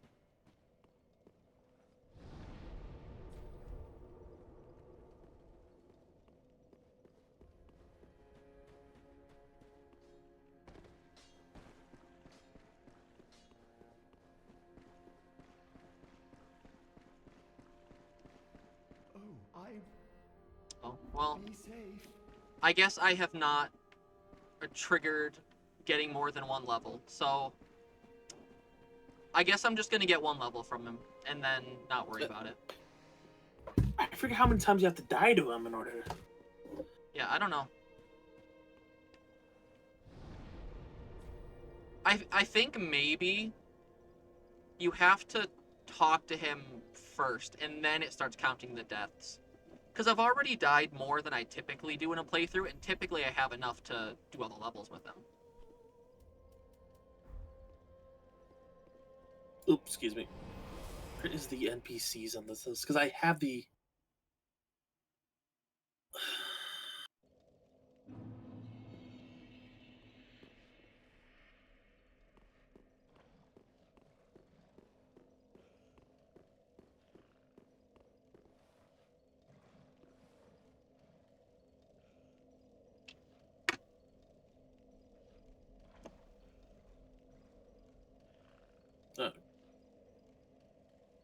Oh, well, Be safe. I guess I have not triggered getting more than one level, so I guess I'm just gonna get one level from him and then not worry about it. I forget how many times you have to die to him in order. Yeah, I don't know. I think maybe you have to talk to him first, and then it starts counting the deaths. Because I've already died more than I typically do in a playthrough, and typically I have enough to do all the levels with him. Oops, excuse me. Where is the NPCs on this list? Because I have the...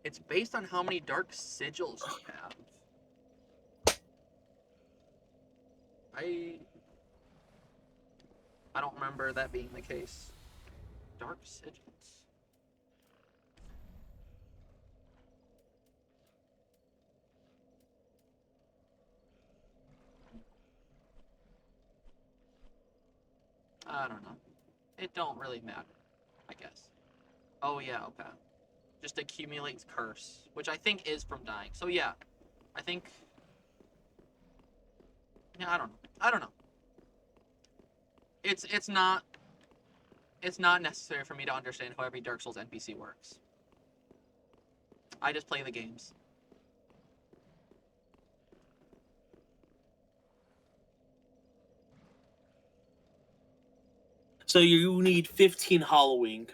It's based on how many dark sigils you have. I don't remember that being the case. Dark sigils. I don't know. It don't really matter, I guess. Oh yeah, okay. Just accumulates curse, which I think is from dying. So yeah, I think. Yeah, I don't know. I don't know. It's not necessary for me to understand how every Dark Souls NPC works. I just play the games. So you need 15 Halloween.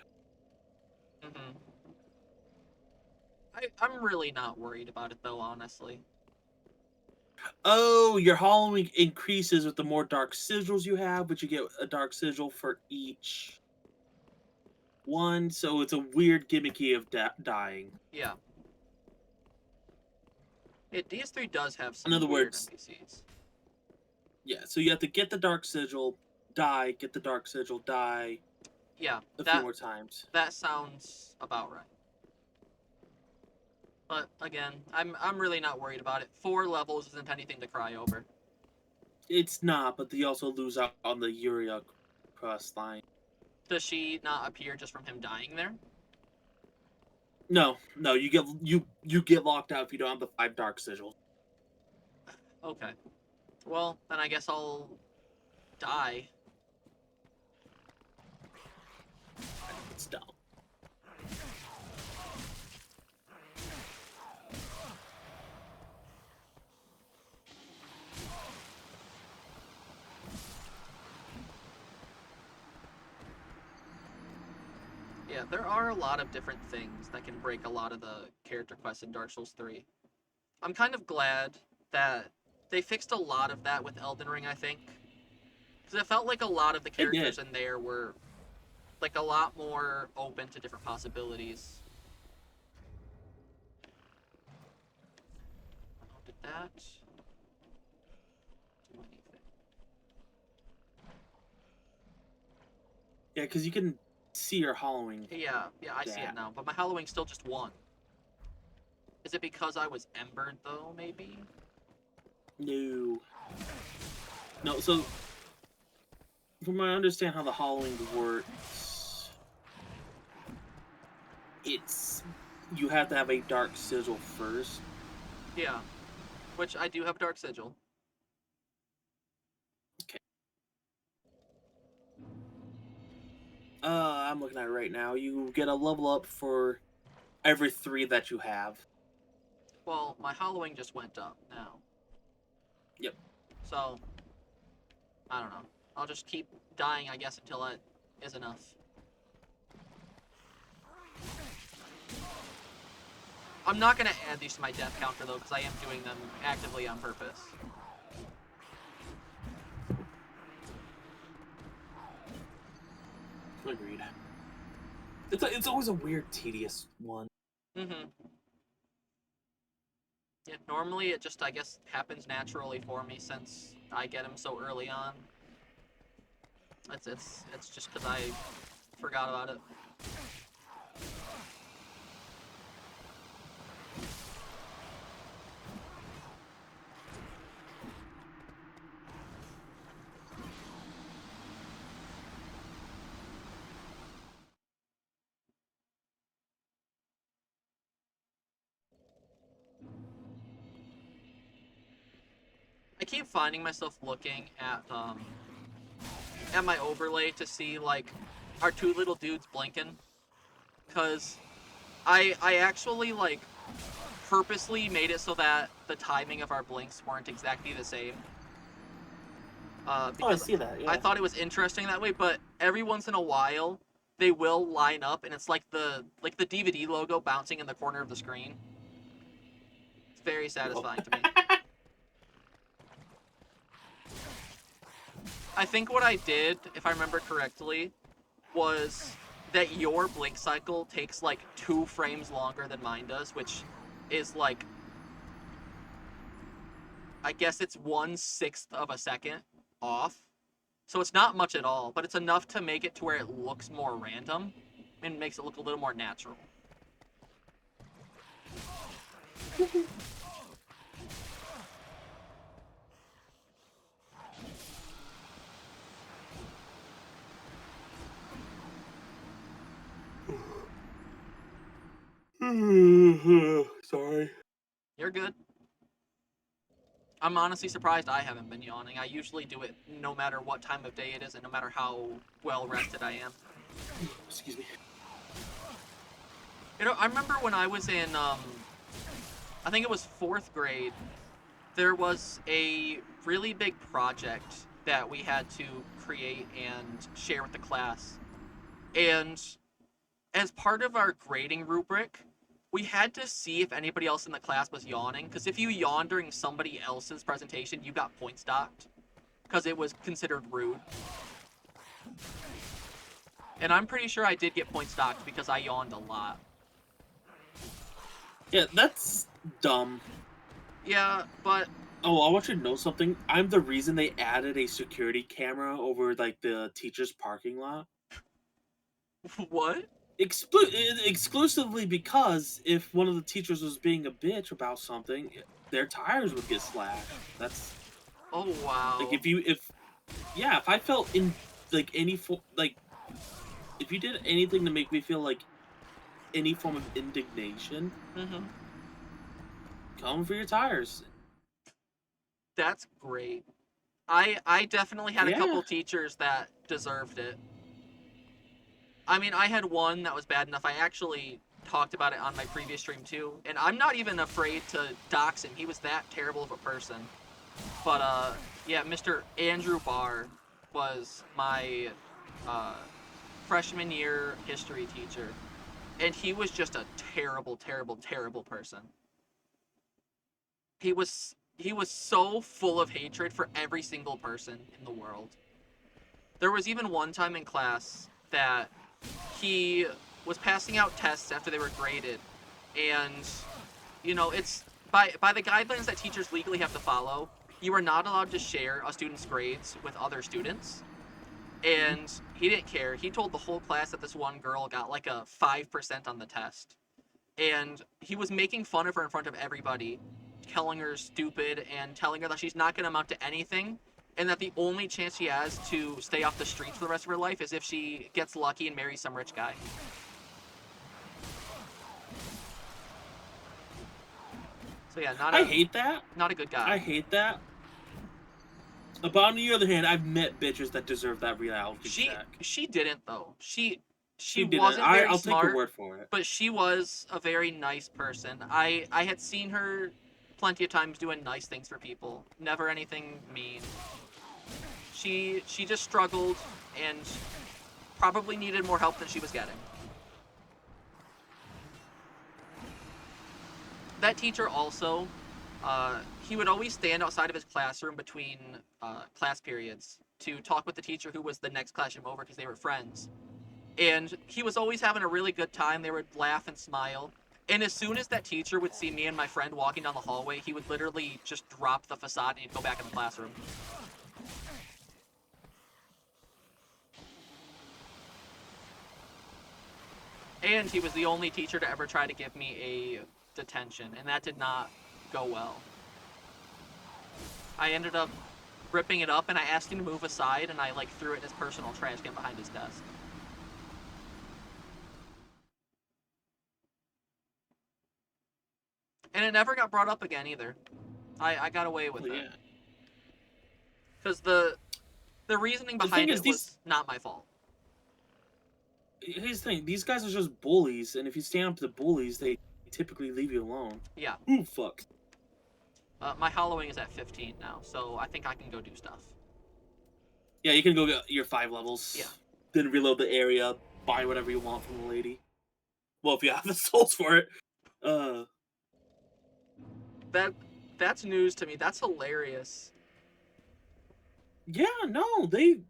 Mm-hmm. I'm really not worried about it though, honestly. Oh, your Halloween increases with the more dark sigils you have, but you get a dark sigil for each one. So it's a weird gimmicky of dying. Yeah. DS3 does have some In other weird words, NPCs. yeah. So you have to get the dark sigil, die, get the dark sigil, die. Yeah, A few more times. that sounds about right. But again, I'm really not worried about it. 4 levels isn't anything to cry over. It's not, but they also lose out on the Yuria quest line. Does she not appear just from him dying there? No, you get locked out if you don't have the 5 dark sigils. Okay. Well, then I guess I'll die. It's dumb. Yeah, there are a lot of different things that can break a lot of the character quests in Dark Souls 3. I'm kind of glad that they fixed a lot of that with Elden Ring, I think. Because it felt like a lot of the characters in there were like a lot more open to different possibilities. Oh, did that do anything? Yeah, because you can see your Halloween. Yeah, I see it now. But my Halloween's still just 1. Is it because I was embered, though, maybe? No. No, so from what I understand how the Halloween works, it's you have to have a dark sigil first. Yeah. Which I do have Dark Sigil. Okay. I'm looking at it right now. You get a level up for every 3 that you have. Well, my Halloween just went up now. Yep. So, I don't know. I'll just keep dying, I guess, until it is enough. I'm not going to add these to my death counter, though, because I am doing them actively on purpose. Agreed. It's always a weird, tedious one. Mm-hmm. Yeah, normally it just, I guess, happens naturally for me since I get him so early on. It's just because I forgot about it. I keep finding myself looking at my overlay to see like, are two little dudes blinking? Cause I actually like purposely made it so that the timing of our blinks weren't exactly the same. Oh, I Because see that. I Yeah. thought it was interesting that way, but every once in a while they will line up and it's like the DVD logo bouncing in the corner of the screen. It's very satisfying to me. I think what I did, if I remember correctly, was that your blink cycle takes like 2 frames longer than mine does, which is like, I guess it's 1/6 of a second off. So it's not much at all, but it's enough to make it to where it looks more random and makes it look a little more natural. Sorry. You're good. I'm honestly surprised I haven't been yawning. I usually do it no matter what time of day it is and no matter how well rested I am. Excuse me. You know, I remember when I was in, I think it was 4th grade, there was a really big project that we had to create and share with the class. And as part of our grading rubric, we had to see if anybody else in the class was yawning, because if you yawned during somebody else's presentation, you got points docked, because it was considered rude. And I'm pretty sure I did get points docked because I yawned a lot. Yeah, that's dumb. Yeah, but Oh, I want you to know something. I'm the reason they added a security camera over like the teacher's parking lot. what? Exclusively because if one of the teachers was being a bitch about something, their tires would get slashed. That's Oh, like wow. if I felt in like like if you did anything to make me feel like any form of indignation, Mm-hmm. come for your tires. That's great. I definitely had a Yeah. couple teachers that deserved it. I mean, I had one that was bad enough. I actually talked about it on my previous stream too, and I'm not even afraid to dox him. He was that terrible of a person. But yeah, Mr. Andrew Barr was my uh, freshman year history teacher, and he was just a terrible, terrible, terrible person. He was so full of hatred for every single person in the world. There was even one time in class that he was passing out tests after they were graded, and it's by the guidelines that teachers legally have to follow. You are not allowed to share a student's grades with other students, and he didn't care. He told the whole class that this one girl got like a 5% on the test, and he was making fun of her in front of everybody, calling her stupid and telling her that she's not going to amount to anything, and that the only chance she has to stay off the streets for the rest of her life is if she gets lucky and marries some rich guy. So yeah, I hate that. not a good I guy. hate that. But on the other hand, I've met bitches that deserve that reality She check. she didn't though. She She didn't. wasn't very I'll take her smart, word for it. but she was a very nice person. I had seen her plenty of times doing nice things for people. Never anything mean. She just struggled and probably needed more help than she was getting. That teacher also, he would always stand outside of his classroom between class periods to talk with the teacher who was the next classroom over because they were friends. And he was always having a really good time. They would laugh and smile. And as soon as that teacher would see me and my friend walking down the hallway, he would literally just drop the facade and he'd go back in the classroom. And he was the only teacher to ever try to give me a detention, and that did not go well. I ended up ripping it up, and I asked him to move aside, and I like threw it in his personal trash can behind his desk. And it never got brought up again either. I got away with it. Because the reasoning behind it was not my fault. Here's the thing, these guys are just bullies, and if you stand up to the bullies, they typically leave you alone. Yeah. Ooh, fuck. My hollowing is at 15 now, so I think I can go do stuff. Yeah, you can go get your 5 levels. Yeah. Then reload the area, buy whatever you want from the lady. Well, if you have the souls for it. That's news to me. That's hilarious. Yeah, no, the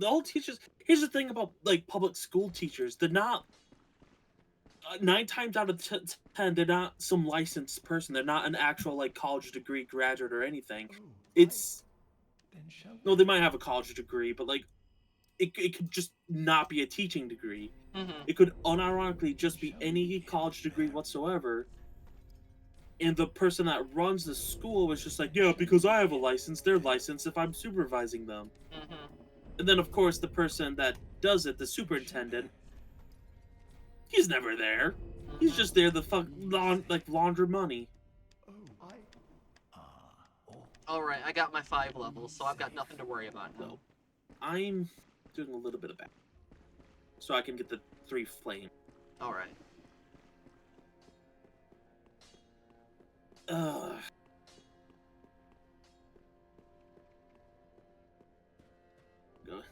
old teachers. Here's the thing about like public school teachers: they're not 9 times out of 10, they're not some licensed person. They're not an actual like college degree graduate or anything. It's no, they might have a college degree, but like it could just not be a teaching degree. Mm-hmm. It could unironically just be any college degree whatsoever. And the person that runs the school was just like, yeah, because I have a license, they're licensed if I'm supervising them. Mm-hmm. And then, of course, the person that does it, the superintendent, he's never there. Mm-hmm. He's just there to launder money. Alright, I got my 5 levels, so I've got nothing to worry about now. So, I'm doing a little bit of that. So I can get the 3 flame. Alright.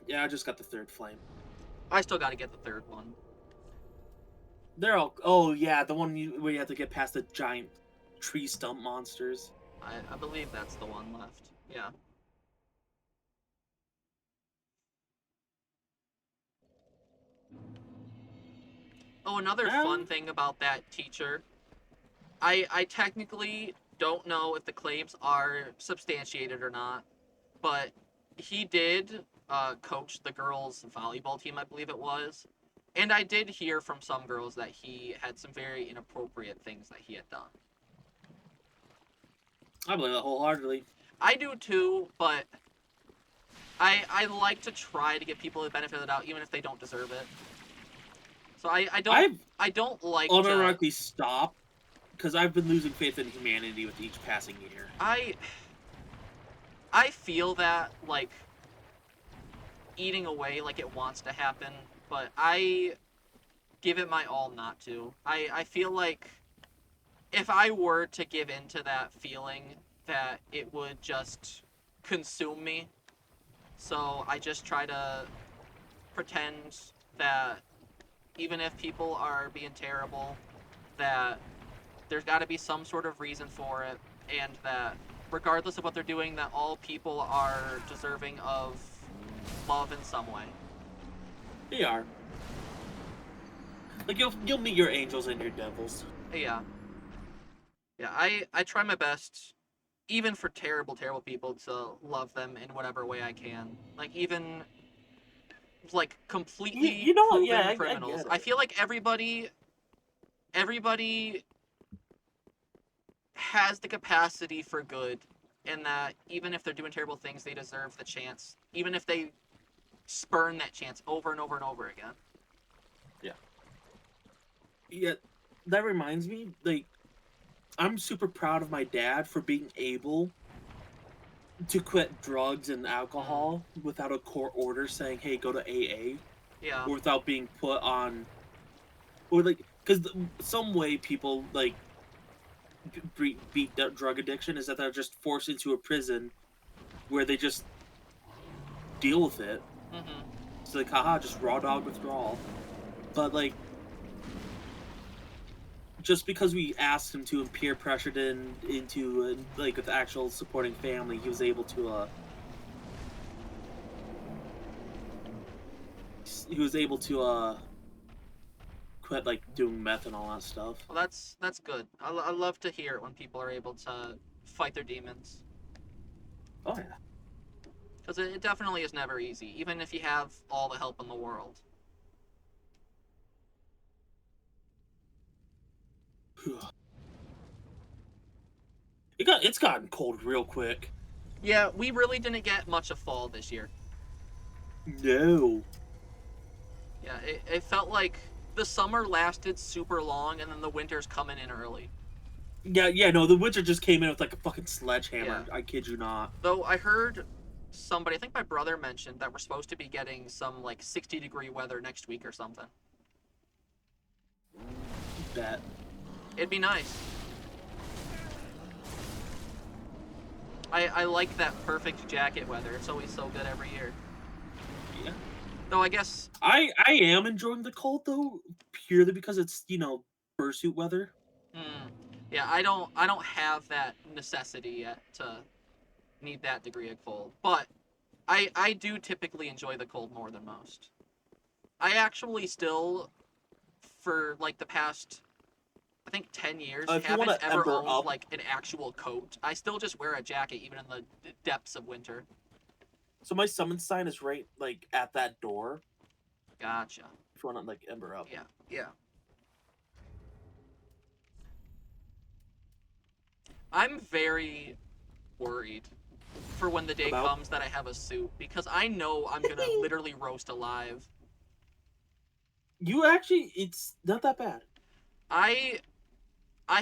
Yeah, I just got the 3rd flame. I still gotta get the 3rd one. They're all... Oh, yeah, the one where you have to get past the giant tree stump monsters. I believe that's the one left. Yeah. Oh, another fun thing about that teacher. I technically don't know if the claims are substantiated or not, but he did coach the girls' volleyball team, I believe it was. And I did hear from some girls that he had some very inappropriate things that he had done. I believe that wholeheartedly. I do too, but I like to try to give people the benefit of the doubt, even if they don't deserve it. So I don't like to unironically stop, because I've been losing faith in humanity with each passing year. I feel that, like, eating away like it wants to happen, but I give it my all not to. I feel like if I were to give into that feeling, that it would just consume me. So I just try to pretend that even if people are being terrible, that there's got to be some sort of reason for it, and that regardless of what they're doing, that all people are deserving of love in some way. They are. Like, you'll meet your angels and your devils. Yeah. Yeah, I try my best, even for terrible, terrible people, to love them in whatever way I can. Like, even, like, completely you know what? proven Yeah, criminals. I get it. I feel like everybody has the capacity for good, and that even if they're doing terrible things, they deserve the chance, even if they spurn that chance over and over and over again. Yeah, that reminds me, like, I'm super proud of my dad for being able to quit drugs and alcohol without a court order saying, hey, go to AA. Yeah. Or without being put on... Or, like, because some way people, like, beat drug addiction is that they're just forced into a prison where they just deal with it. Mm-hmm. It's like, haha, just raw dog withdrawal. But, like, just because we asked him to and peer pressured into like with actual supporting family, he was able to quit like doing meth and all that stuff. Well, that's good. I love to hear it when people are able to fight their demons. Oh yeah. Because it definitely is never easy, even if you have all the help in the world. It's gotten cold real quick. Yeah, we really didn't get much of fall this year. No. Yeah, it felt like the summer lasted super long, and then the winter's coming in early. Yeah, no, the winter just came in with like a fucking sledgehammer. Yeah. I kid you not. Though I heard somebody, I think my brother mentioned that we're supposed to be getting some like 60-degree weather next week or something. Bet. It'd be nice. I like that perfect jacket weather. It's always so good every year. Yeah. Though I guess I am enjoying the cold though, purely because it's, fursuit weather. yeah, I don't have that necessity yet to need that degree of cold. But I do typically enjoy the cold more than most. I actually still, for like the past, I think 10 years, If you haven't wanna ever ember owned up- like an actual coat. I still just wear a jacket even in the depths of winter. So my summon sign is right like at that door. Gotcha. If you want to like ember up. Yeah. I'm very worried for when the day About? comes that I have a suit, because I know I'm gonna literally roast alive. It's not that bad. I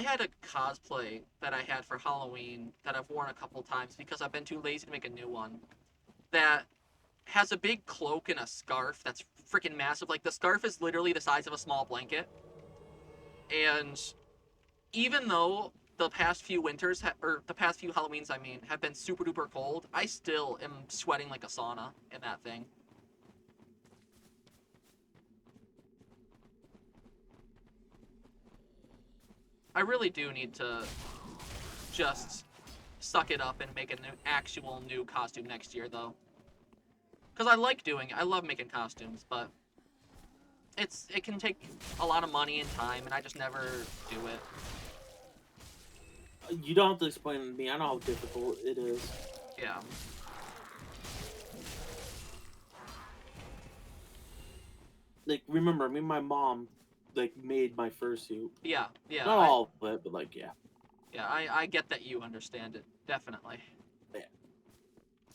had a cosplay that I had for Halloween that I've worn a couple times because I've been too lazy to make a new one. That has a big cloak and a scarf that's freaking massive. Like, the scarf is literally the size of a small blanket. And even though the past few winters, or the past few Halloweens, I mean, have been super duper cold, I still am sweating like a sauna in that thing. I really do need to just suck it up and make an actual new costume next year, though. Because I like doing it. I love making costumes, but it can take a lot of money and time, and I just never do it. You don't have to explain it to me. I know how difficult it is. Yeah. Like, remember, me and my mom, like, made my fursuit. Yeah. Not all of it, but like, yeah. Yeah, I get that you understand it. Definitely.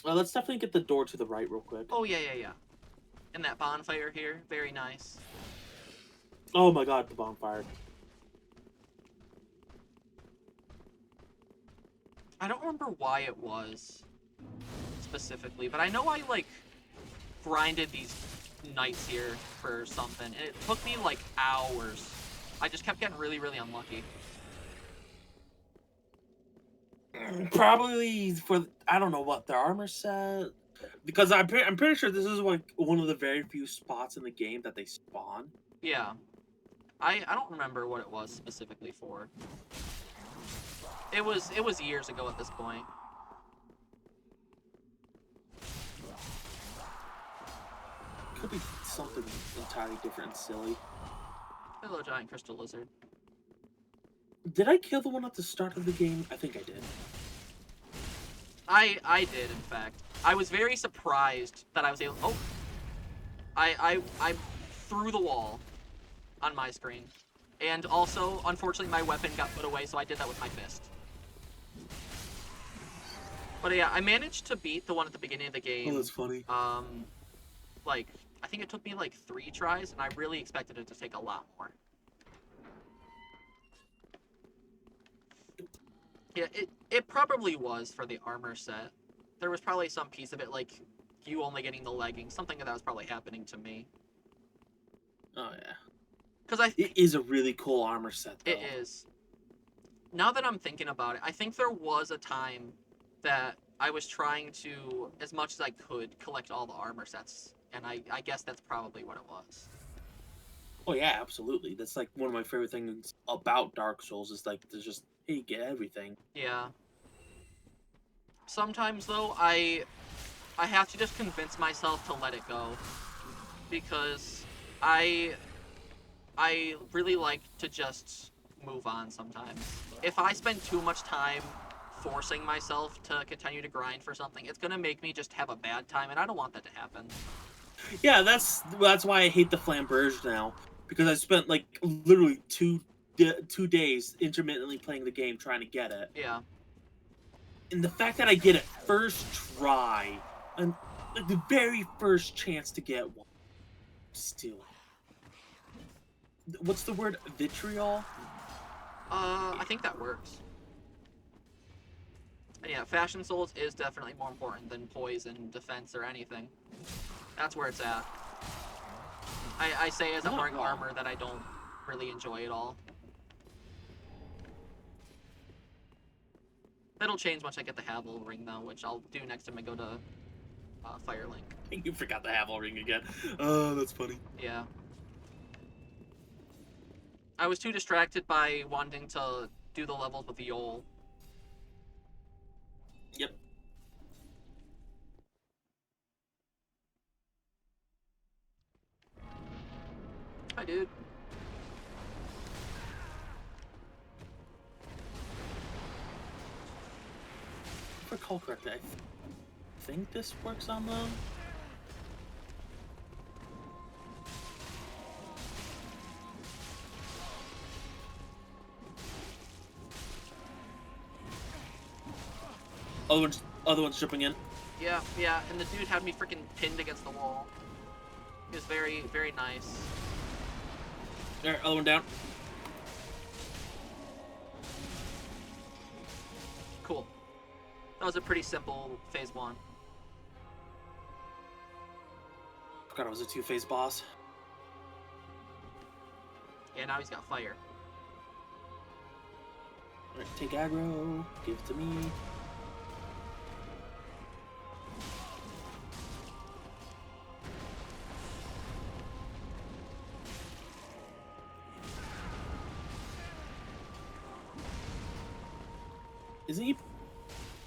Well, let's definitely get the door to the right real quick. Oh, yeah. And that bonfire here, very nice. Oh my god, the bonfire. I don't remember why it was specifically, but I know I like grinded these nights here for something, and it took me like hours. I just kept getting really, really unlucky. Probably for, I don't know what, the armor set? Because I'm pretty sure this is like one of the very few spots in the game that they spawn. Yeah. I don't remember what it was specifically for. It was years ago at this point. Could be something entirely different and silly. Hello, giant crystal lizard. Did I kill the one at the start of the game? I think I did. I did, in fact. I was very surprised that I was able. Oh, I threw the wall on my screen, and also, unfortunately, my weapon got put away, so I did that with my fist. But yeah, I managed to beat the one at the beginning of the game. Oh, that's funny. Like, I think it took me like 3 tries, and I really expected it to take a lot more. Yeah, it probably was for the armor set. There was probably some piece of it, like, you only getting the leggings. Something that was probably happening to me. Oh, yeah. Because It is a really cool armor set, though. It is. Now that I'm thinking about it, I think there was a time that I was trying to, as much as I could, collect all the armor sets. And I guess that's probably what it was. Oh, yeah, absolutely. That's, like, one of my favorite things about Dark Souls is, like, there's just, hey, you get everything. Yeah. Sometimes, though, I have to just convince myself to let it go. Because I really like to just move on sometimes. If I spend too much time forcing myself to continue to grind for something, it's gonna make me just have a bad time, and I don't want that to happen. Yeah, that's why I hate the flamberge now, because I spent like literally 2 days intermittently playing the game trying to get it, Yeah. and the fact that I get it first try, and like the very first chance to get one, still. What's the word? Vitriol? I think that works. And yeah, Fashion Souls is definitely more important than Poison, Defense, or anything. That's where it's at. I say as I'm Not wearing wrong. armor that I don't really enjoy it all. That'll change once I get the Havel ring, though, which I'll do next time I go to Firelink. You forgot the Havel ring again. Oh, that's funny. Yeah. I was too distracted by wanting to do the levels with the Yol. Yep. Hi, dude. If I recall correctly, I think this works on them. Other one's jumping in. Yeah, yeah, and the dude had me freaking pinned against the wall. He was very, very nice. There, other one down. Cool. That was a pretty simple phase 1. Forgot it was a 2-phase boss. Yeah, now he's got fire. Alright, take aggro. Give it to me. Isn't he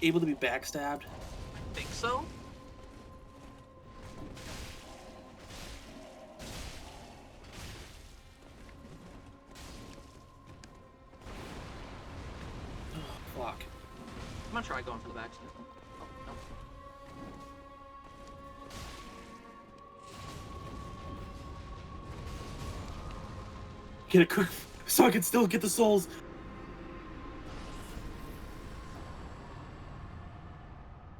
able to be backstabbed? I think so? Oh, fuck. I'm gonna try going for the backstab. Oh, no. Get it quick so I can still get the souls.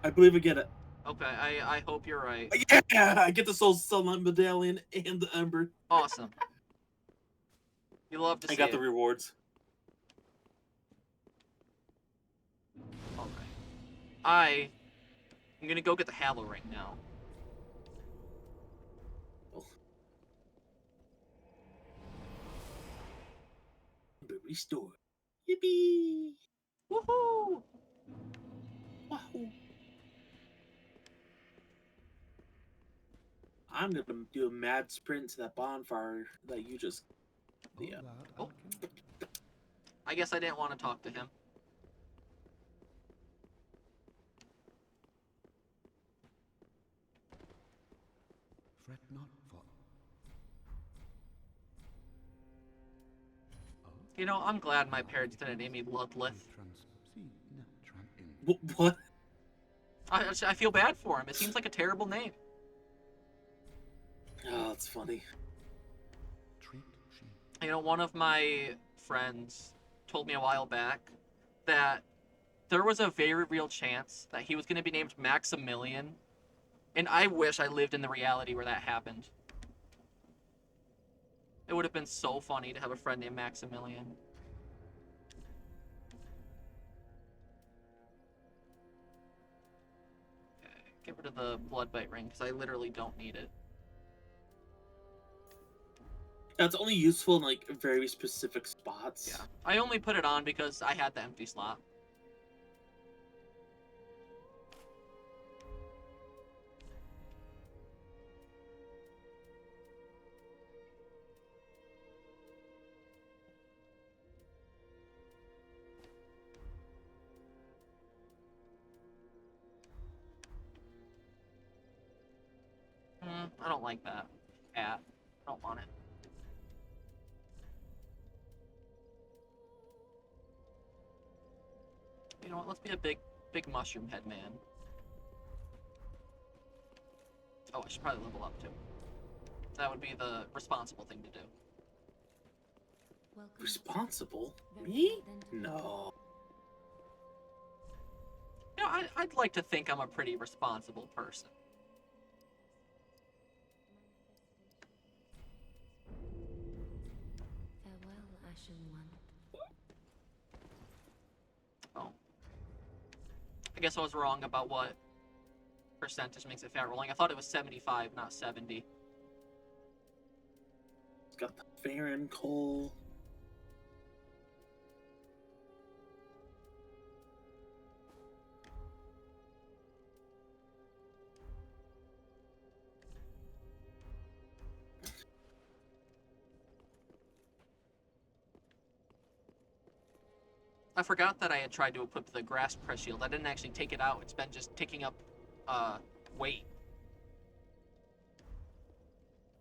I believe I get it. Okay, I hope you're right. Yeah, I get the soul sunlight medallion and the ember. Awesome. You love to see I got it. the rewards. Okay. I'm gonna go get the Hallow Ring now. Restore. Yippee! Woohoo! Wahoo! I'm gonna do a mad sprint to that bonfire that you just. Yeah. Oh. I guess I didn't want to talk to him. Fret not for. You know, I'm glad my parents didn't name me Ludlith. What? I feel bad for him. It seems like a terrible name. Oh, that's funny. You know, one of my friends told me a while back that there was a very real chance that he was going to be named Maximilian. And I wish I lived in the reality where that happened. It would have been so funny to have a friend named Maximilian. Okay, get rid of the blood bite ring, because I literally don't need it. That's only useful in like very specific spots. Yeah. I only put it on because I had the empty slot. I don't like that. Cat. I don't want it. You know what? Let's be a big mushroom head man. Oh, I should probably level up too. That would be the responsible thing to do. Welcome. Responsible? Very Me? well then. No. You know, I'd like to think I'm a pretty responsible person. Farewell, Ashen One. Oh. I guess I was wrong about what percentage makes it fat rolling. I thought it was 75, not 70. It's got the Farron coal. I forgot that I had tried to equip the grass press shield. I didn't actually take it out. It's been just taking up weight.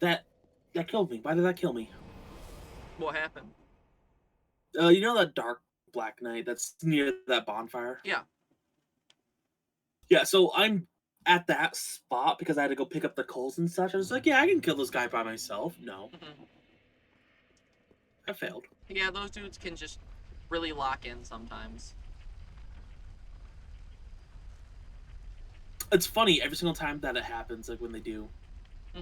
That killed me. Why did that kill me? What happened? You know that dark black night that's near that bonfire? Yeah. Yeah, so I'm at that spot because I had to go pick up the coals and such. I was like, yeah, I can kill this guy by myself. No, Hmm. I failed. Yeah, those dudes can just really lock in sometimes. It's funny every single time that it happens, like when they do. Hmm.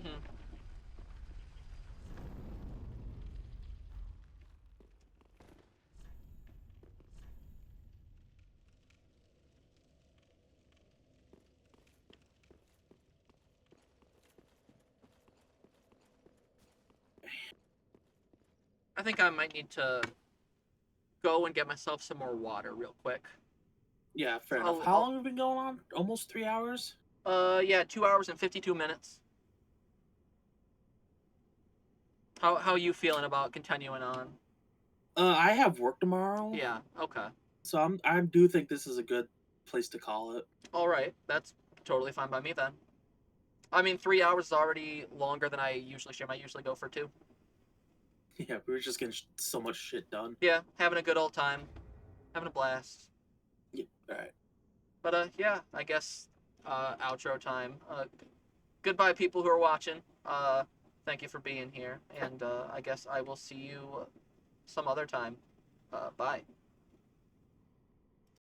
I think I might need to go and get myself some more water real quick. Yeah, fair I'll- enough. How I'll- long have we been going on? Almost 3 hours? Yeah, 2 hours and 52 minutes. How are you feeling about continuing on? I have work tomorrow. Yeah, okay. So I do think this is a good place to call it. All right, that's totally fine by me then. I mean, 3 hours is already longer than I usually stream. I usually go for 2. Yeah, we were just getting so much shit done. Yeah, having a good old time, having a blast. Yeah, alright. But yeah, I guess outro time. Goodbye, people who are watching. Thank you for being here, and I guess I will see you some other time. Bye.